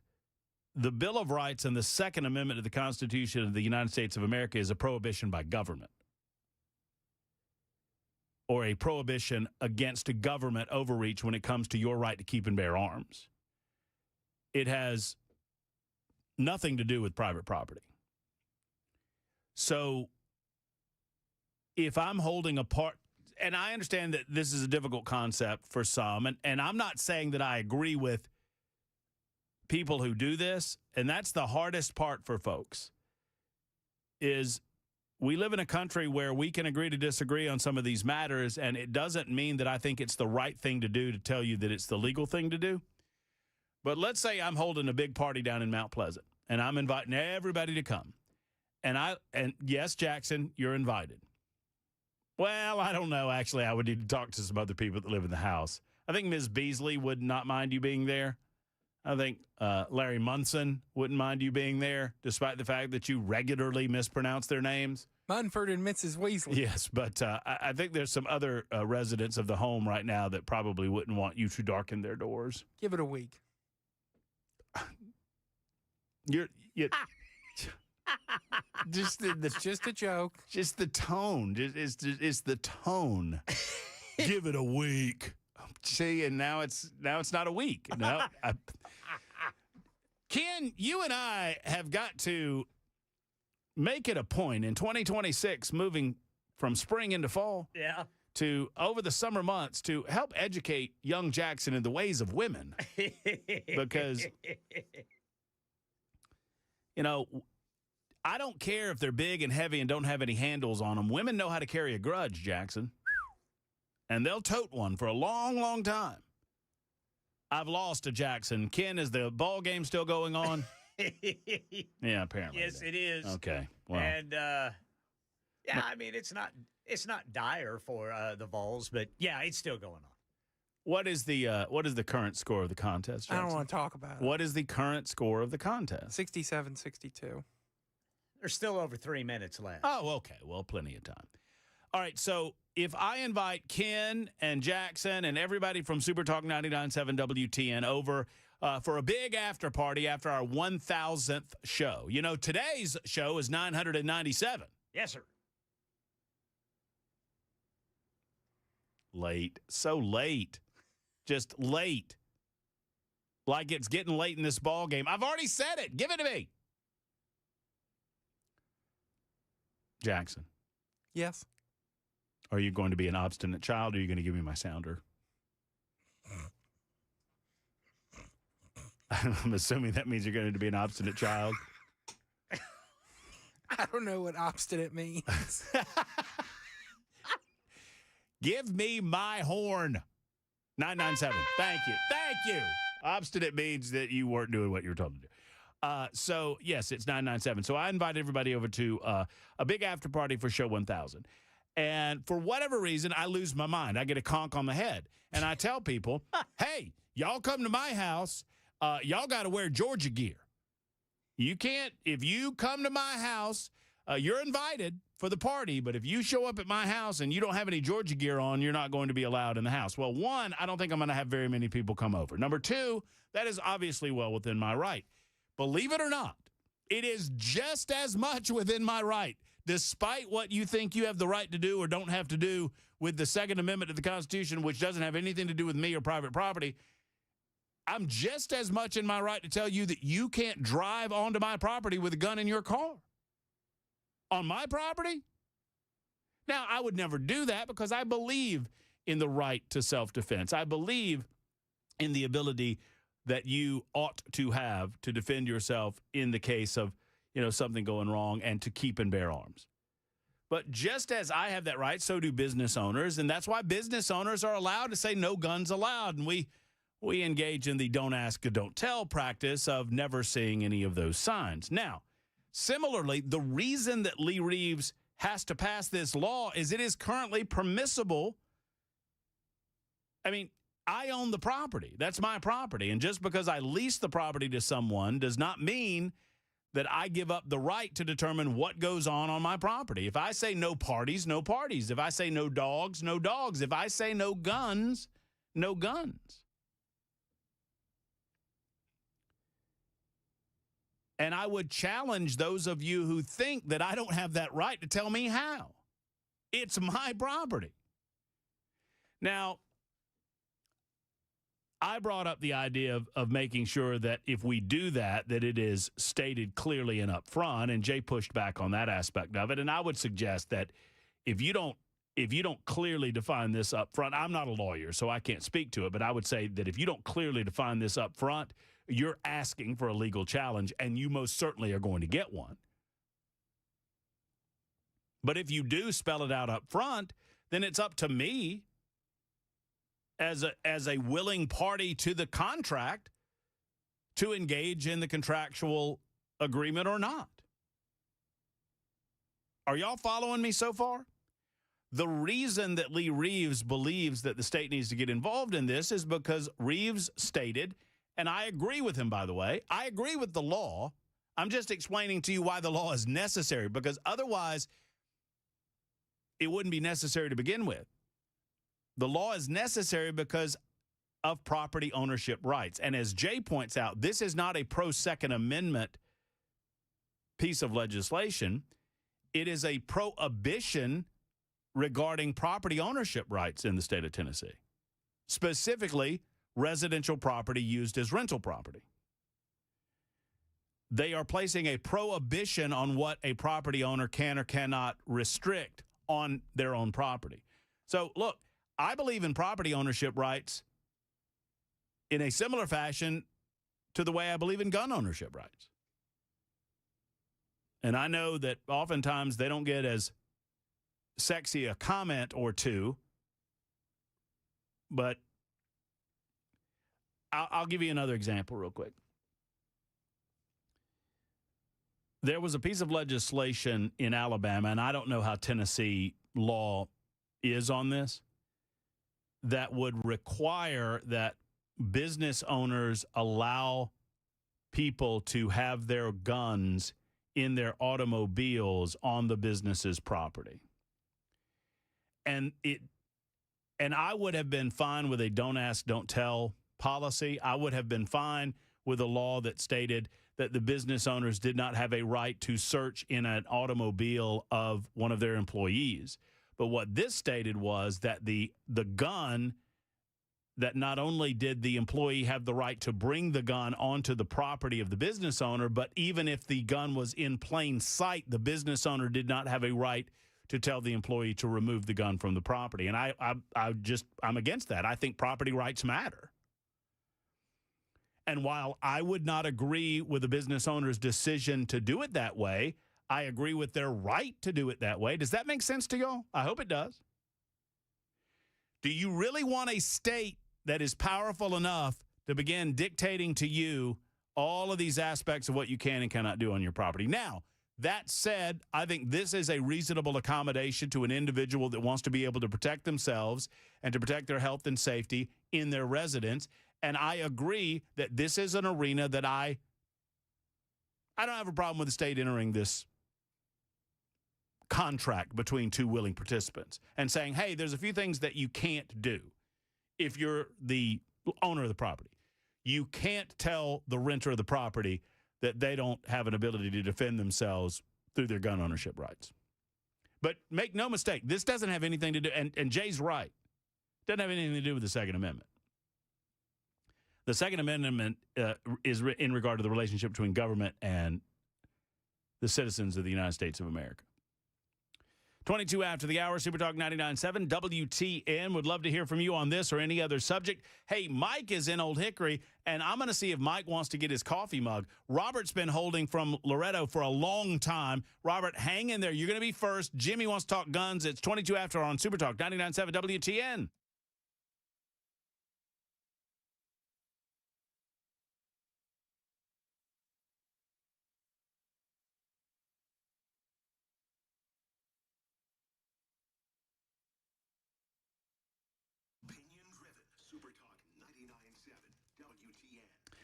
The Bill of Rights and the Second Amendment to the Constitution of the United States of America is a prohibition by government, or a prohibition against a government overreach when it comes to your right to keep and bear arms. It has nothing to do with private property. So if I'm holding a part, and I understand that this is a difficult concept for some, and I'm not saying that I agree with people who do this, and that's the hardest part for folks, is we live in a country where we can agree to disagree on some of these matters, and it doesn't mean that I think it's the right thing to do to tell you that it's the legal thing to do. But let's say I'm holding a big party down in Mount Pleasant, and I'm inviting everybody to come. And yes, Jackson, you're invited. Well, I don't know. Actually, I would need to talk to some other people that live in the house. I think Ms. Beasley would not mind you being there. I think Larry Munson wouldn't mind you being there, despite the fact that you regularly mispronounce their names. Munford and Mrs. Weasley. Yes, but I think there's some other residents of the home right now that probably wouldn't want you to darken their doors. Give it a week. You're just a joke. Just the tone. It's the tone. Give it a week. See, and now it's not a week. No, Ken, you and I have got to make it a point in 2026, moving from spring into fall, to over the summer months, to help educate young Jackson in the ways of women, because I don't care if they're big and heavy and don't have any handles on them. Women know how to carry a grudge, Jackson. And they'll tote one for a long, long time. I've lost to Jackson. Ken, is the ball game still going on? Yeah, apparently. Yes, it is. Okay. Well, And I mean it's not dire for the Vols, but yeah, it's still going on. what is the current score of the contest, I don't Jackson? want to talk about it. What is the current score of the contest? 67-62. There's still over 3 minutes left. Oh, okay. Well, plenty of time. All right. So if I invite Ken and Jackson and everybody from Super Talk 99.7 WTN over for a big after party after our 1,000th show. You know, today's show is 997. Yes, sir. Late. So late. Just late. Like it's getting late in this ball game. I've already said it. Give it to me. Jackson. Yes. Are you going to be an obstinate child or are you going to give me my sounder? I'm assuming that means you're going to be an obstinate child. I don't know what obstinate means. Give me my horn. 997. Thank you. Thank you. Obstinate means that you weren't doing what you were told to do. So, yes, it's 997. So I invite everybody over to a big after party for Show 1000. And for whatever reason, I lose my mind. I get a conk on the head. And I tell people, hey, y'all come to my house, y'all got to wear Georgia gear. You can't, if you come to my house, you're invited for the party, but if you show up at my house and you don't have any Georgia gear on, you're not going to be allowed in the house. Well, one, I don't think I'm going to have very many people come over. Number two, that is obviously well within my right. Believe it or not, it is just as much within my right, despite what you think you have the right to do or don't have to do with the Second Amendment to the Constitution, which doesn't have anything to do with me or private property. I'm just as much in my right to tell you that you can't drive onto my property with a gun in your car. On my property? Now, I would never do that because I believe in the right to self-defense. I believe in the ability that you ought to have to defend yourself in the case of, something going wrong and to keep and bear arms. But just as I have that right, so do business owners, and that's why business owners are allowed to say no guns allowed, and we engage in the don't ask, don't tell practice of never seeing any of those signs. Now, similarly, the reason that Lee Reeves has to pass this law is it is currently permissible. I mean, I own the property. That's my property. And just because I lease the property to someone does not mean that I give up the right to determine what goes on my property. If I say no parties, no parties. If I say no dogs, no dogs. If I say no guns, no guns. And I would challenge those of you who think that I don't have that right to tell me how. It's my property. Now, I brought up the idea of making sure that if we do that it is stated clearly and up front, and Jay pushed back on that aspect of it. And I would suggest that if you don't clearly define this up front, I'm not a lawyer, so I can't speak to it, but I would say that if you don't clearly define this up front, you're asking for a legal challenge, and you most certainly are going to get one. But if you do spell it out up front, then it's up to me as a willing party to the contract to engage in the contractual agreement or not. Are y'all following me so far? The reason that Lee Reeves believes that the state needs to get involved in this is because Reeves stated, and I agree with him, by the way, I agree with the law. I'm just explaining to you why the law is necessary, because otherwise it wouldn't be necessary to begin with. The law is necessary because of property ownership rights. And as Jay points out, this is not a pro-Second Amendment piece of legislation. It is a prohibition regarding property ownership rights in the state of Tennessee, specifically residential property used as rental property. They are placing a prohibition on what a property owner can or cannot restrict on their own property. So, look, I believe in property ownership rights in a similar fashion to the way I believe in gun ownership rights. And I know that oftentimes they don't get as sexy a comment or two, but I'll give you another example real quick. There was a piece of legislation in Alabama, and I don't know how Tennessee law is on this, that would require that business owners allow people to have their guns in their automobiles on the business's property. And I would have been fine with a don't ask, don't tell policy. I would have been fine with a law that stated that the business owners did not have a right to search in an automobile of one of their employees. But what this stated was that the gun, that not only did the employee have the right to bring the gun onto the property of the business owner, but even if the gun was in plain sight, the business owner did not have a right to tell the employee to remove the gun from the property. And I'm against that. I think property rights matter. And while I would not agree with the business owner's decision to do it that way, I agree with their right to do it that way. Does that make sense to y'all? I hope it does. Do you really want a state that is powerful enough to begin dictating to you all of these aspects of what you can and cannot do on your property? Now, that said, I think this is a reasonable accommodation to an individual that wants to be able to protect themselves and to protect their health and safety in their residence. And I agree that this is an arena that I don't have a problem with the state entering this contract between two willing participants and saying, hey, there's a few things that you can't do if you're the owner of the property. You can't tell the renter of the property that they don't have an ability to defend themselves through their gun ownership rights. But make no mistake, this doesn't have anything to do, and Jay's right, it doesn't have anything to do with the Second Amendment. The Second Amendment is in regard to the relationship between government and the citizens of the United States of America. 22 after the hour, Super Talk 99.7, WTN. Would love to hear from you on this or any other subject. Hey, Mike is in Old Hickory, and I'm going to see if Mike wants to get his coffee mug. Robert's been holding from Loretto for a long time. Robert, hang in there. You're going to be first. Jimmy wants to talk guns. It's 22 after on Super Talk 99.7 WTN.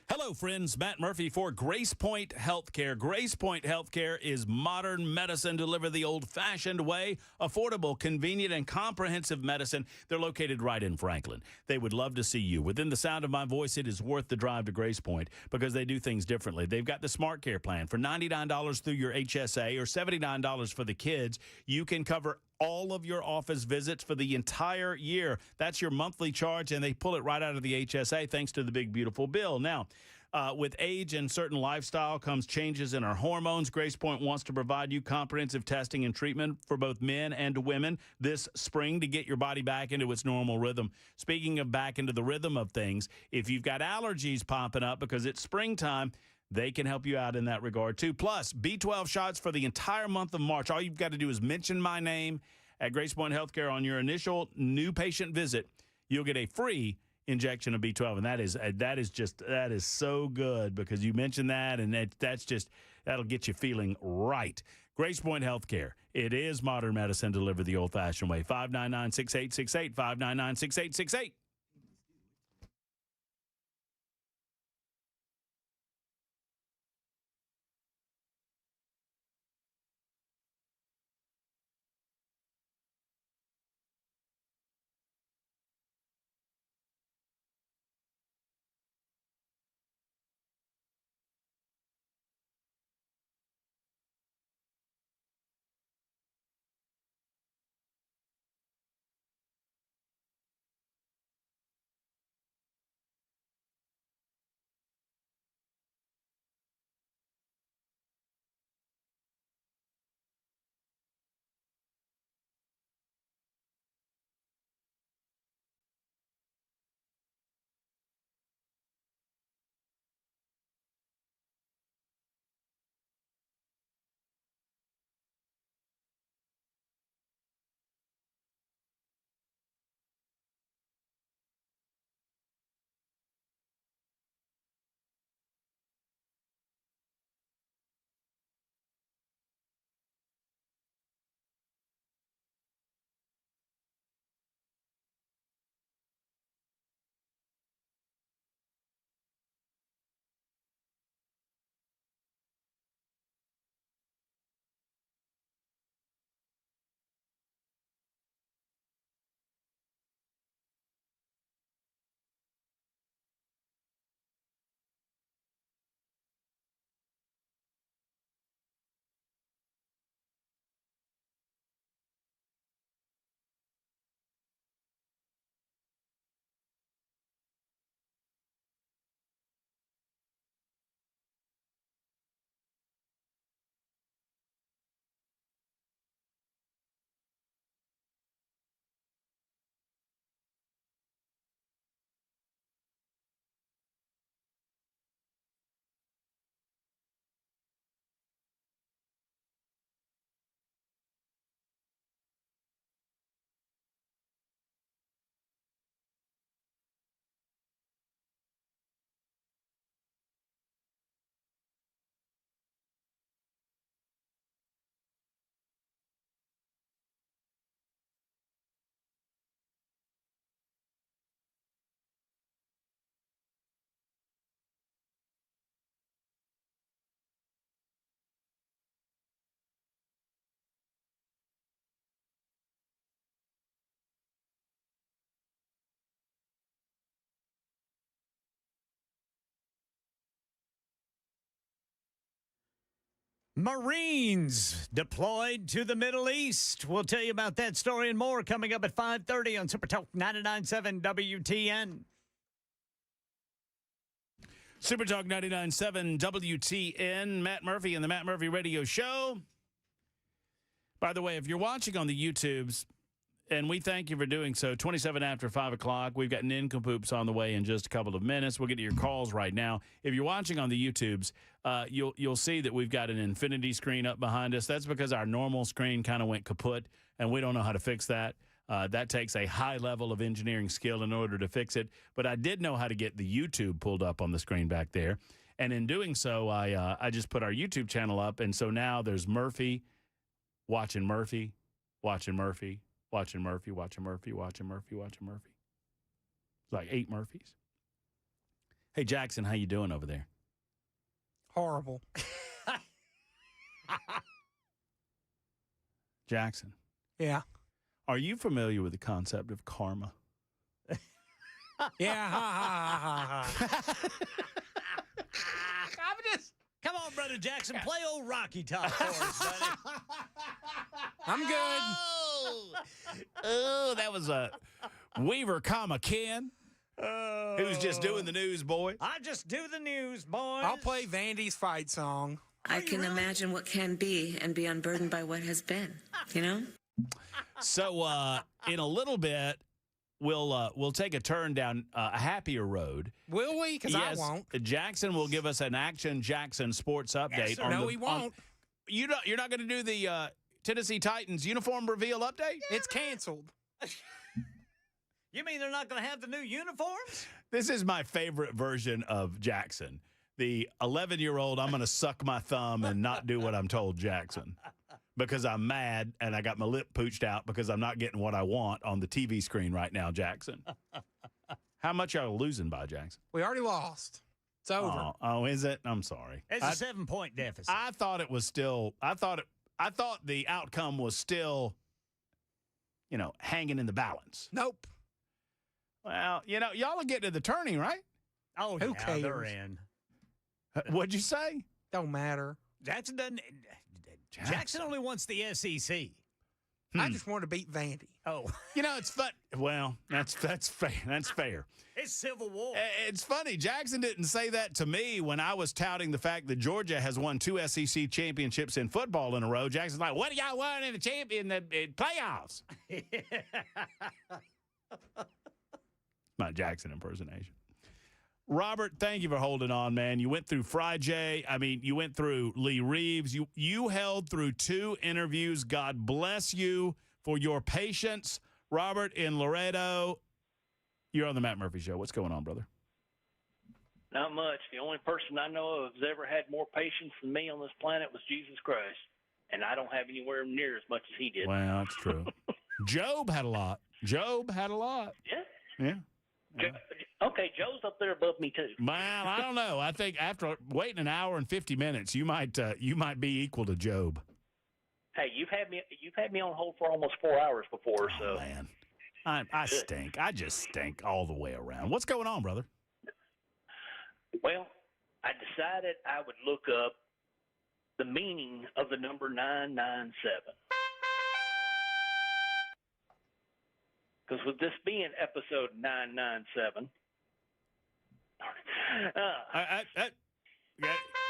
Hello, friends. Matt Murphy for Grace Point Healthcare. Grace Point Healthcare is modern medicine delivered the old-fashioned way, affordable, convenient, and comprehensive medicine. They're located right in Franklin. They would love to see you. Within the sound of my voice, it is worth the drive to Grace Point because they do things differently. They've got the Smart Care plan for $99 through your HSA or $79 for the kids. You can cover all of your office visits for the entire year. That's your monthly charge, and they pull it right out of the HSA thanks to the big, beautiful bill. Now, with age and certain lifestyle comes changes in our hormones. Grace Point wants to provide you comprehensive testing and treatment for both men and women this spring to get your body back into its normal rhythm. Speaking of back into the rhythm of things, if you've got allergies popping up because it's springtime, they can help you out in that regard, too. Plus, B12 shots for the entire month of March. All you've got to do is mention my name at Grace Point Healthcare on your initial new patient visit. You'll get a free injection of B12, and that is so good because you mentioned that, and that'll get you feeling right. Grace Point Healthcare. It is modern medicine delivered the old-fashioned way. 599-6868, 599-6868. Marines deployed to the Middle East. We'll tell you about that story and more coming up at 5:30 on Super Talk 99.7 WTN. Super Talk 99.7 WTN, Matt Murphy and the Matt Murphy Radio Show. By the way, if you're watching on the YouTubes, and we thank you for doing so, 27 after 5 o'clock, we've got nincompoops on the way in just a couple of minutes. We'll get to your calls right now. If you're watching on the YouTubes, you'll see that we've got an infinity screen up behind us. That's because our normal screen kind of went kaput, and we don't know how to fix that. That takes a high level of engineering skill in order to fix it. But I did know how to get the YouTube pulled up on the screen back there. And in doing so, I just put our YouTube channel up. And so now there's Murphy watching Murphy, watching Murphy, watching Murphy, watching Murphy, watching Murphy, watching Murphy. It's like 8 Murphys. Hey, Jackson, how you doing over there? Horrible. Jackson. Yeah. Are you familiar with the concept of karma? Yeah. Come on, Brother Jackson. Play old Rocky Top for us, buddy. I'm good. Oh, that was a Weaver, Ken. Who's just doing the news, boy? I just do the news, boys. I'll play Vandy's fight song. I can imagine what can be and be unburdened by what has been, you know? So in a little bit, we'll take a turn down a happier road. Will we? Because yes, I won't. Jackson will give us an Action Jackson sports update. Yes, no, he won't. You're not going to do the Tennessee Titans uniform reveal update? It's canceled. You mean they're not going to have the new uniforms? This is my favorite version of Jackson. The 11-year-old, I'm going to suck my thumb and not do what I'm told, Jackson. Because I'm mad and I got my lip pooched out because I'm not getting what I want on the TV screen right now, Jackson. How much are you losing by, Jackson? We already lost. It's over. Oh, is it? I'm sorry. It's a 7-point deficit. I thought it was still. I thought the outcome was still, hanging in the balance. Nope. Well, y'all are getting to the turning, right? Oh, who cares? They're in. What'd you say? Don't matter. Jackson doesn't. Jackson only wants the SEC. I just want to beat Vandy. Oh, it's fun. Well, that's fair. That's fair. It's Civil War. It's funny. Jackson didn't say that to me when I was touting the fact that Georgia has won 2 SEC championships in football in a row. Jackson's like, "What do y'all want in the playoffs?" My Jackson impersonation. Robert, thank you for holding on, man. You went through Friday. You went through Lee Reeves. You held through 2 interviews. God bless you for your patience. Robert in Laredo, you're on the Matt Murphy Show. What's going on, brother? Not much. The only person I know of who's ever had more patience than me on this planet was Jesus Christ. And I don't have anywhere near as much as he did. Well, that's true. Job had a lot. Yeah. Okay, Joe's up there above me too. Well, I don't know. I think after waiting an hour and 50 minutes, you might be equal to Job. Hey, you've had me on hold for almost 4 hours before. Oh, man, I stink. I just stink all the way around. What's going on, brother? Well, I decided I would look up the meaning of the number 997. Because with this being episode 997,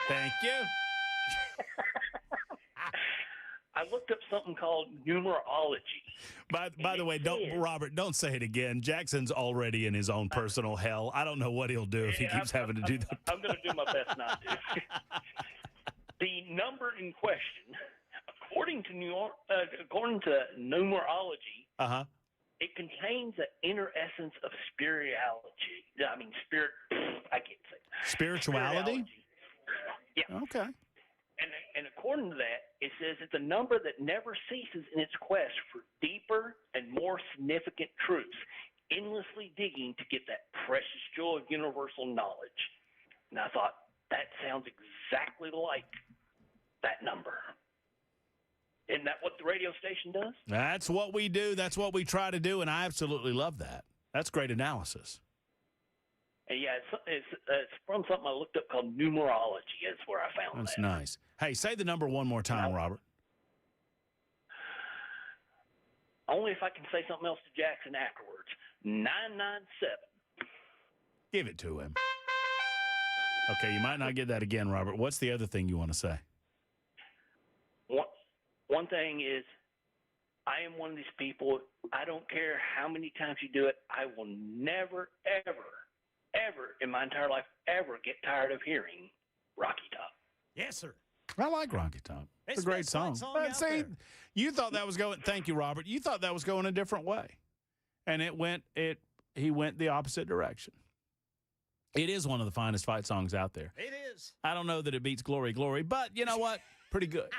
thank you. I looked up something called numerology. By the way, Robert, don't say it again. Jackson's already in his own personal hell. I don't know what he'll do if he keeps having to do that. I'm going to do my best not to. The number in question, according to numerology, it contains an inner essence of spirituality. I can't say that. Spirituality? Yeah. Okay. And according to that, it says it's a number that never ceases in its quest for deeper and more significant truths, endlessly digging to get that precious jewel of universal knowledge. And I thought, that sounds exactly like that number. Isn't that what the radio station does? That's what we do. That's what we try to do, and I absolutely love that. That's great analysis. And yeah, it's from something I looked up called numerology. Is where I found That's that. nice. Hey, say the number one more time, Robert. Only if I can say something else to Jackson afterwards. 997. Give it to him. Okay, you might not get that again, Robert. What's the other thing you want to say? One thing is, I am one of these people, I don't care how many times you do it, I will never, ever in my entire life ever get tired of hearing Rocky Top. Yes, sir. I like Rocky Top. It's a great song. But see, you thought that was going. Thank you, Robert. You thought that was going a different way, and he went the opposite direction. It is one of the finest fight songs out there. It is. I don't know that it beats Glory, Glory, but you know what? Pretty good.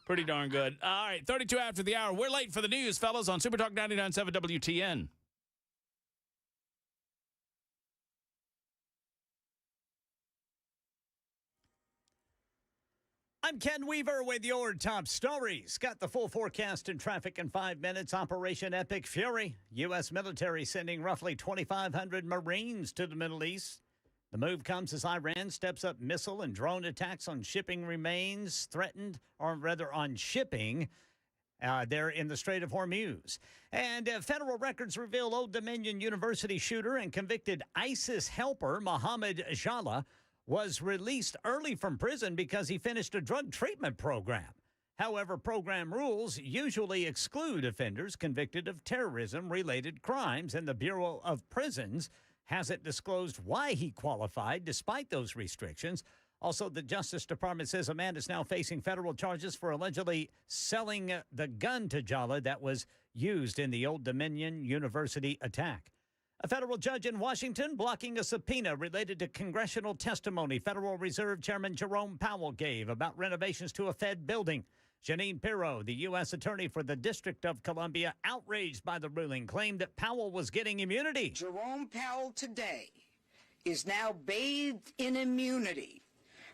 Pretty darn good. All right, 32 after the hour. We're late for the news, fellas, on Super Talk 99.7 WTN. I'm Ken Weaver with your top stories. Got the full forecast and traffic in 5 minutes. Operation Epic Fury. U.S. military sending roughly 2,500 Marines to the Middle East. The move comes as Iran steps up missile and drone attacks on shipping remains threatened, or rather on shipping there in the Strait of Hormuz. And federal records reveal Old Dominion University shooter and convicted ISIS helper Mohammed Jala was released early from prison because he finished a drug treatment program. However, program rules usually exclude offenders convicted of terrorism-related crimes, and the Bureau of Prisons hasn't disclosed why he qualified despite those restrictions. Also, the Justice Department says a man is now facing federal charges for allegedly selling the gun to Jala that was used in the Old Dominion University attack. A federal judge in Washington blocking a subpoena related to congressional testimony Federal Reserve Chairman Jerome Powell gave about renovations to a Fed building. Janine Pirro, the U.S. Attorney for the District of Columbia, outraged by the ruling, claimed that Powell was getting immunity. Jerome Powell today is now bathed in immunity,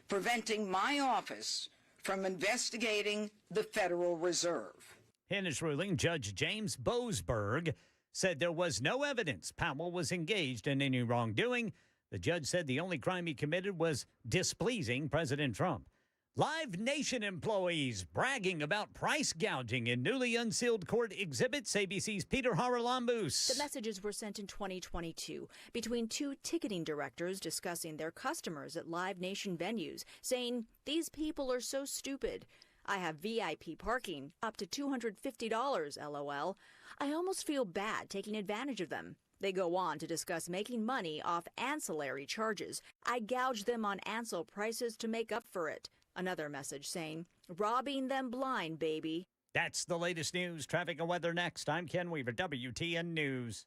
preventing my office from investigating the Federal Reserve. In his ruling, Judge James Boasberg said there was no evidence Powell was engaged in any wrongdoing. The judge said the only crime he committed was displeasing President Trump. Live Nation employees bragging about price gouging in newly unsealed court exhibits. ABC's Peter Haralambous. The messages were sent in 2022 between two ticketing directors discussing their customers at Live Nation venues, saying, "These people are so stupid. I have VIP parking, up to $250, LOL. I almost feel bad taking advantage of them." They go on to discuss making money off ancillary charges. "I gouge them on Ansel prices to make up for it." Another message saying, "Robbing them blind, baby." That's the latest news. Traffic and weather next. I'm Ken Weaver, WTN News.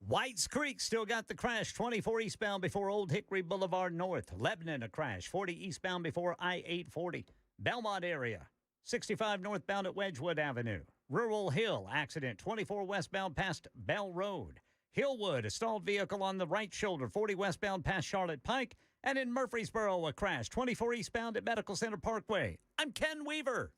Whites Creek still got the crash. 24 eastbound before Old Hickory Boulevard North. Lebanon, a crash. 40 eastbound before I-840. Belmont area. 65 northbound at Wedgwood Avenue. Rural Hill, accident. 24 westbound past Bell Road. Hillwood, a stalled vehicle on the right shoulder. 40 westbound past Charlotte Pike. And in Murfreesboro, a crash. 24 eastbound at Medical Center Parkway. I'm Ken Weaver.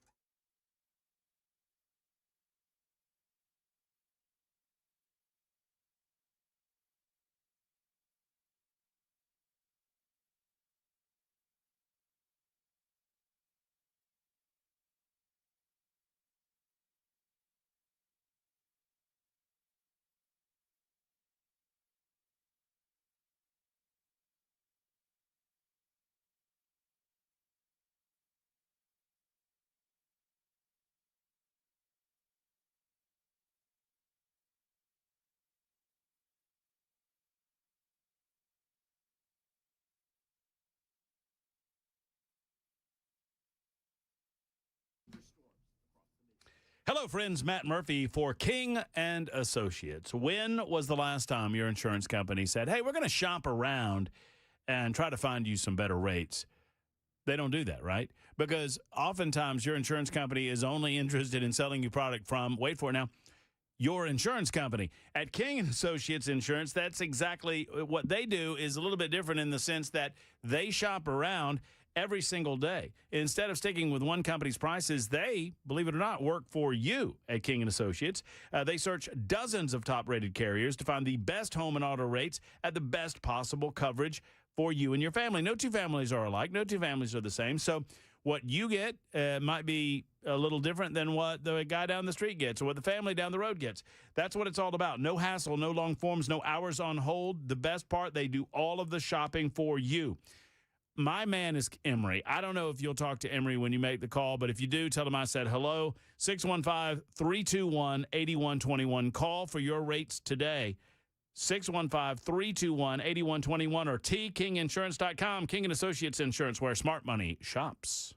Hello, friends. Matt Murphy for King and Associates. When was the last time your insurance company said, "Hey, we're going to shop around and try to find you some better rates"? They don't do that, right? Because oftentimes your insurance company is only interested in selling you product from, wait for it now, your insurance company. At King & Associates Insurance, that's exactly what they do, is a little bit different in the sense that they shop around every single day. Instead of sticking with one company's prices, they, believe it or not, work for you at King & Associates. They search dozens of top-rated carriers to find the best home and auto rates at the best possible coverage for you and your family. No two families are alike. No two families are the same. So what you get might be a little different than what the guy down the street gets or what the family down the road gets. That's what it's all about. No hassle, no long forms, no hours on hold. The best part, they do all of the shopping for you. My man is Emery. I don't know if you'll talk to Emery when you make the call, but if you do, tell him I said hello. 615-321-8121. Call for your rates today. 615-321-8121 or tkinginsurance.com. King & Associates Insurance, where smart money shops.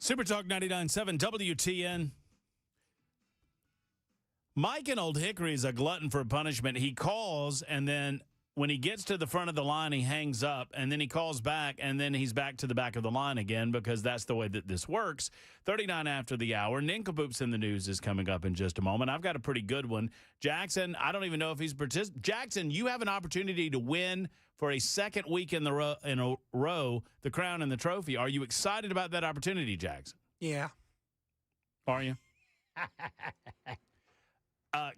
Super Talk 99.7 WTN. Mike in Old Hickory is a glutton for punishment. He calls, and then when he gets to the front of the line, he hangs up, and then he calls back, and then he's back to the back of the line again because that's the way that this works. 39 after the hour. Nincompoops in the news is coming up in just a moment. I've got a pretty good one. Jackson, I don't even know if he's participating. Jackson, you have an opportunity to win for a second week in a row, the crown and the trophy. Are you excited about that opportunity, Jackson? Yeah. Are you?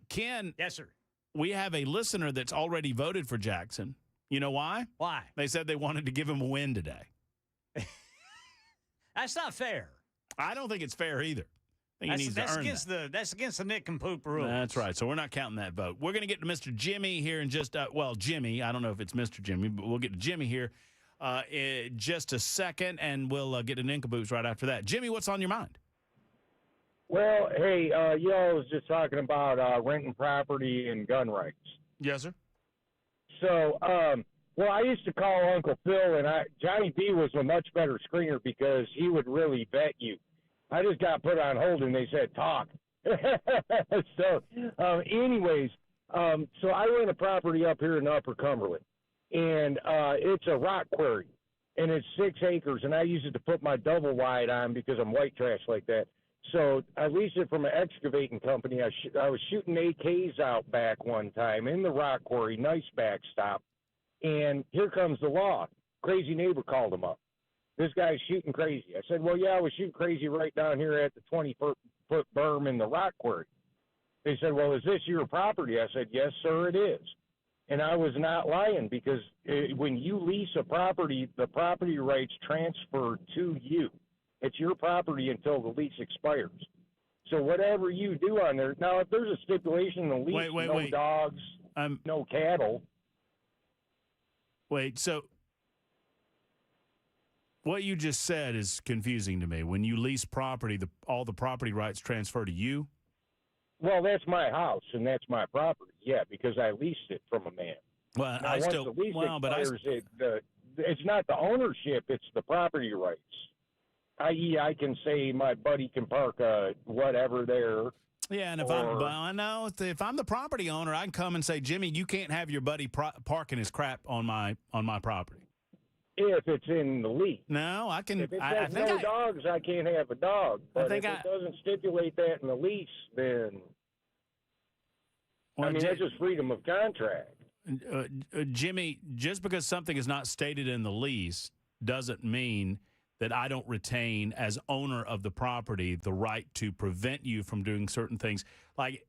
Ken. Yes, sir. We have a listener that's already voted for Jackson. You know why? Why? They said they wanted to give him a win today. That's not fair. I don't think it's fair either. I think he needs to earn that. That's against the Nick and Poop rules. That's right. So we're not counting that vote. We're going to get to Mr. Jimmy here in just, Jimmy. I don't know if it's Mr. Jimmy, but we'll get to Jimmy here in just a second, and we'll get to Nincompoops right after that. Jimmy, what's on your mind? Well, hey, I was just talking about renting property and gun rights. Yes, sir. So, I used to call Uncle Phil, and Johnny B was a much better screener because he would really vet you. I just got put on hold, and they said, talk. Anyways, I rent a property up here in Upper Cumberland, and it's a rock quarry, and it's 6 acres, and I use it to put my double wide on because I'm white trash like that. So I leased it from an excavating company. I was shooting AKs out back one time in the rock quarry, nice backstop, and here comes the law. Crazy neighbor called him up. This guy's shooting crazy. I said, well, yeah, I was shooting crazy right down here at the 20-foot berm in the rock quarry. They said, well, is this your property? I said, yes, sir, it is. And I was not lying because when you lease a property, the property rights transfer to you. It's your property until the lease expires. So whatever you do on there, now if there's a stipulation in the lease, no dogs, no cattle. Wait, so what you just said is confusing to me. When you lease property, all the property rights transfer to you? Well, that's my house and that's my property. Yeah, because I leased it from a man. Well, now, it's not the ownership; it's the property rights. I.e., I can say my buddy can park whatever there, Yeah, and if I'm the property owner, I can come and say, Jimmy, you can't have your buddy parking his crap on my property. If it's in the lease. No, I can. If it I says think no dogs, I can't have a dog. But if it doesn't stipulate that in the lease, then that's just freedom of contract. Jimmy, just because something is not stated in the lease doesn't mean that I don't retain, as owner of the property, the right to prevent you from doing certain things. Like,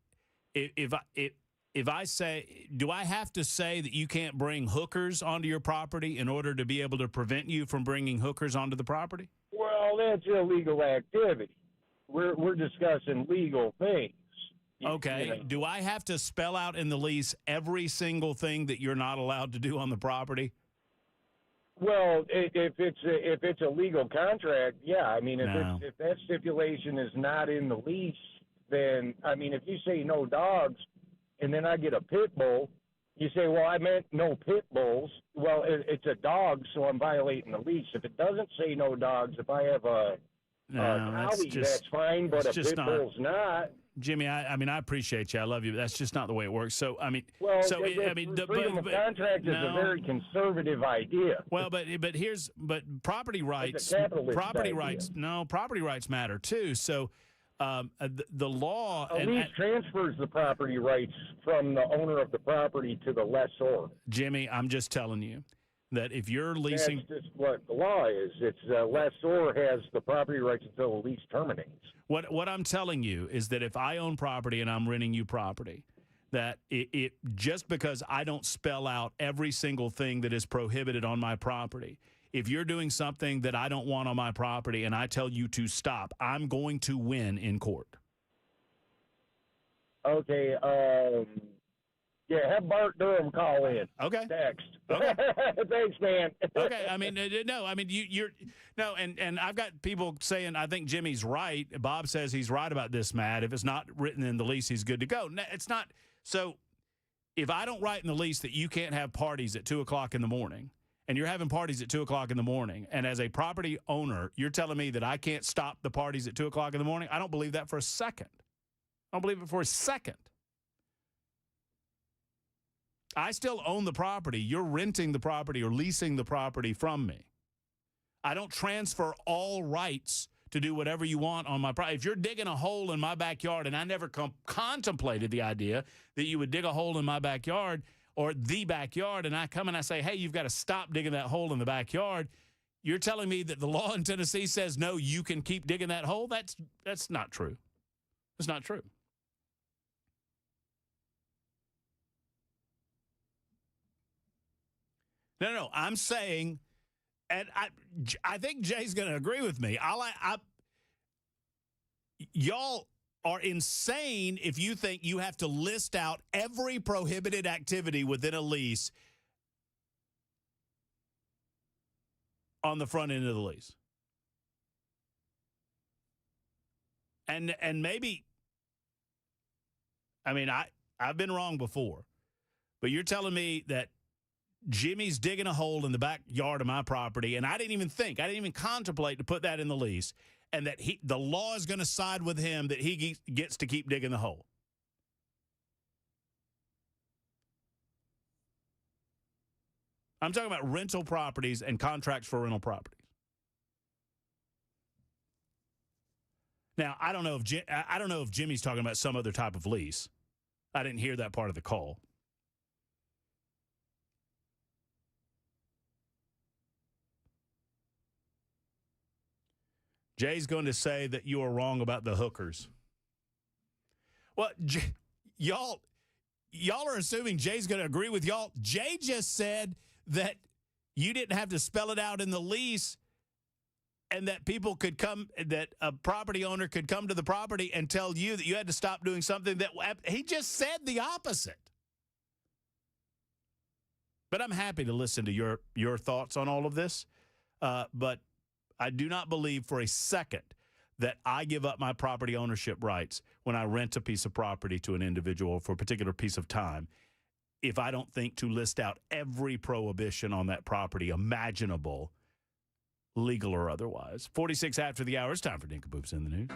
if I say, do I have to say that you can't bring hookers onto your property in order to be able to prevent you from bringing hookers onto the property? Well, that's illegal activity. We're discussing legal things. Okay. You know. Do I have to spell out in the lease every single thing that you're not allowed to do on the property? Well, if it's a legal contract, yeah. I mean, if that stipulation is not in the lease, then if you say no dogs, and then I get a pit bull, you say, well, I meant no pit bulls. Well, it's a dog, so I'm violating the lease. If it doesn't say no dogs, if I have a collie, that's fine, but a pit bull's not. Jimmy, I appreciate you. I love you. But that's just not the way it works. So, freedom of contract is a very conservative idea. Well, but property rights, property rights matter too. So, the law a lease transfers the property rights from the owner of the property to the lessor. Jimmy, I'm just telling you that if you're leasing, that's just what the law is. It's the lessor has the property rights until the lease terminates. What I'm telling you is that if I own property and I'm renting you property, that it just because I don't spell out every single thing that is prohibited on my property, if you're doing something that I don't want on my property and I tell you to stop, I'm going to win in court. Okay. Have Bart Durham call in. Okay. Text. Okay. Thanks, man. Okay. And I've got people saying, I think Jimmy's right. Bob says he's right about this, Matt. If it's not written in the lease, he's good to go. No, it's not. So if I don't write in the lease that you can't have parties at 2 o'clock in the morning, and you're having parties at 2 o'clock in the morning, and as a property owner, you're telling me that I can't stop the parties at 2 o'clock in the morning, I don't believe that for a second. I don't believe it for a second. I still own the property. You're renting the property or leasing the property from me. I don't transfer all rights to do whatever you want on my property. If you're digging a hole in my backyard, and I never contemplated the idea that you would dig a hole in my backyard or the backyard, and I come and I say, hey, you've got to stop digging that hole in the backyard, you're telling me that the law in Tennessee says, no, you can keep digging that hole? That's not true. It's not true. No, I'm saying, and I think Jay's going to agree with me. Y'all are insane if you think you have to list out every prohibited activity within a lease on the front end of the lease. And maybe, I've been wrong before, but you're telling me that Jimmy's digging a hole in the backyard of my property, and I didn't even contemplate to put that in the lease, and that the law is going to side with him that he gets to keep digging the hole. I'm talking about rental properties and contracts for rental properties. Now, I don't know if Jimmy's talking about some other type of lease. I didn't hear that part of the call. Jay's going to say that you are wrong about the hookers. Well, y'all are assuming Jay's going to agree with y'all. Jay just said that you didn't have to spell it out in the lease, and that people could come, that a property owner could come to the property and tell you that you had to stop doing something that he just said the opposite. But I'm happy to listen to your thoughts on all of this. But I do not believe for a second that I give up my property ownership rights when I rent a piece of property to an individual for a particular piece of time if I don't think to list out every prohibition on that property imaginable, legal or otherwise. 46 after the hour. It's time for Dinkaboobs in the News.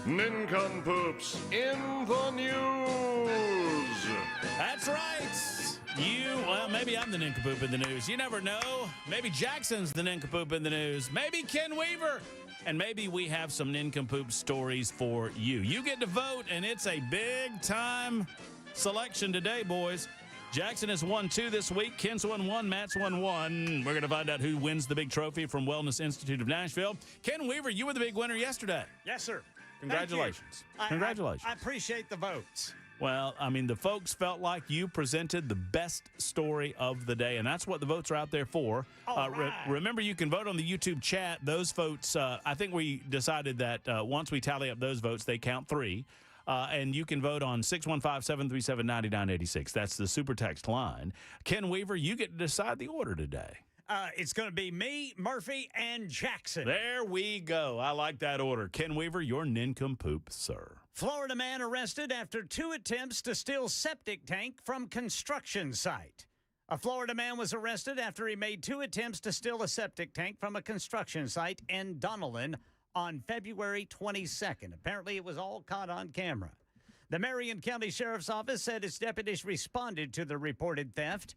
Nincompoops in the news. That's right. Well, maybe I'm the nincompoop in the news. You never know. Maybe Jackson's the nincompoop in the news. Maybe Ken Weaver. And maybe we have some nincompoop stories for you. You get to vote, and it's a big-time selection today, boys. Jackson has won 2 this week. Ken's won 1. Matt's won 1. We're going to find out who wins the big trophy from Wellness Institute of Nashville. Ken Weaver, you were the big winner yesterday. Yes, sir. Congratulations. Congratulations. I appreciate the votes. Well, I mean, the folks felt like you presented the best story of the day, and that's what the votes are out there for. Remember, you can vote on the YouTube chat. Those votes, I think we decided that once we tally up those votes, they count 3. And you can vote on 615-737-9986. That's the super text line. Ken Weaver, you get to decide the order today. It's going to be me, Murphy, and Jackson. There we go. I like that order. Ken Weaver, your nincompoop, sir. Florida man arrested after 2 attempts to steal septic tank from construction site. A Florida man was arrested after he made 2 attempts to steal a septic tank from a construction site in Donnellan on February 22nd. Apparently, it was all caught on camera. The Marion County Sheriff's Office said its deputies responded to the reported theft.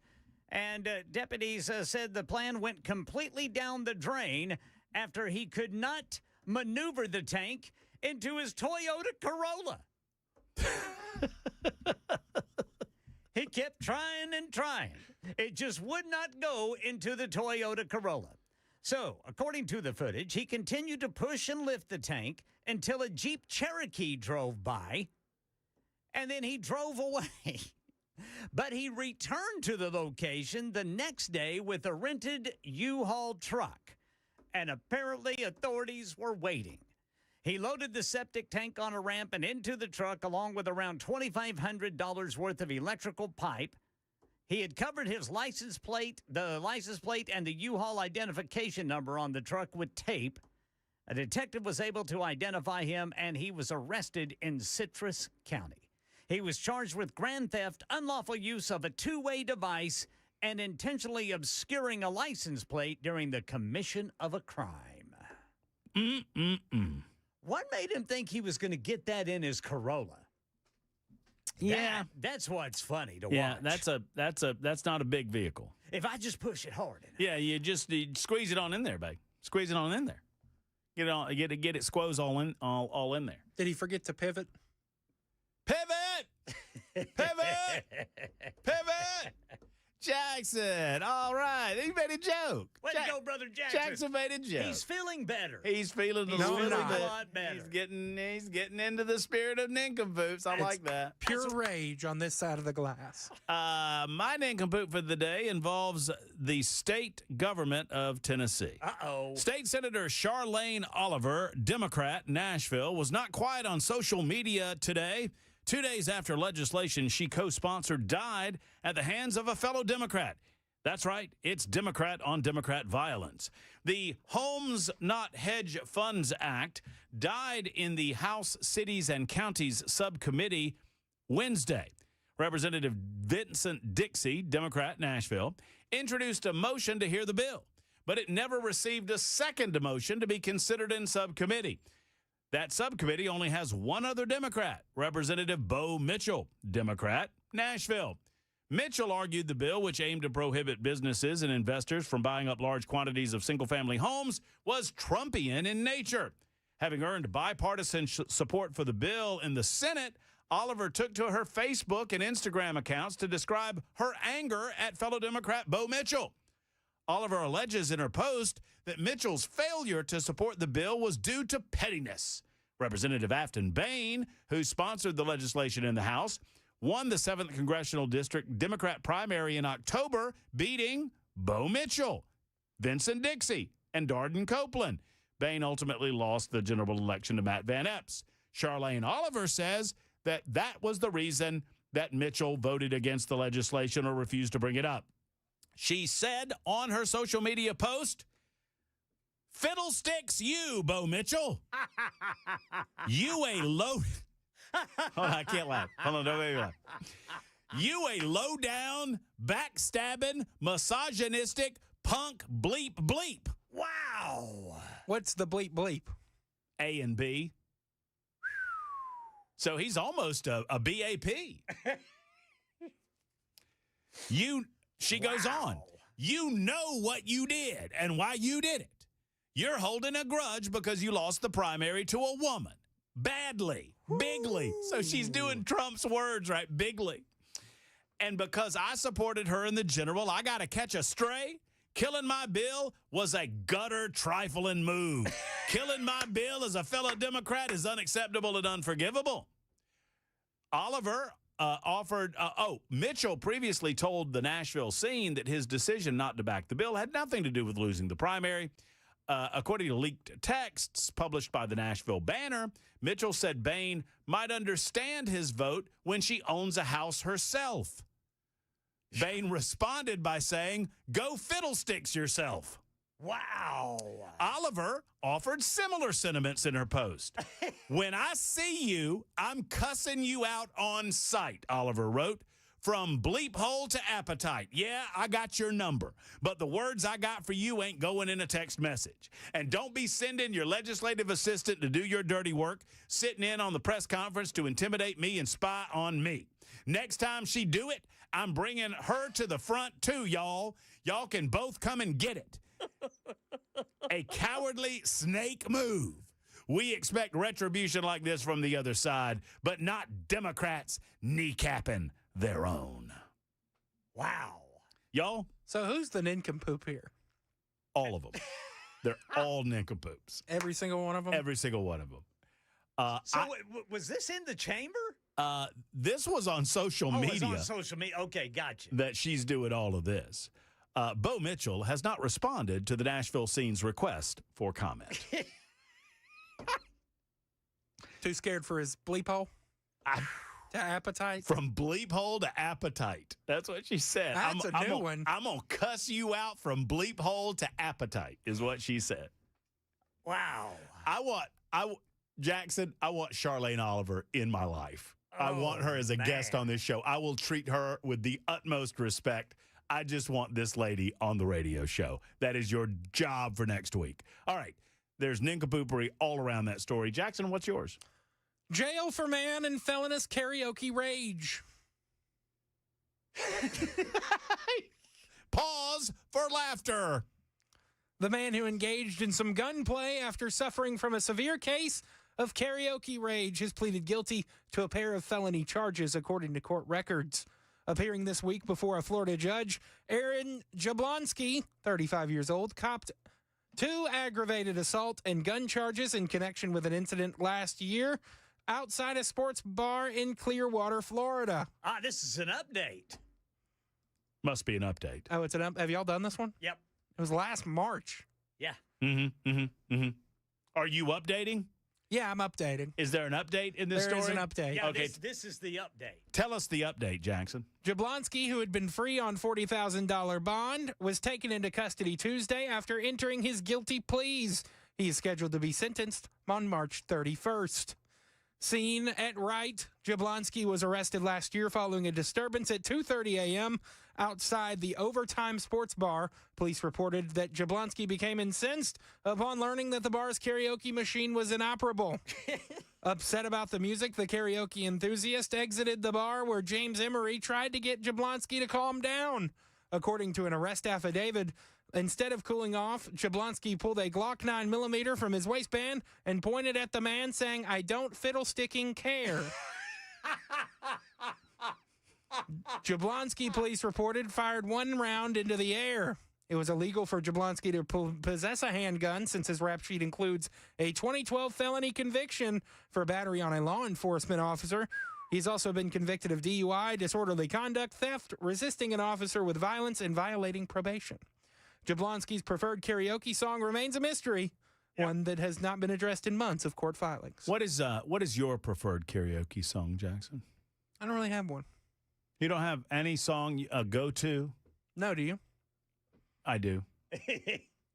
And deputies said the plan went completely down the drain after he could not maneuver the tank into his Toyota Corolla. He kept trying and trying. It just would not go into the Toyota Corolla. So, according to the footage, he continued to push and lift the tank until a Jeep Cherokee drove by, and then he drove away. But he returned to the location the next day with a rented U-Haul truck, and apparently authorities were waiting. He loaded the septic tank on a ramp and into the truck along with around $2,500 worth of electrical pipe. He had covered his license plate, the license plate, and the U-Haul identification number on the truck with tape. A detective was able to identify him, and he was arrested in Citrus County. He was charged with grand theft, unlawful use of a two-way device, and intentionally obscuring a license plate during the commission of a crime. What made him think he was going to get that in his Corolla? Yeah, that's what's funny to yeah, watch. that's not a big vehicle. If I just push it hard enough. Yeah, you squeeze it on in there, babe. Squeeze it on in there. Get it squoze all in there. Did he forget to pivot? Pivot! Jackson, all right. He made a joke. Way to go, Brother Jackson. Jackson made a joke. He's feeling better. He's feeling a lot better. He's getting into the spirit of nincompoops. I like that. Pure rage on this side of the glass. My nincompoop for the day involves the state government of Tennessee. Uh-oh. State Senator Charlene Oliver, Democrat, Nashville, was not quiet on social media today. 2 days after legislation she co-sponsored died at the hands of a fellow Democrat. That's right, it's Democrat on Democrat violence. The Homes Not Hedge Funds Act died in the House Cities and Counties Subcommittee Wednesday. Representative Vincent Dixie, Democrat, Nashville, introduced a motion to hear the bill, but it never received a second motion to be considered in subcommittee. That subcommittee only has one other Democrat, Representative Bo Mitchell, Democrat, Nashville. Mitchell argued the bill, which aimed to prohibit businesses and investors from buying up large quantities of single-family homes, was Trumpian in nature. Having earned bipartisan support for the bill in the Senate, Oliver took to her Facebook and Instagram accounts to describe her anger at fellow Democrat Bo Mitchell. Oliver alleges in her post that Mitchell's failure to support the bill was due to pettiness. Representative Afton Bain, who sponsored the legislation in the House, won the 7th Congressional District Democrat primary in October, beating Bo Mitchell, Vincent Dixie, and Darden Copeland. Bain ultimately lost the general election to Matt Van Epps. Charlene Oliver says that was the reason that Mitchell voted against the legislation or refused to bring it up. She said on her social media post, "Fiddlesticks you, Bo Mitchell. You a low..." Hold on, I can't laugh. Hold on, don't make me laugh. "You a low-down, backstabbing, misogynistic, punk bleep bleep." Wow. What's the bleep bleep? A and B. So he's almost a BAP. She goes on. You know what you did and why you did it. You're holding a grudge because you lost the primary to a woman. Badly. Bigly. So she's doing Trump's words, right? Bigly. And because I supported her in the general, I got to catch a stray. Killing my bill was a gutter trifling move. Killing my bill as a fellow Democrat is unacceptable and unforgivable. Oliver Mitchell previously told the Nashville Scene that his decision not to back the bill had nothing to do with losing the primary. According to leaked texts published by the Nashville Banner, Mitchell said Bain might understand his vote when she owns a house herself. Bain responded by saying, "Go fiddlesticks yourself." Wow. Oliver offered similar sentiments in her post. When I see you, I'm cussing you out on sight, Oliver wrote. From bleep hole to appetite. Yeah, I got your number. But the words I got for you ain't going in a text message. And don't be sending your legislative assistant to do your dirty work, sitting in on the press conference to intimidate me and spy on me. Next time she do it, I'm bringing her to the front too, y'all. Y'all can both come and get it. A cowardly snake move. We expect retribution like this from the other side, but not Democrats kneecapping their own. Wow. Y'all? So who's the nincompoop here? All of them. They're all nincompoops. Every single one of them? Every single one of them. Was this in the chamber? This was on social media. It was on social media. Okay, gotcha. That she's doing all of this. Bo Mitchell has not responded to the Nashville Scene's request for comment. Too scared for his bleep hole? To appetite? From bleep hole to appetite. That's what she said. That's a new one. I'm going to cuss you out from bleep hole to appetite is what she said. Wow. Jackson, I want Charlene Oliver in my life. I want her as a guest on this show. I will treat her with the utmost respect. I just want this lady on the radio show. That is your job for next week. All right. There's nincompoopery all around that story. Jackson, what's yours? Jail for man in felonious karaoke rage. Pause for laughter. The man who engaged in some gunplay after suffering from a severe case of karaoke rage has pleaded guilty to a pair of felony charges, according to court records. Appearing this week before a Florida judge, Aaron Jablonski, 35 years old, copped 2 aggravated assault and gun charges in connection with an incident last year outside a sports bar in Clearwater, Florida. This is an update. Must be an update. Oh, it's an have y'all done this one? Yep. It was last March. Yeah. Are you updating? Yeah, I'm updating. Is there an update in this story? There is an update. Yeah, okay. This is the update. Tell us the update, Jackson. Jablonski, who had been free on $40,000 bond, was taken into custody Tuesday after entering his guilty pleas. He is scheduled to be sentenced on March 31st. Seen at Wright, Jablonski was arrested last year following a disturbance at 2:30 a.m. outside the Overtime Sports Bar. Police reported that Jablonski became incensed upon learning that the bar's karaoke machine was inoperable. Upset about the music, the karaoke enthusiast exited the bar where James Emery tried to get Jablonski to calm down. According to an arrest affidavit, instead of cooling off, Jablonski pulled a Glock 9mm from his waistband and pointed at the man, saying, "I don't fiddlesticking care." Jablonski, police reported, fired 1 round into the air. It was illegal for Jablonski to possess a handgun since his rap sheet includes a 2012 felony conviction for battery on a law enforcement officer. He's also been convicted of DUI, disorderly conduct, theft, resisting an officer with violence, and violating probation. Jablonski's preferred karaoke song remains a mystery, one that has not been addressed in months of court filings. What is your preferred karaoke song, Jackson? I don't really have one. You don't have any song go-to? No, do you? I do.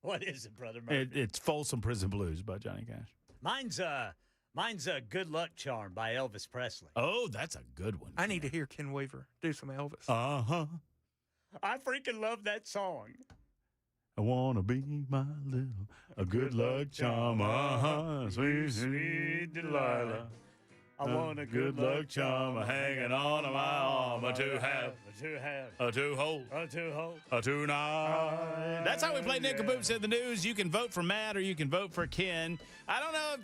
What is it, Brother Murphy? It's Folsom Prison Blues by Johnny Cash. Mine's a Good Luck Charm by Elvis Presley. Oh, that's a good one. I need to hear Ken Weaver do some Elvis. Uh-huh. I freaking love that song. I want to be a good luck charm. Uh-huh. Sweet, sweet Delilah. I want a good luck charm hanging on my arm. A two have, a two hold, a two nine. That's how we play Nick Boots in the news. You can vote for Matt or you can vote for Ken. I don't know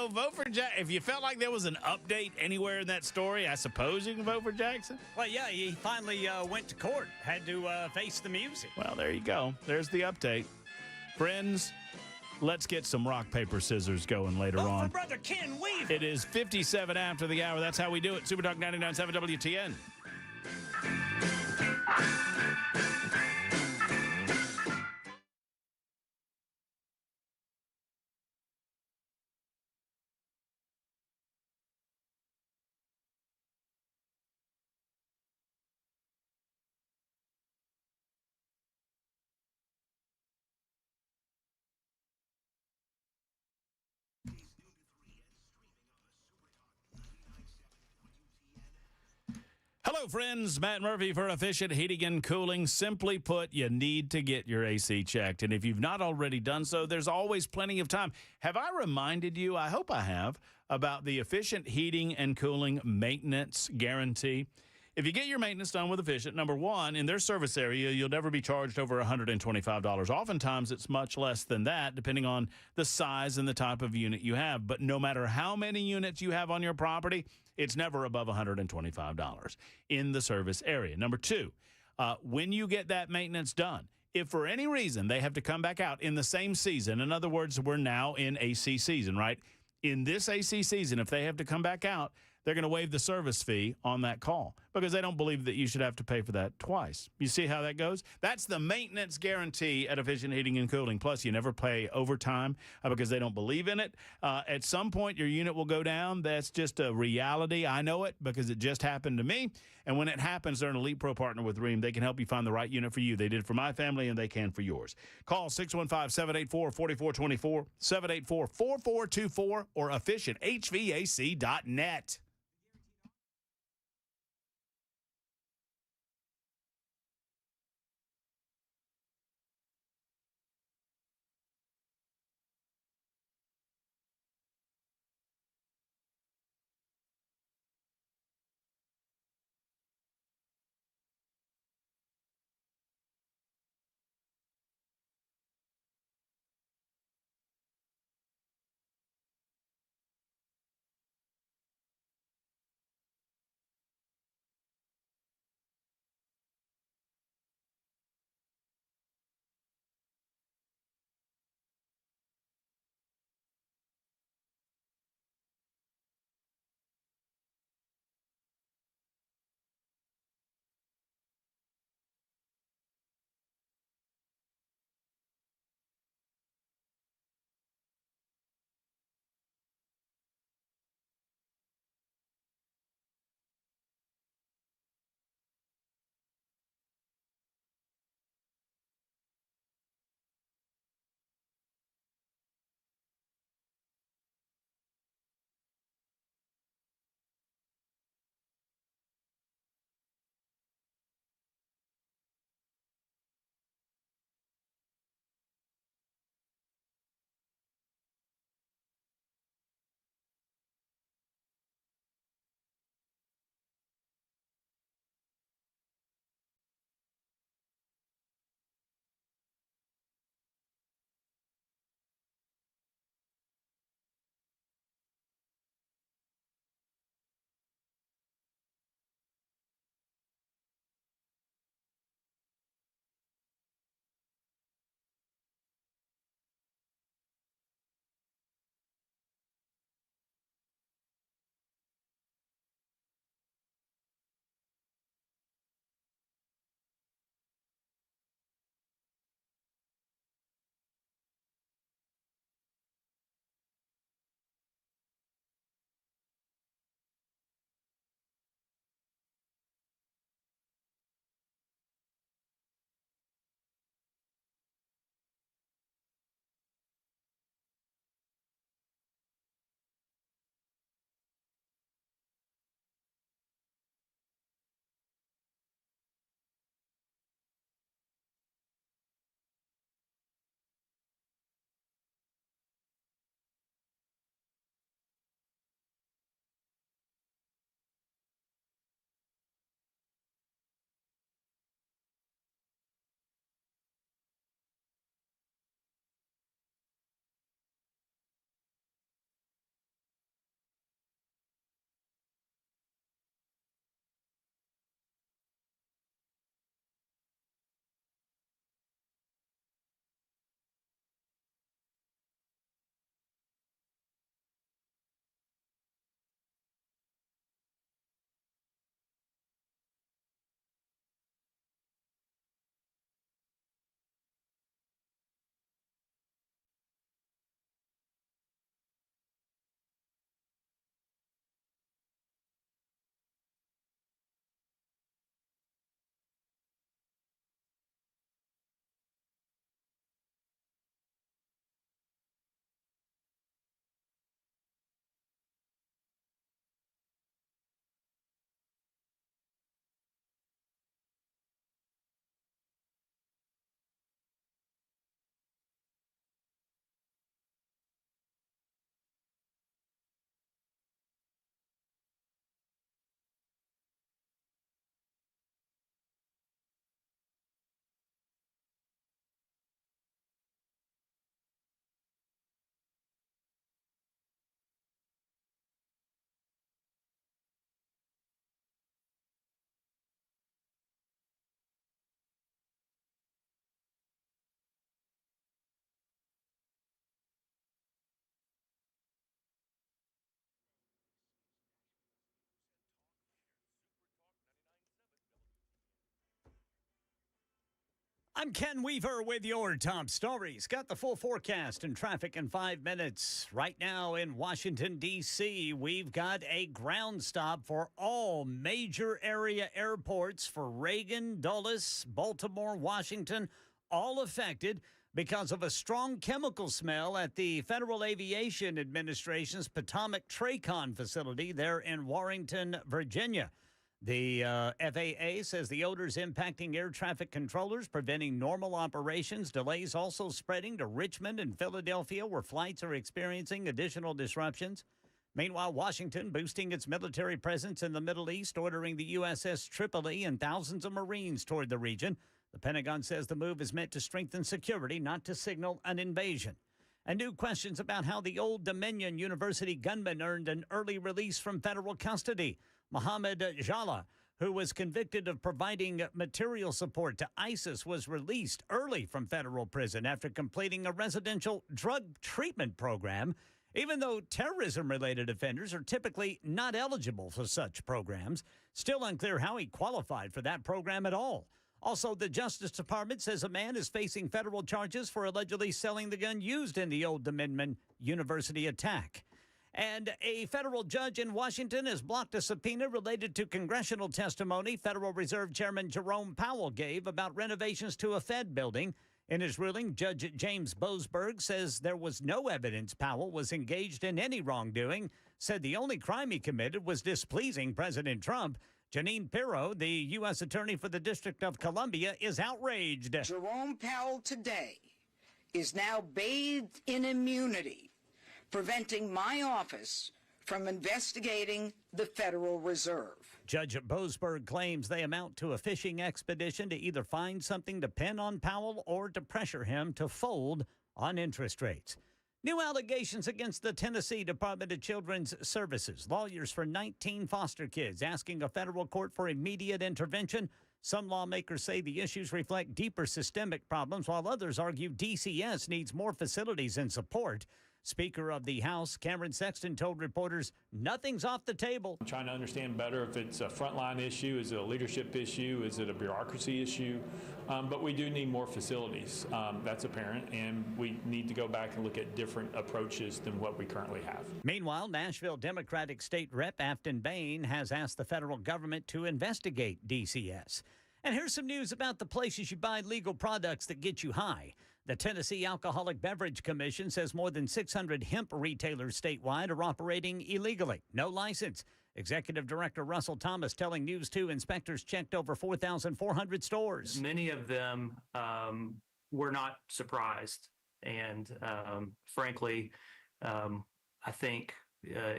if, vote for Jack. If you felt like there was an update anywhere in that story, I suppose you can vote for Jackson. Well, yeah, he finally went to court, had to face the music. Well, there you go. There's the update. Friends, let's get some rock, paper, scissors going later Vote on. for Brother Ken Weaver. It is 57 after the hour. That's how we do it. Super Talk 99.7 WTN. Hello, friends. Matt Murphy for Efficient Heating and Cooling. Simply put, you need to get your AC checked. And if you've not already done so, there's always plenty of time. Have I reminded you, I hope I have, about the Efficient Heating and Cooling Maintenance Guarantee? If you get your maintenance done with Efficient, number one, in their service area, you'll never be charged over $125. Oftentimes, it's much less than that, depending on the size and the type of unit you have. But no matter how many units you have on your property, it's never above $125 in the service area. Number two, when you get that maintenance done, if for any reason they have to come back out in the same season, in other words, we're now in AC season, right? In this AC season, if they have to come back out, they're going to waive the service fee on that call because they don't believe that you should have to pay for that twice. You see how that goes? That's the maintenance guarantee at Efficient Heating and Cooling. Plus, you never pay overtime because they don't believe in it. At some point, your unit will go down. That's just a reality. I know it because it just happened to me. And when it happens, they're an Elite Pro partner with Ream. They can help you find the right unit for you. They did for my family, and they can for yours. Call 615-784-4424, 784-4424, or efficienthvac.net. I'm Ken Weaver with your top stories. Got the full forecast and traffic in 5 minutes. Right now in Washington, D.C., we've got a ground stop for all major area airports for Reagan, Dulles, Baltimore, Washington, all affected because of a strong chemical smell at the Federal Aviation Administration's Potomac Tracon facility there in Warrenton, Virginia. The FAA says the odor's impacting air traffic controllers, preventing normal operations. Delays also spreading to Richmond and Philadelphia, where flights are experiencing additional disruptions. Meanwhile, Washington boosting its military presence in the Middle East, ordering the USS Tripoli and thousands of Marines toward the region. The Pentagon says the move is meant to strengthen security, not to signal an invasion. And new questions about how the Old Dominion University gunman earned an early release from federal custody. Mohammed Jala, who was convicted of providing material support to ISIS, was released early from federal prison after completing a residential drug treatment program, even though terrorism-related offenders are typically not eligible for such programs. Still unclear how he qualified for that program at all. Also, the Justice Department says a man is facing federal charges for allegedly selling the gun used in the Old Dominion University attack. And a federal judge in Washington has blocked a subpoena related to congressional testimony Federal Reserve Chairman Jerome Powell gave about renovations to a Fed building. In his ruling, Judge James Boasberg says there was no evidence Powell was engaged in any wrongdoing, said the only crime he committed was displeasing President Trump. Janine Pirro, the U.S. Attorney for the District of Columbia, is outraged. Jerome Powell today is now bathed in immunity, preventing my office from investigating the Federal Reserve. Judge Boasberg claims they amount to a fishing expedition to either find something to pin on Powell or to pressure him to fold on interest rates. New allegations against the Tennessee Department of Children's Services. Lawyers for 19 foster kids asking a federal court for immediate intervention. Some lawmakers say the issues reflect deeper systemic problems, while others argue DCS needs more facilities and support. Speaker of the House, Cameron Sexton, told reporters nothing's off the table. I'm trying to understand better if it's a frontline issue, is it a leadership issue, is it a bureaucracy issue? But we do need more facilities. That's apparent, and we need to go back and look at different approaches than what we currently have. Meanwhile, Nashville Democratic State Rep Afton Bain has asked the federal government to investigate DCS. And here's some news about the places you buy legal products that get you high. The Tennessee Alcoholic Beverage Commission says more than 600 hemp retailers statewide are operating illegally. No license. Executive Director Russell Thomas telling News 2 inspectors checked over 4,400 stores. Many of them were not surprised. And frankly, I think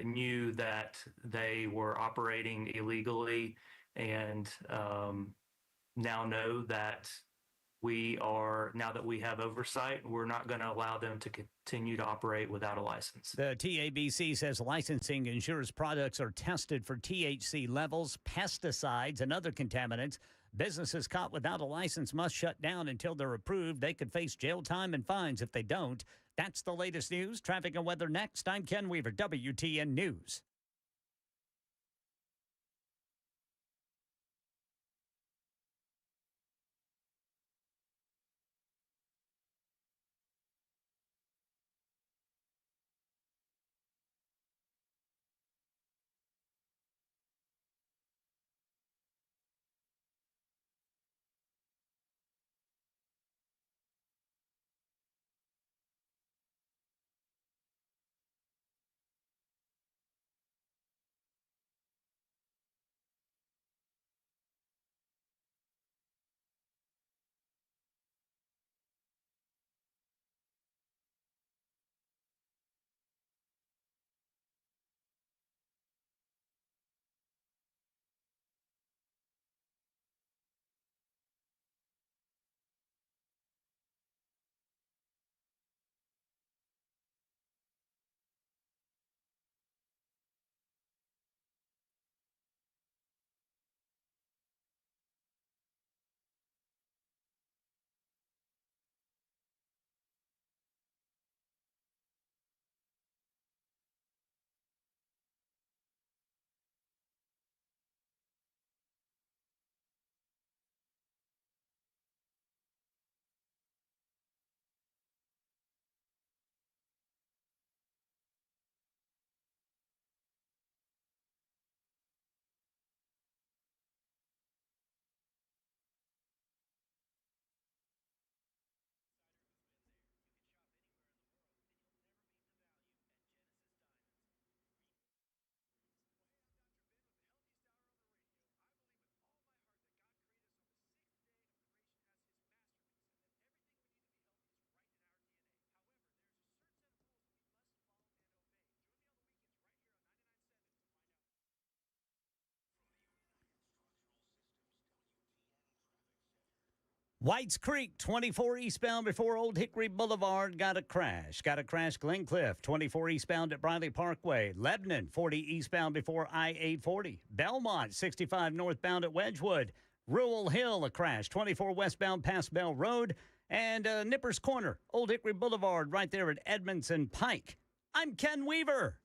knew that they were operating illegally and now know that now that we have oversight, we're not going to allow them to continue to operate without a license. The TABC says licensing ensures products are tested for THC levels, pesticides, and other contaminants. Businesses caught without a license must shut down until they're approved. They could face jail time and fines if they don't. That's the latest news. Traffic and weather next. I'm Ken Weaver, WTN News. Whites Creek, 24 eastbound before Old Hickory Boulevard, got a crash. Got a crash Glencliff, 24 eastbound at Briley Parkway. Lebanon, 40 eastbound before I-840. Belmont, 65 northbound at Wedgwood. Rural Hill, a crash, 24 westbound past Bell Road. And Nippers Corner, Old Hickory Boulevard, right there at Edmondson Pike. I'm Ken Weaver.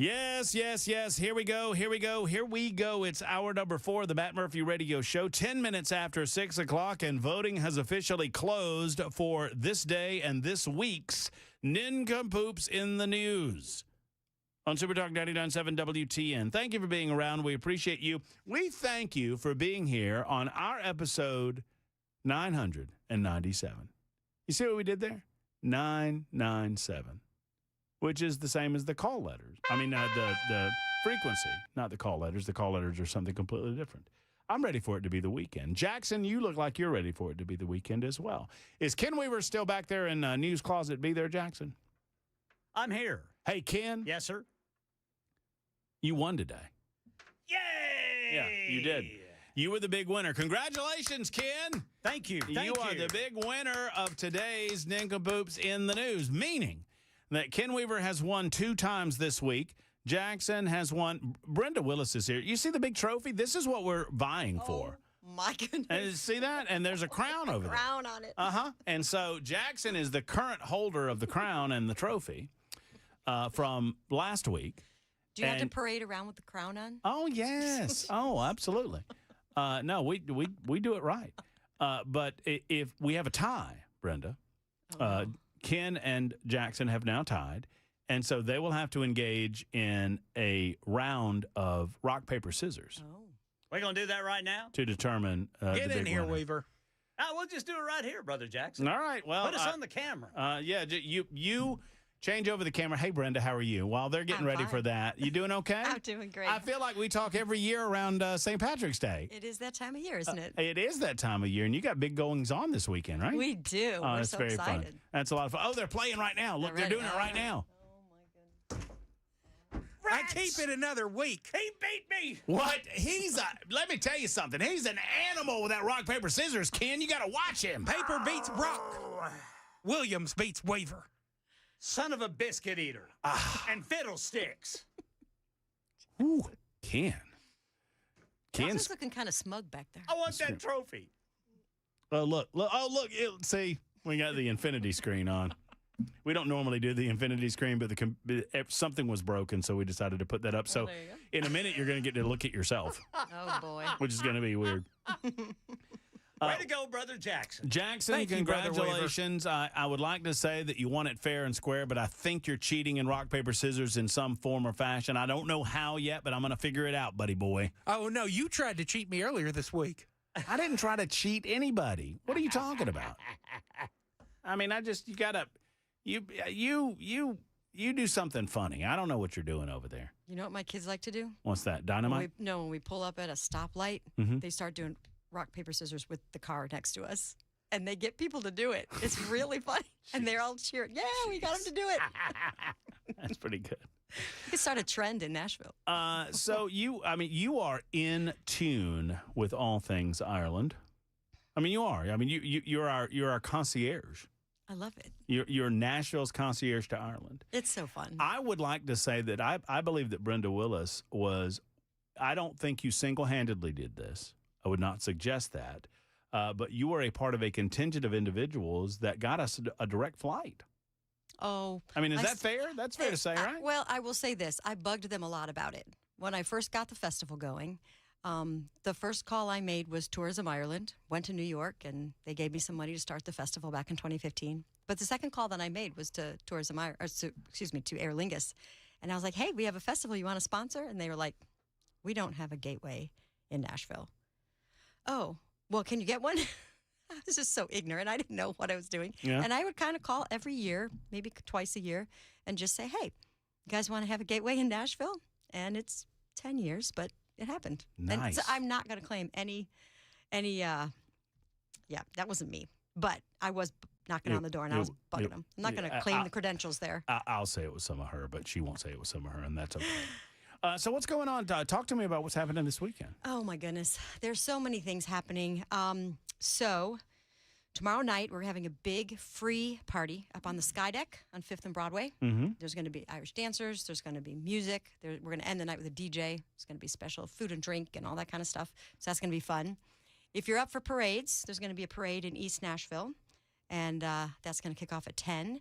Yes, yes, yes. Here we go. Here we go. Here we go. It's hour number 4 of the Matt Murphy Radio Show. 10 minutes after 6 o'clock, and voting has officially closed for this day and this week's Nincompoops in the News on Super Talk 99.7 WTN. Thank you for being around. We appreciate you. We thank you for being here on our episode 997. You see what we did there? 997. Which is the same as the call letters. I mean, the frequency, not the call letters. The call letters are something completely different. I'm ready for it to be the weekend. Jackson, you look like you're ready for it to be the weekend as well. Is Ken Weaver still back there in News Closet B there, Jackson? I'm here. Hey, Ken. Yes, sir. You won today. Yay! Yeah, you did. You were the big winner. Congratulations, Ken. Thank you. You are the big winner of today's Nincompoops in the News, meaning that Ken Weaver has won 2 times this week. Jackson has won. Brenda Willis is here. You see the big trophy? This is what we're vying for. My goodness. And see that? And there's a crown over there. Crown on it. Uh-huh. And so Jackson is the current holder of the crown and the trophy from last week. Do you have to parade around with the crown on? Oh, yes. Oh, absolutely. No, we do it right. But if we have a tie, Brenda, Ken and Jackson have now tied, and so they will have to engage in a round of rock, paper, scissors. Oh. We're going to do that right now? To determine Get the in big here, winner. Weaver. We'll just do it right here, Brother Jackson. All right. Well, put us on the camera. Yeah, you change over the camera. Hey, Brenda, how are you? While they're getting ready for that, you doing okay? I'm doing great. I feel like we talk every year around St. Patrick's Day. It is that time of year, isn't it? It is that time of year, and you got big goings on this weekend, right? We do. We're that's so very excited. fun. That's a lot of fun. Oh, they're playing right now. Look, they're doing it right now. I keep it another week. He beat me. What? Let me tell you something. He's an animal with that rock, paper, scissors, Ken. You got to watch him. Paper beats rock. Williams beats Weaver. Son of a biscuit eater. And fiddlesticks. Ooh, Ken. Jason's looking kind of smug back there. I want that trophy. Oh, look. Oh, look. See, we got the infinity screen on. We don't normally do the infinity screen, but something was broken, so we decided to put that up. So in a minute, you're going to get to look at yourself. Oh, boy. Which is going to be weird. Way to go, Brother Jackson. Jackson, Thank you, congratulations. I would like to say that you won it fair and square, but I think you're cheating in rock, paper, scissors in some form or fashion. I don't know how yet, but I'm going to figure it out, buddy boy. Oh, no, you tried to cheat me earlier this week. I didn't try to cheat anybody. What are you talking about? I mean, you do something funny. I don't know what you're doing over there. You know what my kids like to do? What's that, dynamite? When we pull up at a stoplight, Mm-hmm. they start doing rock, paper, scissors with the car next to us. And they get people to do it. It's really funny. And they're all cheering. Yeah, we got them to do it. That's pretty good. You could start a trend in Nashville. So you are in tune with all things Ireland. I mean, you are. I mean, you're our concierge. I love it. You're Nashville's concierge to Ireland. It's so fun. I would like to say that I believe that Brenda Willis was I don't think you single-handedly did this. I would not suggest that. But you were a part of a contingent of individuals that got us a direct flight. Oh. I mean, is that fair? That's fair to say, right? Well, I will say this. I bugged them a lot about it. When I first got the festival going, the first call I made was Tourism Ireland, went to New York, and they gave me some money to start the festival back in 2015. But the second call that I made was to to Aer Lingus. And I was like, hey, we have a festival. You want to sponsor? And they were like, we don't have a gateway in Nashville. Oh, well, can you get one? I was just so ignorant. I didn't know what I was doing. Yeah. And I would kind of call every year, maybe twice a year, and just say, hey, you guys want to have a gateway in Nashville? And it's 10 years, but it happened. Nice. And so I'm not going to claim any, that wasn't me. But I was knocking on the door, and I was bugging them. I'm not going to claim the credentials there. I'll say it was some of her, but she won't say it was some of her, and that's okay. So what's going on? Talk to me about what's happening this weekend. Oh, my goodness. There's so many things happening. So tomorrow night, we're having a big free party up on the Sky Deck on 5th and Broadway. Mm-hmm. There's going to be Irish dancers. There's going to be music. We're going to end the night with a DJ. There's going to be special food and drink and all that kind of stuff. So that's going to be fun. If you're up for parades, there's going to be a parade in East Nashville, and that's going to kick off at 10.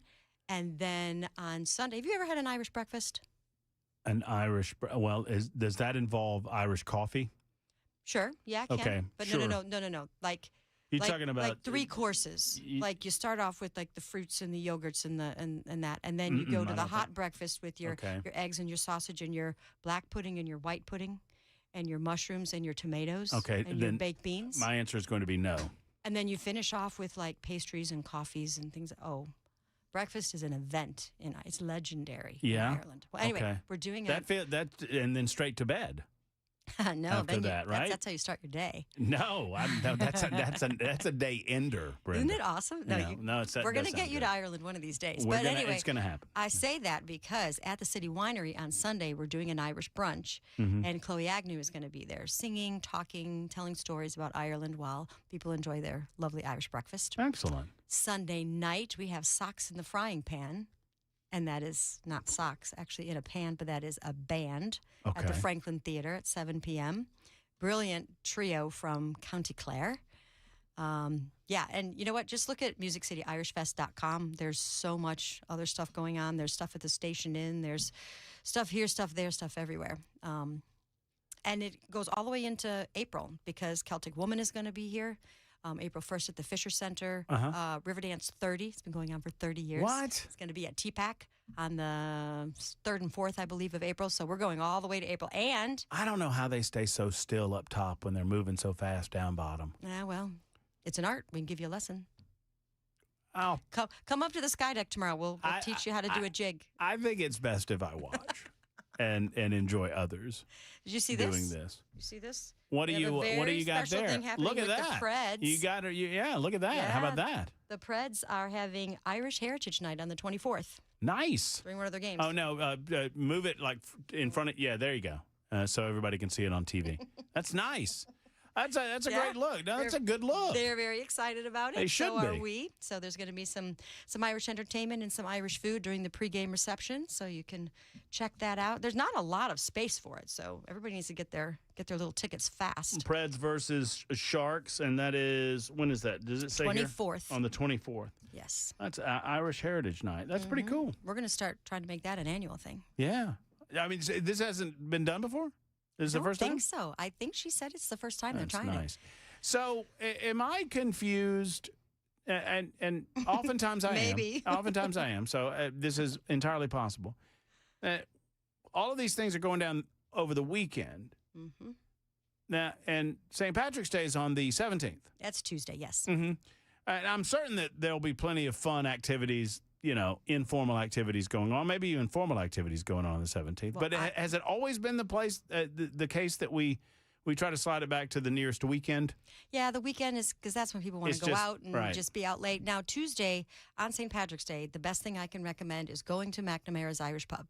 And then on Sunday, have you ever had an Irish breakfast? An Irish, does that involve Irish coffee? Sure, yeah, I can. Okay, But sure. no. Like, You're talking about like 3 courses. Like you start off with like the fruits and the yogurts and that, and then you go to the hot breakfast with your eggs and your sausage and your black pudding and your white pudding, and your mushrooms and your tomatoes. Okay, and your baked beans. My answer is going to be no. And then you finish off with like pastries and coffees and things. Oh, breakfast is an event. It's legendary in Ireland. Well, anyway, we're doing that, and then straight to bed. No, after that, right? That's how you start your day. No, that's a day ender, Brenda. Isn't it awesome? No, we're going to get you to Ireland one of these days. Anyway, it's going to happen. I say that because at the City Winery on Sunday, we're doing an Irish brunch, and Chloe Agnew is going to be there singing, talking, telling stories about Ireland while people enjoy their lovely Irish breakfast. Excellent. Sunday night, we have Socks in the Frying Pan. And that is not socks, actually, in a pan, but that is a band at the Franklin Theater at 7 p.m. Brilliant trio from County Clare. And you know what? Just look at MusicCityIrishFest.com. There's so much other stuff going on. There's stuff at the Station Inn. There's stuff here, stuff there, stuff everywhere. And it goes all the way into April because Celtic Woman is going to be here. April 1st at the Fisher Center. Riverdance 30. It's been going on for 30 years. What? It's going to be at TPAC on the 3rd and 4th, I believe, of April. So we're going all the way to April. And I don't know how they stay so still up top when they're moving so fast down bottom. Yeah, well, it's an art. We can give you a lesson. Oh, come up to the Sky Deck tomorrow. We'll teach you how to do a jig. I think it's best if I watch and enjoy others. Did you see doing this? You see this? What do you got there? Look at that. The Preds. You got her. Look at that. Yeah, How about that? The Preds are having Irish Heritage Night on the 24th. Nice. During one of their games. Oh no, move it like in front of. Yeah, there you go. So everybody can see it on TV. That's nice. That's a great look. No, that's a good look. They're very excited about it. They should so be. Are we. So there's going to be some Irish entertainment and some Irish food during the pregame reception. So you can check that out. There's not a lot of space for it, so everybody needs to get their little tickets fast. Preds versus Sharks, and that is, when is that? Does it say 24th. Here? On the 24th. Yes. That's Irish Heritage Night. That's pretty cool. We're going to start trying to make that an annual thing. Yeah. I mean, this hasn't been done before? This is the first time? I think so. I think she said it's the first time they're trying it. So, am I confused? And oftentimes I am. Maybe. Oftentimes I am. So, this is entirely possible. All of these things are going down over the weekend. Mm-hmm. Now, and St. Patrick's Day is on the 17th. That's Tuesday, yes. Mm-hmm. And I'm certain that there'll be plenty of fun activities, informal activities going on, maybe even formal activities going on the 17th. Well, but has it always been the case that we try to slide it back to the nearest weekend? Yeah, the weekend is because that's when people want to go out and just be out late. Now, Tuesday on St. Patrick's Day, the best thing I can recommend is going to McNamara's Irish Pub.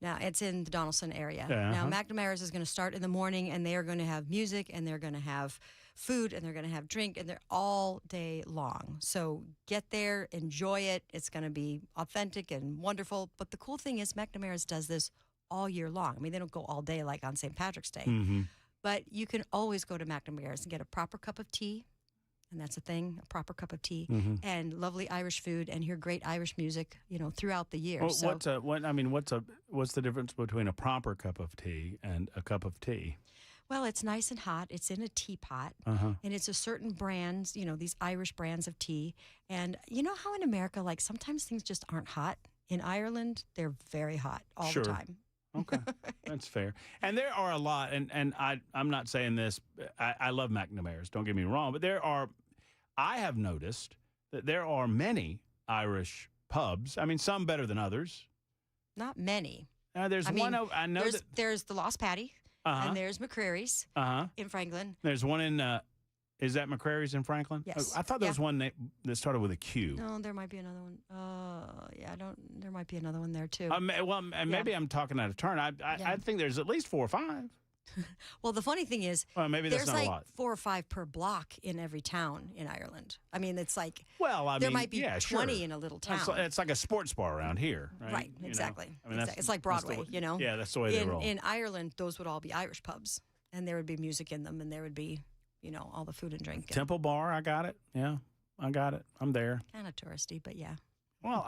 Now, it's in the Donaldson area. Now, McNamara's is going to start in the morning, and they are going to have music, and they're going to have food, and they're going to have drink, and they're all day long. So get there, enjoy it. It's going to be authentic and wonderful. But the cool thing is McNamara's does this all year long. I mean, they don't go all day like on St. Patrick's Day. Mm-hmm. But you can always go to McNamara's and get a proper cup of tea. And that's a thing, a proper cup of tea, and lovely Irish food, and hear great Irish music, throughout the year. Well, So, what's the difference between a proper cup of tea and a cup of tea? well, it's nice and hot. It's in a teapot, Uh-huh. and it's a certain brands, these Irish brands of tea. And you know how in America, like sometimes things just aren't hot. In Ireland, they're very hot all Sure. the time. Okay, that's fair. And there are a lot, and I'm not saying this. I love McNamara's. Don't get me wrong, but I have noticed that there are many Irish pubs. I mean, some better than others. Not many. There's one. I know there's the Lost Patty, and there's McCreary's in Franklin. There's one in. Is that McCreary's in Franklin? Yes. I thought there was one that started with a Q. No, there might be another one. Yeah, there might be another one there too. Maybe I'm talking out of turn. I think there's at least 4 or 5. Well, the funny thing is, maybe that's there's not like a lot. 4 or 5 per block in every town in Ireland. I mean, it's like there might be 20 in a little town. It's like a sports bar around here, right? Right, exactly. I mean, it's like Broadway, Yeah, that's the way they roll. In Ireland, those would all be Irish pubs, and there would be music in them, and there would be, all the food and drink. Temple Bar, I got it. Yeah, I got it. I'm there. Kind of touristy, but yeah. Well,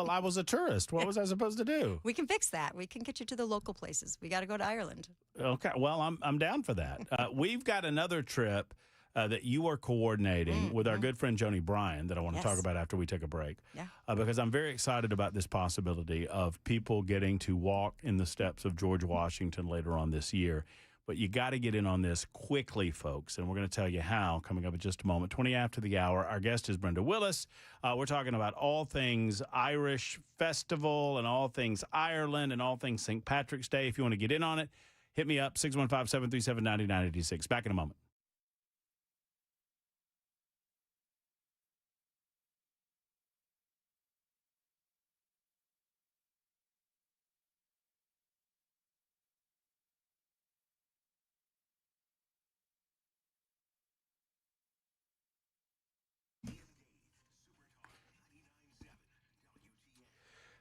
I was a tourist. What was I supposed to do? We can fix that. We can get you to the local places. We got to go to Ireland. Okay. Well, I'm down for that. We've got another trip that you are coordinating with our good friend Joni Bryan that I want to talk about after we take a break. Yeah. Because I'm very excited about this possibility of people getting to walk in the steps of George Washington later on this year. But you got to get in on this quickly, folks, and we're going to tell you how coming up in just a moment. 20 after the hour, our guest is Brenda Willis. We're talking about all things Irish Festival and all things Ireland and all things St. Patrick's Day. If you want to get in on it, hit me up, 615-737-9986. Back in a moment.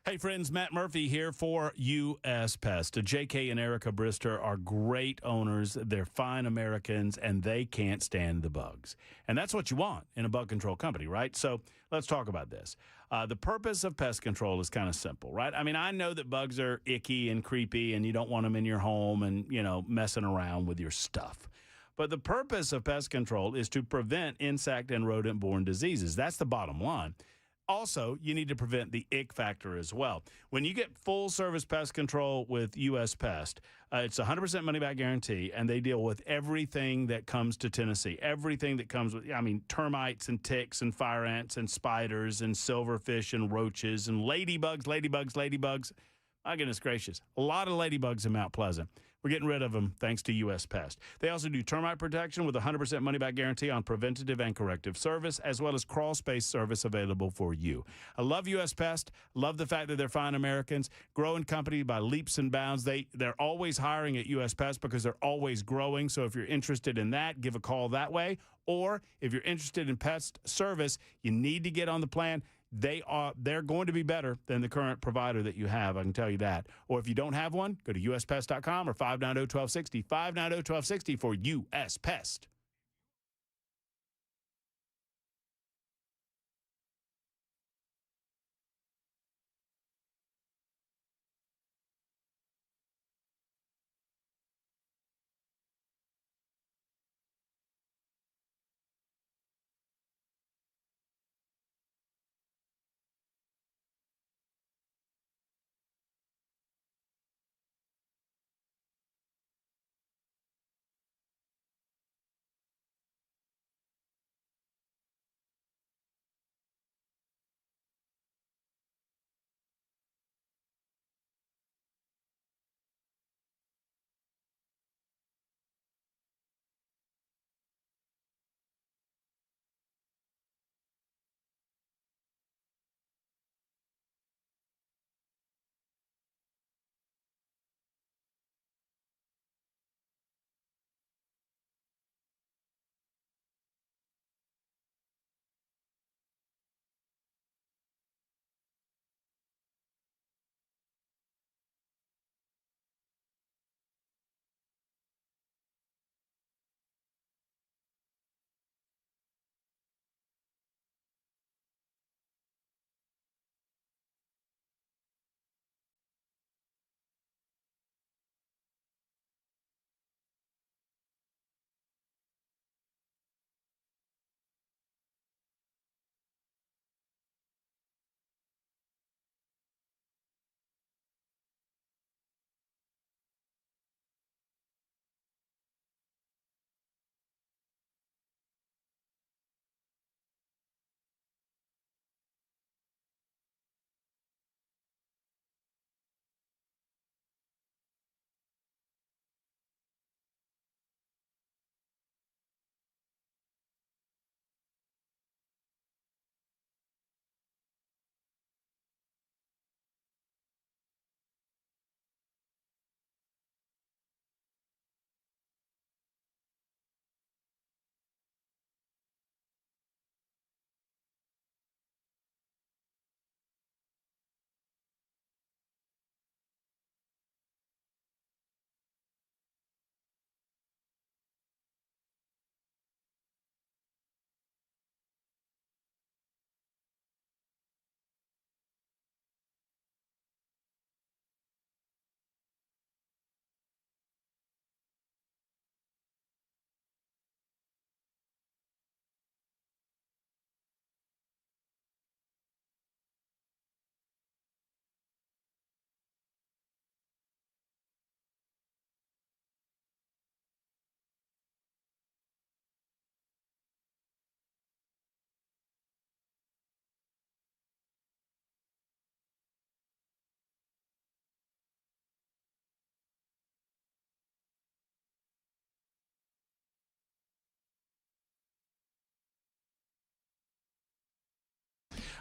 Hey, friends, Matt Murphy here for U.S. Pest. J.K. and Erica Brister are great owners. They're fine Americans, and they can't stand the bugs. And that's what you want in a bug control company, right? So let's talk about this. The purpose of pest control is kind of simple, right? I mean, I know that bugs are icky and creepy, and you don't want them in your home and, messing around with your stuff. But the purpose of pest control is to prevent insect and rodent-borne diseases. That's the bottom line. Also, you need to prevent the ick factor as well. When you get full-service pest control with U.S. Pest, it's a 100% money-back guarantee, and they deal with everything that comes to Tennessee, everything that comes with, termites and ticks and fire ants and spiders and silverfish and roaches and ladybugs. My goodness gracious, a lot of ladybugs in Mount Pleasant. We're getting rid of them thanks to U.S. Pest. They also do termite protection with a 100% money-back guarantee on preventative and corrective service, as well as crawl space service available for you. I love U.S. Pest. Love the fact that they're fine Americans. Growing company by leaps and bounds. They're always hiring at U.S. Pest because they're always growing. So if you're interested in that, give a call that way. Or if you're interested in pest service, you need to get on the plan. They're going to be better than the current provider that you have, I can tell you that. Or if you don't have one, go to uspest.com or 590-1260, 590-1260 for U.S. Pest.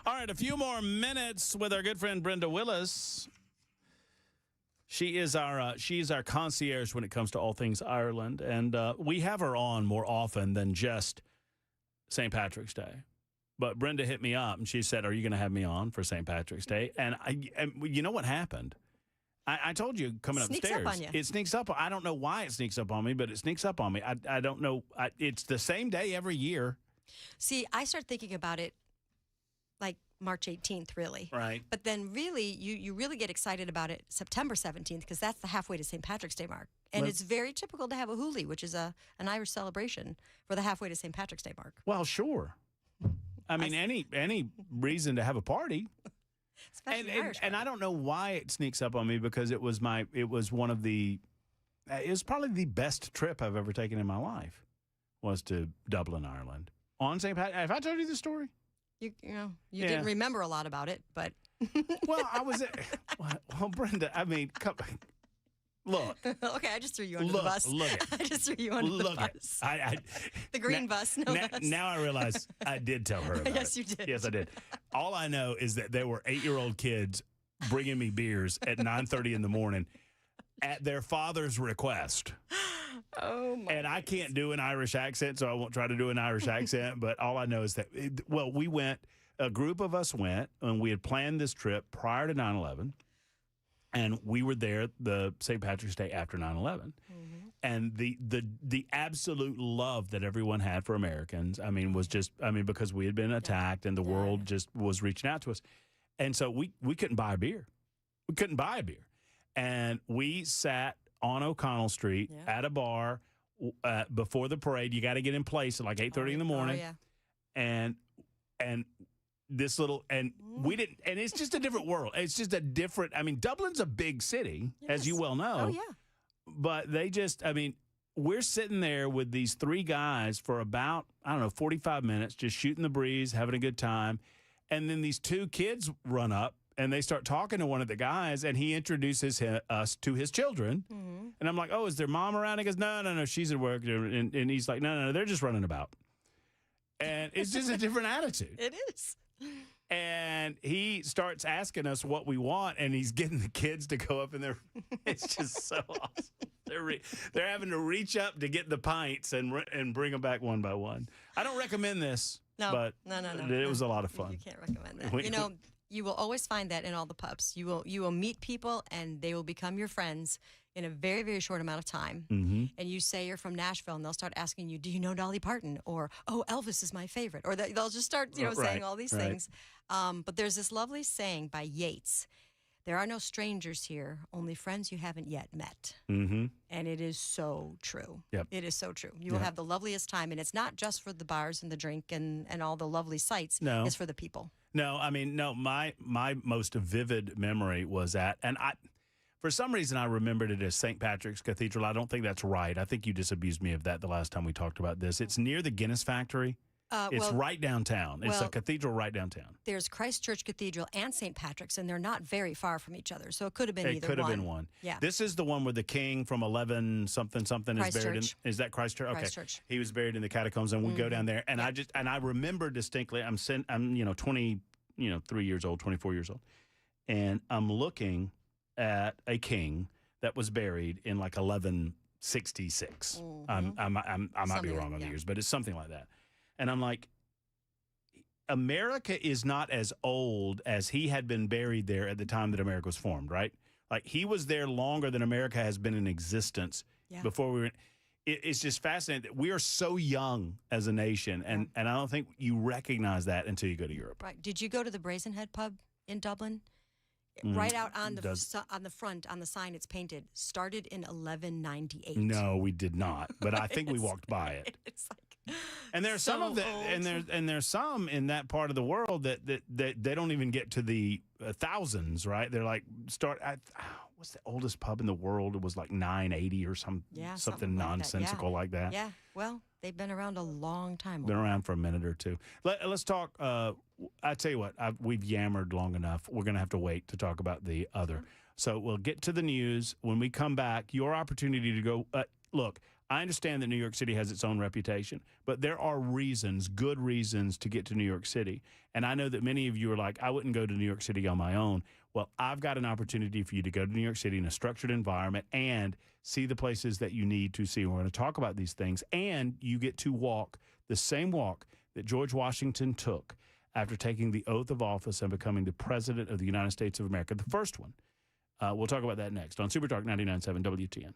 All right, a few more minutes with our good friend Brenda Willis. She is our concierge when it comes to all things Ireland, and we have her on more often than just St. Patrick's Day. But Brenda hit me up and she said, "Are you going to have me on for St. Patrick's Day?" And you know what happened? I told you coming Sneaks upstairs. up on you. It sneaks up. I don't know why it sneaks up on me, but it sneaks up on me. I don't know. It's the same day every year. See, I start thinking about it like March 18th, really. Right. But then really, you really get excited about it September 17th because that's the halfway to St. Patrick's Day mark. And it's very typical to have a hoolie, which is an Irish celebration for the halfway to St. Patrick's Day mark. Well, sure. I mean, any reason to have a party. And I don't know why it sneaks up on me because it was probably the best trip I've ever taken in my life was to Dublin, Ireland. On St. Patrick's. Have I told you the story? You didn't remember a lot about it, but well, I was well, Brenda. I mean, look. Okay, I just threw you under the bus. I just threw you under the bus. The green bus. No bus. Now I realize I did tell her about Yes, it. you did. Yes, I did. All I know is that there were 8-year-old kids bringing me beers at 9:30 in the morning at their father's request. Oh, my. And I can't do an Irish accent, so I won't try to do an Irish accent. But all I know is that, we went, a group of us went, and we had planned this trip prior to 9/11. And we were there the St. Patrick's Day after 9/11. And the absolute love that everyone had for Americans, was just, because we had been attacked and the world just was reaching out to us. And so we couldn't buy a beer. We couldn't buy a beer. And we sat on O'Connell Street at a bar before the parade. You got to get in place at like 8:30 in the morning. Oh, yeah. And this little, and we didn't, and it's just a different world. It's just a different, Dublin's a big city, as you well know. Oh, yeah. But they just, we're sitting there with these 3 guys for about, 45 minutes, just shooting the breeze, having a good time. And then these 2 kids run up and they start talking to one of the guys, and he introduces us to his children. And I'm like, "Oh, is their mom around?" He goes, No, she's at work. And he's like, No, they're just running about. And it's just a different attitude. It is. And he starts asking us what we want, and he's getting the kids to go up in there. It's just so awesome. They're having to reach up to get the pints and bring them back one by one. I don't recommend this, but no. It was a lot of fun. You can't recommend that. You will always find that in all the pubs. You will meet people, and they will become your friends in a very, very short amount of time. And you say you're from Nashville, and they'll start asking you, "Do you know Dolly Parton?" Or, "Oh, Elvis is my favorite." Or they'll just start, saying all these things. But there's this lovely saying by Yeats: "There are no strangers here, only friends you haven't yet met." And it is so true. Yep. It is so true. You will have the loveliest time, and it's not just for the bars and the drink and all the lovely sights. No. It's for the people. No, my most vivid memory was for some reason, I remembered it as St. Patrick's Cathedral. I don't think that's right. I think you disabused me of that the last time we talked about this. It's near the Guinness factory. It's right downtown. It's a cathedral right downtown. There's Christ Church Cathedral and St. Patrick's, and they're not very far from each other. So it could have been either one. It could have been one. Yeah. This is the one where the king from 11 something is buried in. Is that Christ Church? Okay. Christ Church. He was buried in the catacombs, and we go down there, and I remember distinctly. I'm 20, 3 years old, 24 years old, and I'm looking at a king that was buried in like 1166. I might be wrong on the years, but it's something like that. And I'm like, America is not as old as he had been buried there at the time that America was formed, right? Like, he was there longer than America has been in existence before we were. It's just fascinating that we are so young as a nation, and I don't think you recognize that until you go to Europe. Right. Did you go to the Brazen Head pub in Dublin? Right out on the front, on the sign, it's painted, started in 1198. No, we did not, but I think we walked by it. It's like, and there's some of the, and there's some in that part of the world that they don't even get to the thousands, right? They're like what's the oldest pub in the world? It was like 980 or something nonsensical like that. Yeah, well, they've been around a long time. Been around for a minute or two. Let's talk. I tell you what, we've yammered long enough. We're going to have to wait to talk about the other. So we'll get to the news when we come back. Your opportunity to go. Look, I understand that New York City has its own reputation, but there are reasons, good reasons, to get to New York City. And I know that many of you are like, I wouldn't go to New York City on my own. Well, I've got an opportunity for you to go to New York City in a structured environment and see the places that you need to see. We're going to talk about these things. And you get to walk the same walk that George Washington took after taking the oath of office and becoming the President of the United States of America, the first one. We'll talk about that next on Super Talk 99.7 WTN.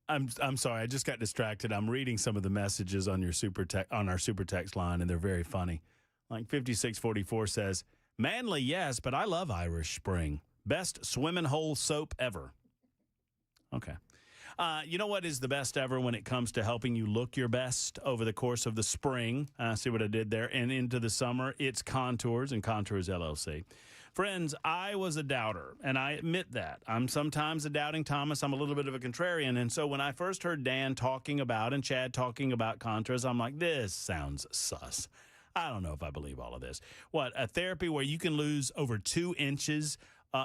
I'm sorry. I just got distracted. I'm reading some of the messages on your on our super text line, and they're very funny. Like 5644 says, "Manly, yes, but I love Irish Spring. Best swimming hole soap ever." Okay. You know what is the best ever when it comes to helping you look your best over the course of the spring? See what I did there? And into the summer, it's Contours and Contours LLC. Friends, I was a doubter, and I admit that. I'm sometimes a doubting Thomas. I'm a little bit of a contrarian. And so when I first heard Dan talking about and Chad talking about Contours, I'm like, this sounds sus. I don't know if I believe all of this. What, a therapy where you can lose over 2 inches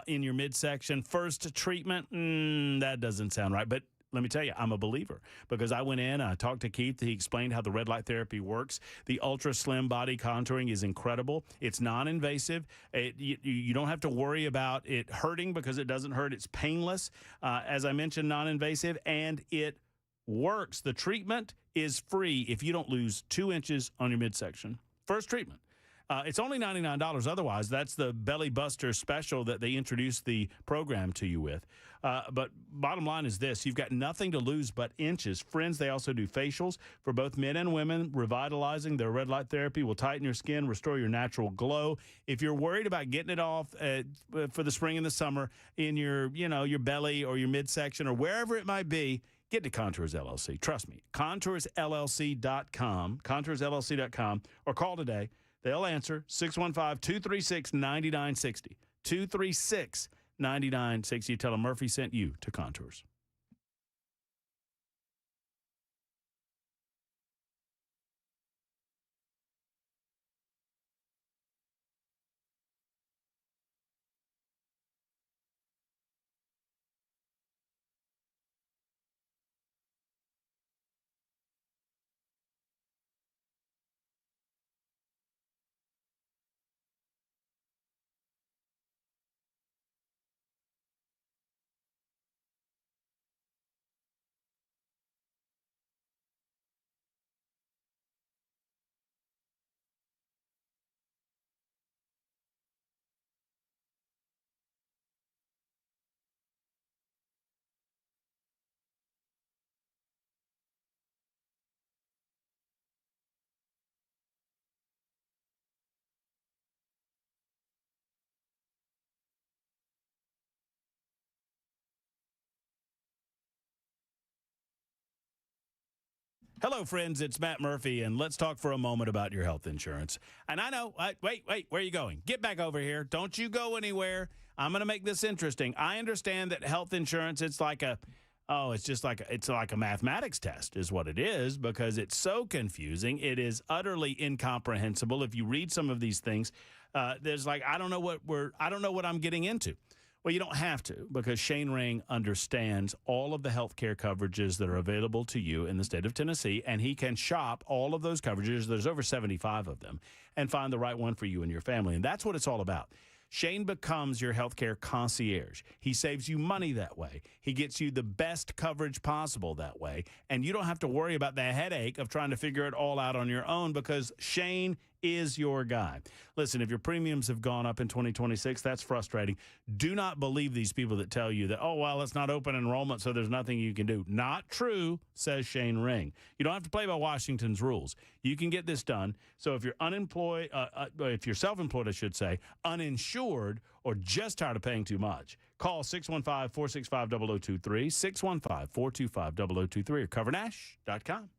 in your midsection? First treatment? That doesn't sound right. But let me tell you, I'm a believer because I went in, I talked to Keith. He explained how the red light therapy works. The ultra slim body contouring is incredible. It's non-invasive. You don't have to worry about it hurting because it doesn't hurt. It's painless. As I mentioned, non-invasive, and it works. The treatment is free if you don't lose 2 inches on your midsection. First treatment. It's only $99 otherwise. That's the Belly Buster special that they introduced the program to you with. But bottom line is this. You've got nothing to lose but inches. Friends, they also do facials for both men and women, revitalizing. Their red light therapy will tighten your skin, restore your natural glow. If you're worried about getting it off for the spring and the summer in your belly or your midsection or wherever it might be, get to Contours LLC. Trust me, ContoursLLC.com, ContoursLLC.com, or call today. They'll answer 615-236-9960. 236-9960. Tell them Murphy sent you to Contours. Hello, friends. It's Matt Murphy, and let's talk for a moment about your health insurance. And I know, wait, where are you going? Get back over here. Don't you go anywhere. I'm going to make this interesting. I understand that health insurance, it's like a mathematics test is what it is, because it's so confusing. It is utterly incomprehensible. If you read some of these things, there's like, I don't know what I'm getting into. Well, you don't have to, because Shane Ring understands all of the health care coverages that are available to you in the state of Tennessee, and he can shop all of those coverages. There's over 75 of them, and find the right one for you and your family. And that's what it's all about. Shane becomes your healthcare concierge. He saves you money that way. He gets you the best coverage possible that way, and you don't have to worry about the headache of trying to figure it all out on your own, because Shane is your guy. Listen, if your premiums have gone up in 2026, that's frustrating. Do not believe these people that tell you that, oh, well, it's not open enrollment, so there's nothing you can do. Not true, says Shane Ring. You don't have to play by Washington's rules. You can get this done. So if you're unemployed, if you're self-employed, I should say, uninsured, or just tired of paying too much, call 615-465-0023, 615-425-0023, or covernash.com.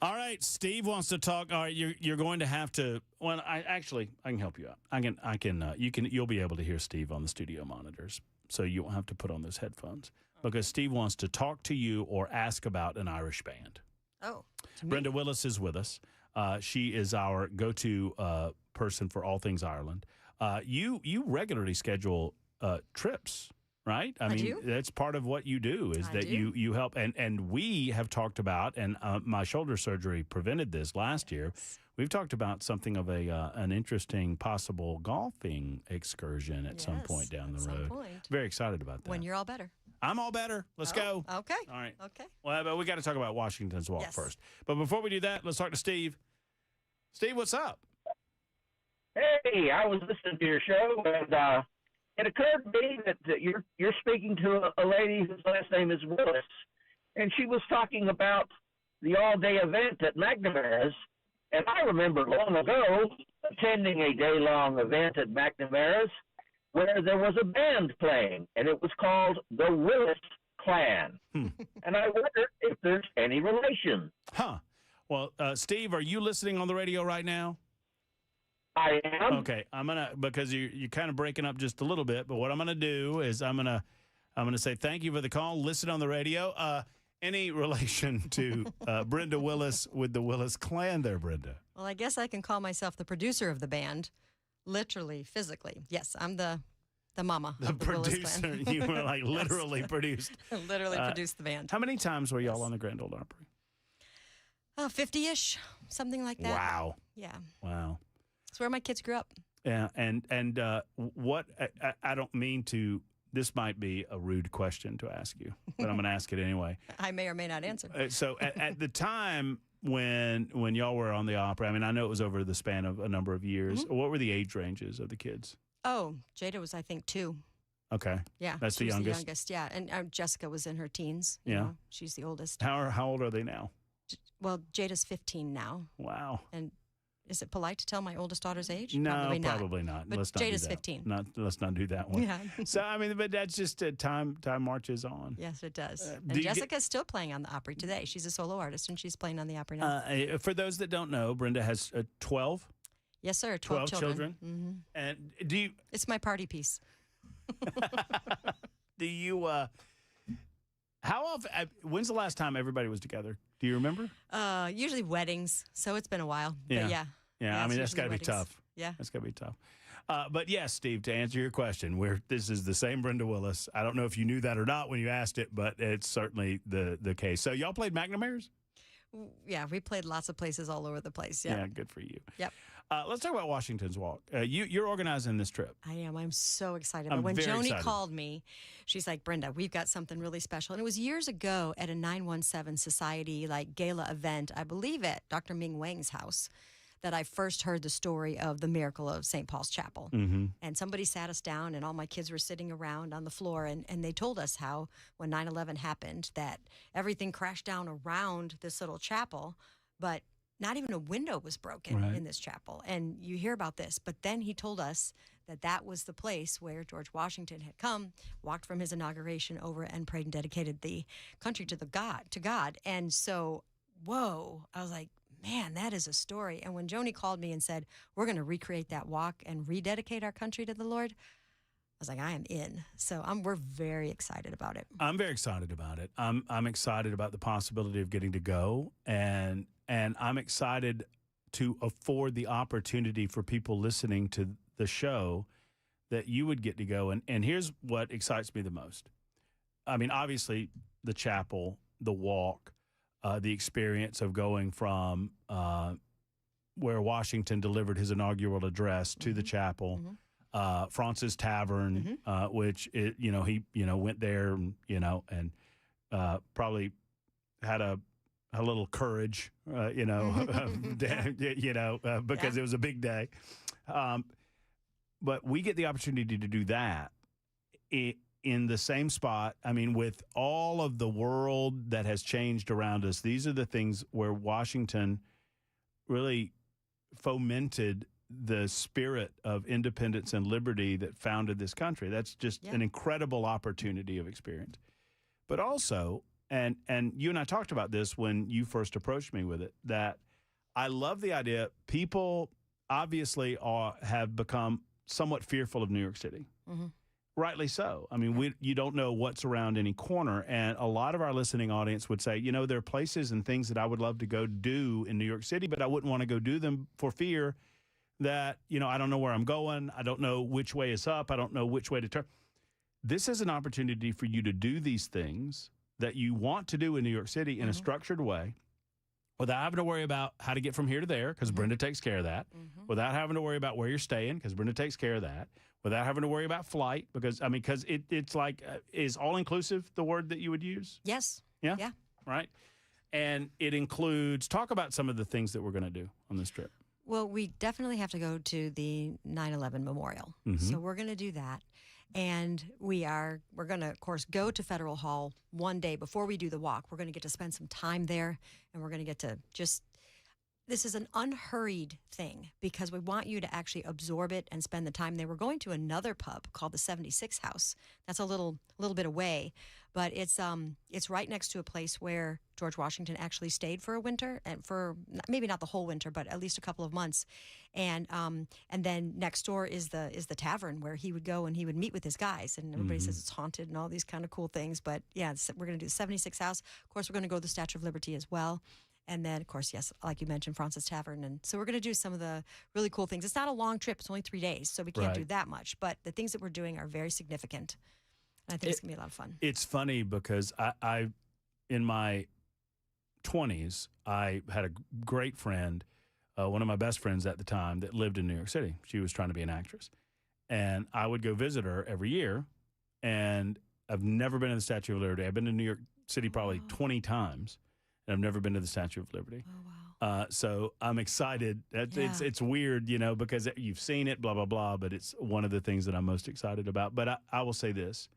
All right, Steve wants to talk. All right, you're going to have to. Well, I can help you out. You'll be able to hear Steve on the studio monitors, so you won't have to put on those headphones, because Steve wants to talk to you or ask about an Irish band. Oh, Brenda Willis is with us. She is our go-to person for all things Ireland. You regularly schedule trips. Right? I mean, that's part of what you do, is that you help. And we have talked about, and my shoulder surgery prevented this last year. We've talked about something of an interesting possible golfing excursion at some point down the road. Very excited about that. When you're all better. I'm all better. Let's go. Okay. All right. Okay. Well, but we got to talk about Washington's Walk first. But before we do that, let's talk to Steve. Steve, what's up? Hey, I was listening to your show, and it occurred to me that you're speaking to a lady whose last name is Willis, and she was talking about the all-day event at McNamara's, and I remember long ago attending a day-long event at McNamara's where there was a band playing, and it was called the Willis Clan, and I wonder if there's any relation. Huh. Well, Steve, are you listening on the radio right now? I am. Okay, because you're kind of breaking up just a little bit, but what I'm gonna do is I'm gonna say thank you for the call. Listen on the radio. Any relation to Brenda Willis with the Willis Clan there, Brenda? Well, I guess I can call myself the producer of the band, literally, physically. Yes, I'm the mama. The of the producer. Willis Clan. You were like literally produced. Literally produced the band. How many times were y'all on the Grand Ole Opry? 50-ish, something like that. Wow. Yeah. Wow. It's where my kids grew up. Yeah, and what I don't mean to. This might be a rude question to ask you, but I'm going to ask it anyway. I may or may not answer. So at the time when y'all were on the Opry, I mean, I know it was over the span of a number of years. Mm-hmm. What were the age ranges of the kids? Oh, Jada was, I think, 2. Okay. Yeah. That's the she was youngest? the youngest, yeah. And Jessica was in her teens. You Yeah. know, she's the oldest. How old are they now? Well, Jada's 15 now. Wow. And is it polite to tell my oldest daughter's age? No, probably not. But Let's not Jada's do that. 15. Let's not do that one. Yeah. So, I mean, but that's just time marches on. Yes, it does. do And you Jessica's still playing on the Opry today. She's a solo artist, and she's playing on the Opry now. For those that don't know, Brenda has 12. Yes, sir. 12 children. Mm-hmm. And do you? It's my party piece. Do you? How often? When's the last time everybody was together? Do you remember? Usually weddings. So it's been a while. Yeah. But yeah. Yeah, I mean, that's got to be weddings. tough. Yeah. That's got to be tough. But yes, Steve, to answer your question, this is the same Brenda Willis. I don't know if you knew that or not when you asked it, but it's certainly the case. So y'all played McNamara's? Yeah, we played lots of places all over the place. Yeah. Yeah, good for you. Yep. Let's talk about Washington's Walk. You're organizing this trip. I am. I'm so excited. I'm When very Joni excited. called me, she's like, Brenda, we've got something really special. And it was years ago at a 917 Society gala event, I believe at Dr. Ming Wang's house, that I first heard the story of the miracle of St. Paul's Chapel. Mm-hmm. And somebody sat us down, and all my kids were sitting around on the floor, and they told us how when 9/11 happened, that everything crashed down around this little chapel, but not even a window was broken Right. in this chapel. And you hear about this, but then he told us that that was the place where George Washington had come, walked from his inauguration over, and prayed and dedicated the country to God. And so, whoa, I was like, man, that is a story. And when Joni called me and said, we're going to recreate that walk and rededicate our country to the Lord, I was like, I am in. So we're very excited about it. I'm very excited about it. I'm excited about the possibility of getting to go, and I'm excited to afford the opportunity for people listening to the show that you would get to go. And here's what excites me the most. I mean, obviously, the chapel, the walk, the experience of going from where Washington delivered his inaugural address to the chapel, France's Tavern, which he went there, and probably had a little courage, because it was a big day. But we get the opportunity to do that in the same spot. I mean, with all of the world that has changed around us, these are the things where Washington really fomented the spirit of independence and liberty that founded this country. That's just an incredible opportunity of experience. But also, and you and I talked about this when you first approached me with it, that I love the idea. People obviously have become somewhat fearful of New York City. Mm-hmm. Rightly so. I mean, you don't know what's around any corner. And a lot of our listening audience would say, there are places and things that I would love to go do in New York City, but I wouldn't want to go do them for fear that, I don't know where I'm going. I don't know which way is up. I don't know which way to turn. This is an opportunity for you to do these things that you want to do in New York City in a structured way, without having to worry about how to get from here to there, because Brenda takes care of that, without having to worry about where you're staying, because Brenda takes care of that, without having to worry about flight, because it's like, is all-inclusive the word that you would use? Yes. Yeah? Yeah. Right? And it includes, talk about some of the things that we're going to do on this trip. Well, we definitely have to go to the 9/11 memorial. So we're going to do that. And we're going to, of course, go to Federal Hall one day before we do the walk. We're going to get to spend some time there, and we're going to get to this is an unhurried thing because we want you to actually absorb it and spend the time there. We're going to another pub called the 76 House. That's a little bit away, but it's right next to a place where George Washington actually stayed for a winter, and for maybe not the whole winter, but at least a couple of months. And then next door is the tavern where he would go and he would meet with his guys. And everybody says it's haunted and all these kind of cool things. But yeah, we're going to do the 76 House. Of course, we're going to go to the Statue of Liberty as well. And then, of course, yes, like you mentioned, France's Tavern. And so we're going to do some of the really cool things. It's not a long trip. It's only 3 days, so we can't do that much. But the things that we're doing are very significant. And I think it's going to be a lot of fun. It's funny because I in my 20s, I had a great friend one of my best friends at the time that lived in New York City. She was trying to be an actress. And I would go visit her every year. And I've never been to the Statue of Liberty. I've been to New York City probably 20 times, and I've never been to the Statue of Liberty. Oh, wow. So I'm excited. It's weird, because you've seen it, blah, blah, blah, but it's one of the things that I'm most excited about. But I will say this.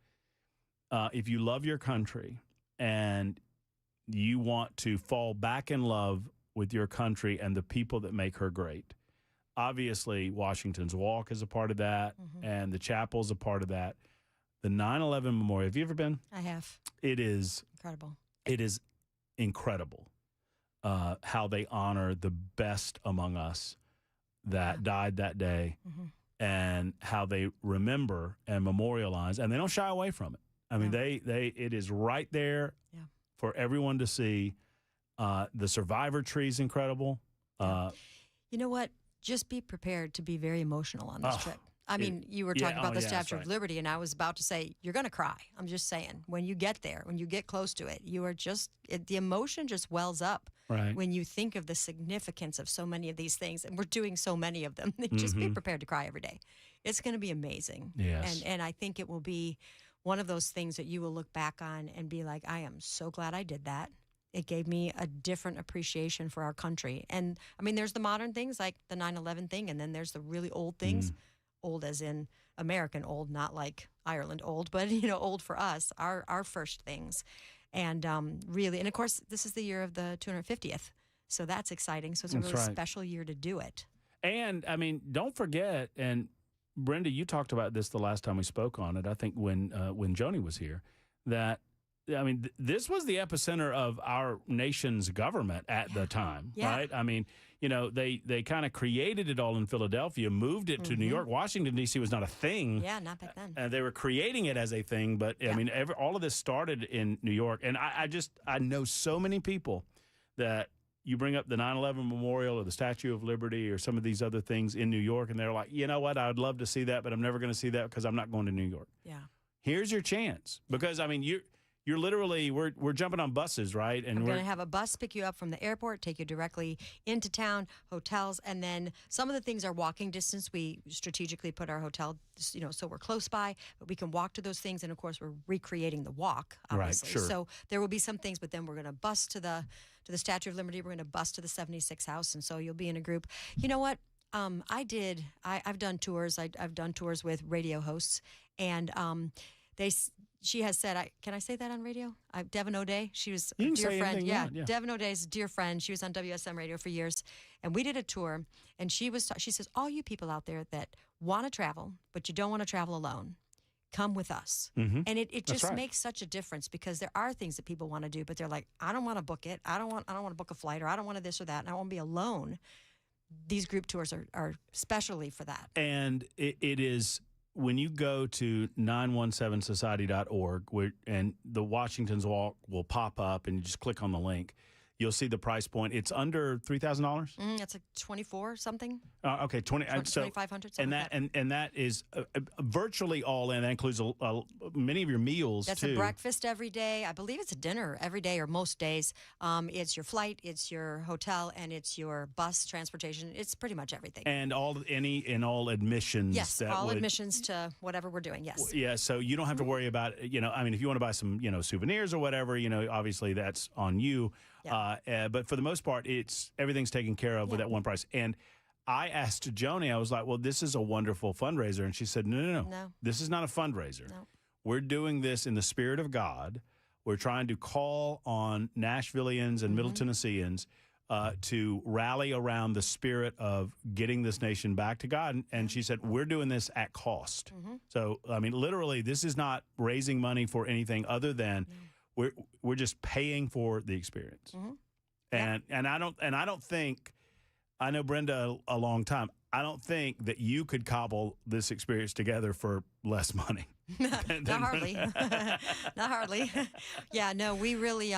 If you love your country and you want to fall back in love with your country and the people that make her great, obviously Washington's Walk is a part of that, and the chapel's a part of that. The 9/11 Memorial, have you ever been? I have. It is incredible. It is incredible how they honor the best among us that died that day, and how they remember and memorialize, and they don't shy away from it. I mean, it is right there for everyone to see. The survivor tree is incredible. You know what? Just be prepared to be very emotional on this trip. I mean, you were talking about the Statue of Liberty, and I was about to say, you're going to cry. I'm just saying, when you get there, when you get close to it, you are just, the emotion just wells up when you think of the significance of so many of these things. And we're doing so many of them. Just be prepared to cry every day. It's going to be amazing. Yes. And I think it will be one of those things that you will look back on and be like, I am so glad I did that. It gave me a different appreciation for our country. And I mean, there's the modern things like the 9/11 thing, and then there's the really old things. Old as in American old, not like Ireland old, but, old for us, our first things. And really, and of course, this is the year of the 250th. So that's exciting. So it's a really special year to do it. And I mean, don't forget, and Brenda, you talked about this the last time we spoke on it, I think when Joni was here, that, I mean, this was the epicenter of our nation's government at the time, right? I mean, they kind of created it all in Philadelphia, moved it to New York. Washington, D.C. was not a thing. Yeah, not back then. They were creating it as a thing, but I mean, all of this started in New York. And I know so many people that you bring up the 9/11 Memorial or the Statue of Liberty or some of these other things in New York, and they're like, you know what, I would love to see that, but I'm never going to see that because I'm not going to New York. Yeah. Here's your chance, because, I mean, you're literally, we're jumping on buses, right? And I'm going to have a bus pick you up from the airport, take you directly into town, hotels, and then some of the things are walking distance. We strategically put our hotel, so we're close by, but we can walk to those things. And of course, we're recreating the walk, obviously. Right, sure. So there will be some things, but then we're going to bus to the Statue of Liberty. We're going to bus to the 76 House, and so you'll be in a group. You know what? I've done tours. I've done tours with radio hosts, and she has said, can I say that on radio? Devin O'Day, she was a dear friend. Yeah, Devin O'Day's a dear friend. She was on WSM radio for years. And we did a tour, and she says, all you people out there that want to travel, but you don't want to travel alone, come with us. And it just makes such a difference, because there are things that people want to do, but they're like, I don't want to book it. I don't want to book a flight, or I don't want to this or that, and I won't be alone. These group tours are specially for that. And it is, when you go to 917society.org, and the Washington's Walk will pop up, and you just click on the link, you'll see the price point. It's under $3,000. It's like 24 something. Okay, 2,500. And that is virtually all in. That includes many of your meals. That's too. a breakfast every day. I believe it's a dinner every day, or most days. It's your flight, it's your hotel, and it's your bus transportation. It's pretty much everything. And all admissions. Yes, admissions to whatever we're doing. Yes. Yeah. So you don't have to worry about I mean, if you want to buy some souvenirs or whatever, obviously that's on you. Yeah. But for the most part, everything's taken care of with that one price. And I asked Joni, I was like, well, this is a wonderful fundraiser. And she said, no. This is not a fundraiser. No. We're doing this in the spirit of God. We're trying to call on Nashvillians and Middle Tennesseans to rally around the spirit of getting this nation back to God. And she said, we're doing this at cost. So, I mean, literally, this is not raising money for anything other than we're just paying for the experience. And I don't think, I know Brenda a long time, I don't think that you could cobble this experience together for less money. Not hardly. Not hardly. Yeah, no, we really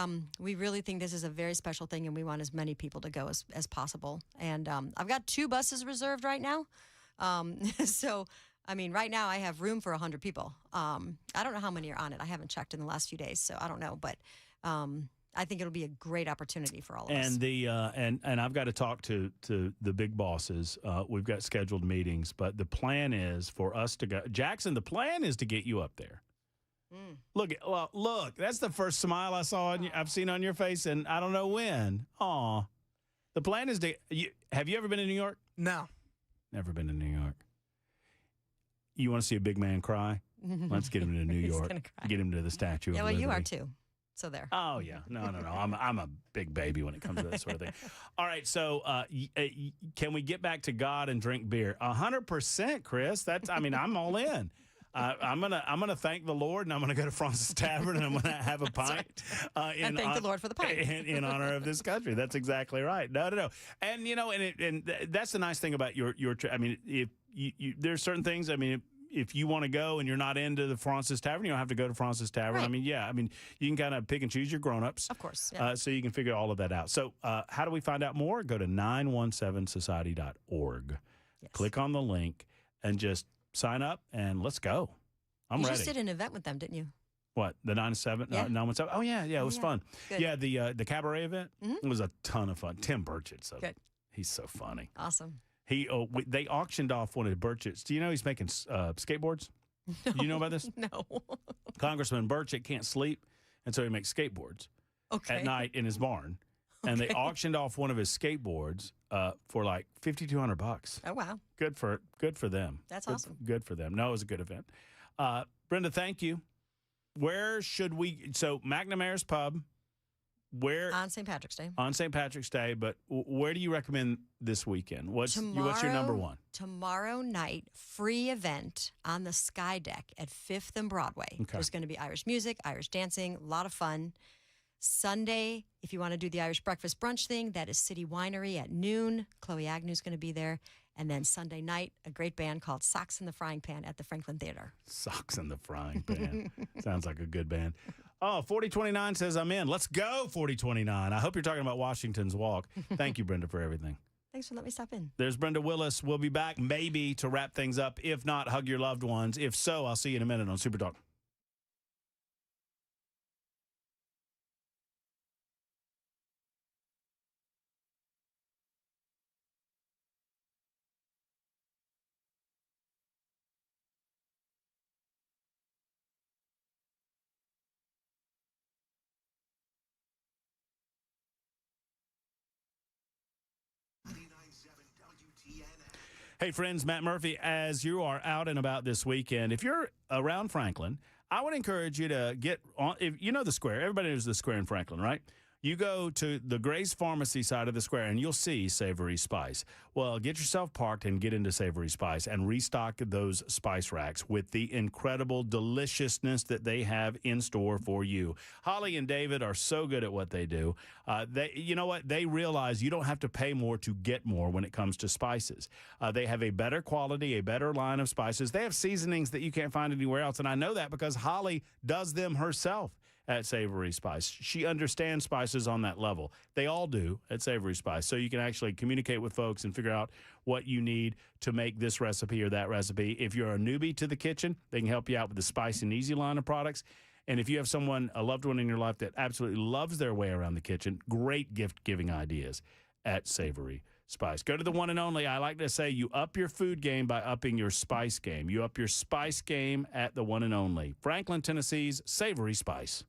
think this is a very special thing, and we want as many people to go as possible. And I've got 2 buses reserved right now. So, I mean, right now I have room for 100 people. I don't know how many are on it. I haven't checked in the last few days, so I don't know. But I think it'll be a great opportunity for all of us. And and I've got to talk to the big bosses. We've got scheduled meetings, but the plan is for us to go. Jackson, the plan is to get you up there. Look, that's the first smile I've seen on your face, and I don't know when. Aw. The plan is to. Have you ever been to New York? No. Never been to New York. You want to see a big man cry? Let's get him to New York. Get him to the Statue of Liberty. You are too. So there. Oh yeah, no. I'm a big baby when it comes to that sort of thing. All right, so can we get back to God and drink beer? 100%, Chris. I'm all in. I'm gonna thank the Lord, and I'm gonna go to Francis Tavern, and I'm gonna have a pint. And thank the Lord for the pint in honor of this country. That's exactly right. No. And and that's the nice thing about your. If you there's certain things. If you want to go and you're not into the Francis Tavern, you don't have to go to Francis Tavern. Right. You can kind of pick and choose your grown-ups. Of course. Yeah. So you can figure all of that out. So how do we find out more? Go to 917society.org. Yes. Click on the link and just sign up and let's go. I'm ready. You just did an event with them, didn't you? What, the 917? Yeah. 917? Oh, yeah, it was fun. Good. Yeah, the cabaret event was a ton of fun. Tim Burchett, good. He's so funny. Awesome. They auctioned off one of Burchett's. Do you know he's making skateboards? No. Do you know about this? No. Congressman Burchett can't sleep, and so he makes skateboards at night in his barn. And they auctioned off one of his skateboards for like $5,200. Oh wow! Good for them. That's awesome. Good for them. No, it was a good event. Brenda, thank you. Where should we? So McNamara's Pub. Where on St. Patrick's Day? On St. Patrick's Day, but where do you recommend this weekend? What's your number one? Tomorrow night, free event on the Sky Deck at 5th and Broadway. Okay. There's going to be Irish music, Irish dancing, a lot of fun. Sunday, if you want to do the Irish breakfast brunch thing, that is City Winery at noon. Chloe Agnew's going to be there. And then Sunday night, a great band called Socks in the Frying Pan at the Franklin Theater. Socks in the Frying Pan. Sounds like a good band. Oh, 4029 says I'm in. Let's go, 4029. I hope you're talking about Washington's Walk. Thank you, Brenda, for everything. Thanks for letting me stop in. There's Brenda Willis. We'll be back maybe to wrap things up. If not, hug your loved ones. If so, I'll see you in a minute on Super Talk. Hey, friends, Matt Murphy, as you are out and about this weekend, if you're around Franklin, I would encourage you to get on. If you know the square, everybody knows the square in Franklin, right? You go to the Grace Pharmacy side of the square and you'll see Savory Spice. Well, get yourself parked and get into Savory Spice and restock those spice racks with the incredible deliciousness that they have in store for you. Holly and David are so good at what they do. You know what? They realize you don't have to pay more to get more when it comes to spices. They have a better quality, a better line of spices. They have seasonings that you can't find anywhere else, and I know that because Holly does them herself at Savory Spice. She understands spices on that level. They all do at Savory Spice. So you can actually communicate with folks and figure out what you need to make this recipe or that recipe. If you're a newbie to the kitchen, they can help you out with the Spice and Easy line of products. And if you have someone, a loved one in your life that absolutely loves their way around the kitchen, great gift-giving ideas at Savory Spice. Go to the one and only. I like to say you up your food game by upping your spice game. You up your spice game at the one and only. Franklin, Tennessee's Savory Spice.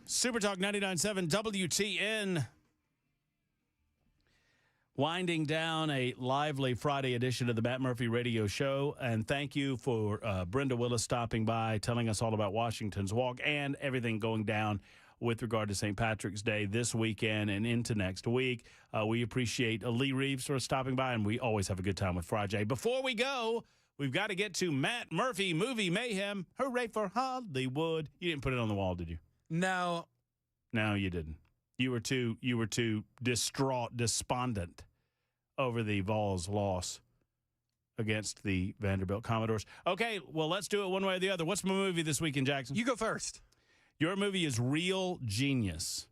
Super Talk 99.7 WTN. Winding down a lively Friday edition of the Matt Murphy Radio Show. And thank you for Brenda Willis stopping by, telling us all about Washington's Walk and everything going down with regard to St. Patrick's Day this weekend and into next week. We appreciate Lee Reeves for stopping by, and we always have a good time with Friday. Before we go, we've got to get to Matt Murphy Movie Mayhem. Hooray for Hollywood. You didn't put it on the wall, did you? No. No, you didn't. You were too distraught, despondent over the Vols' loss against the Vanderbilt Commodores. Okay, well, let's do it one way or the other. What's my movie this weekend, Jackson? You go first. Your movie is Real Genius.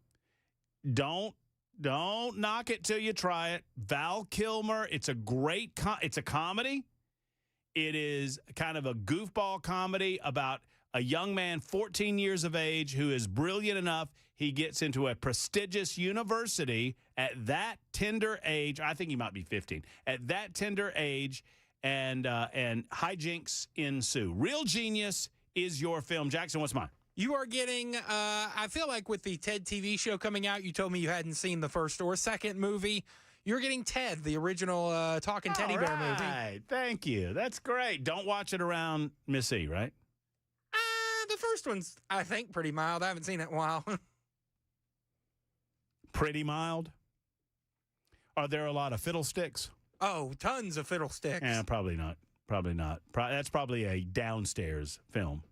Don't knock it till you try it. Val Kilmer. It's a great. It's a comedy. It is kind of a goofball comedy about a young man, 14 years of age, who is brilliant enough. He gets into a prestigious university at that tender age. I think he might be 15. At that tender age, and hijinks ensue. Real Genius is your film. Jackson, what's mine? You are getting, I feel like with the Ted TV show coming out, you told me you hadn't seen the first or second movie. You're getting Ted, the original Talking Teddy Bear movie. Right. Thank you. That's great. Don't watch it around Miss E, right? The first one's, I think, pretty mild. I haven't seen it in a while. Pretty mild? Are there a lot of fiddlesticks? Oh, tons of fiddlesticks. Yeah, probably not. Probably not. That's probably a downstairs film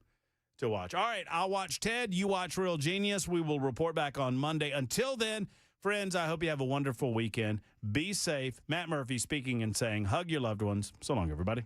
to watch. All right, I'll watch Ted. You watch Real Genius. We will report back on Monday. Until then, friends, I hope you have a wonderful weekend. Be safe. Matt Murphy speaking and saying, hug your loved ones. So long, everybody.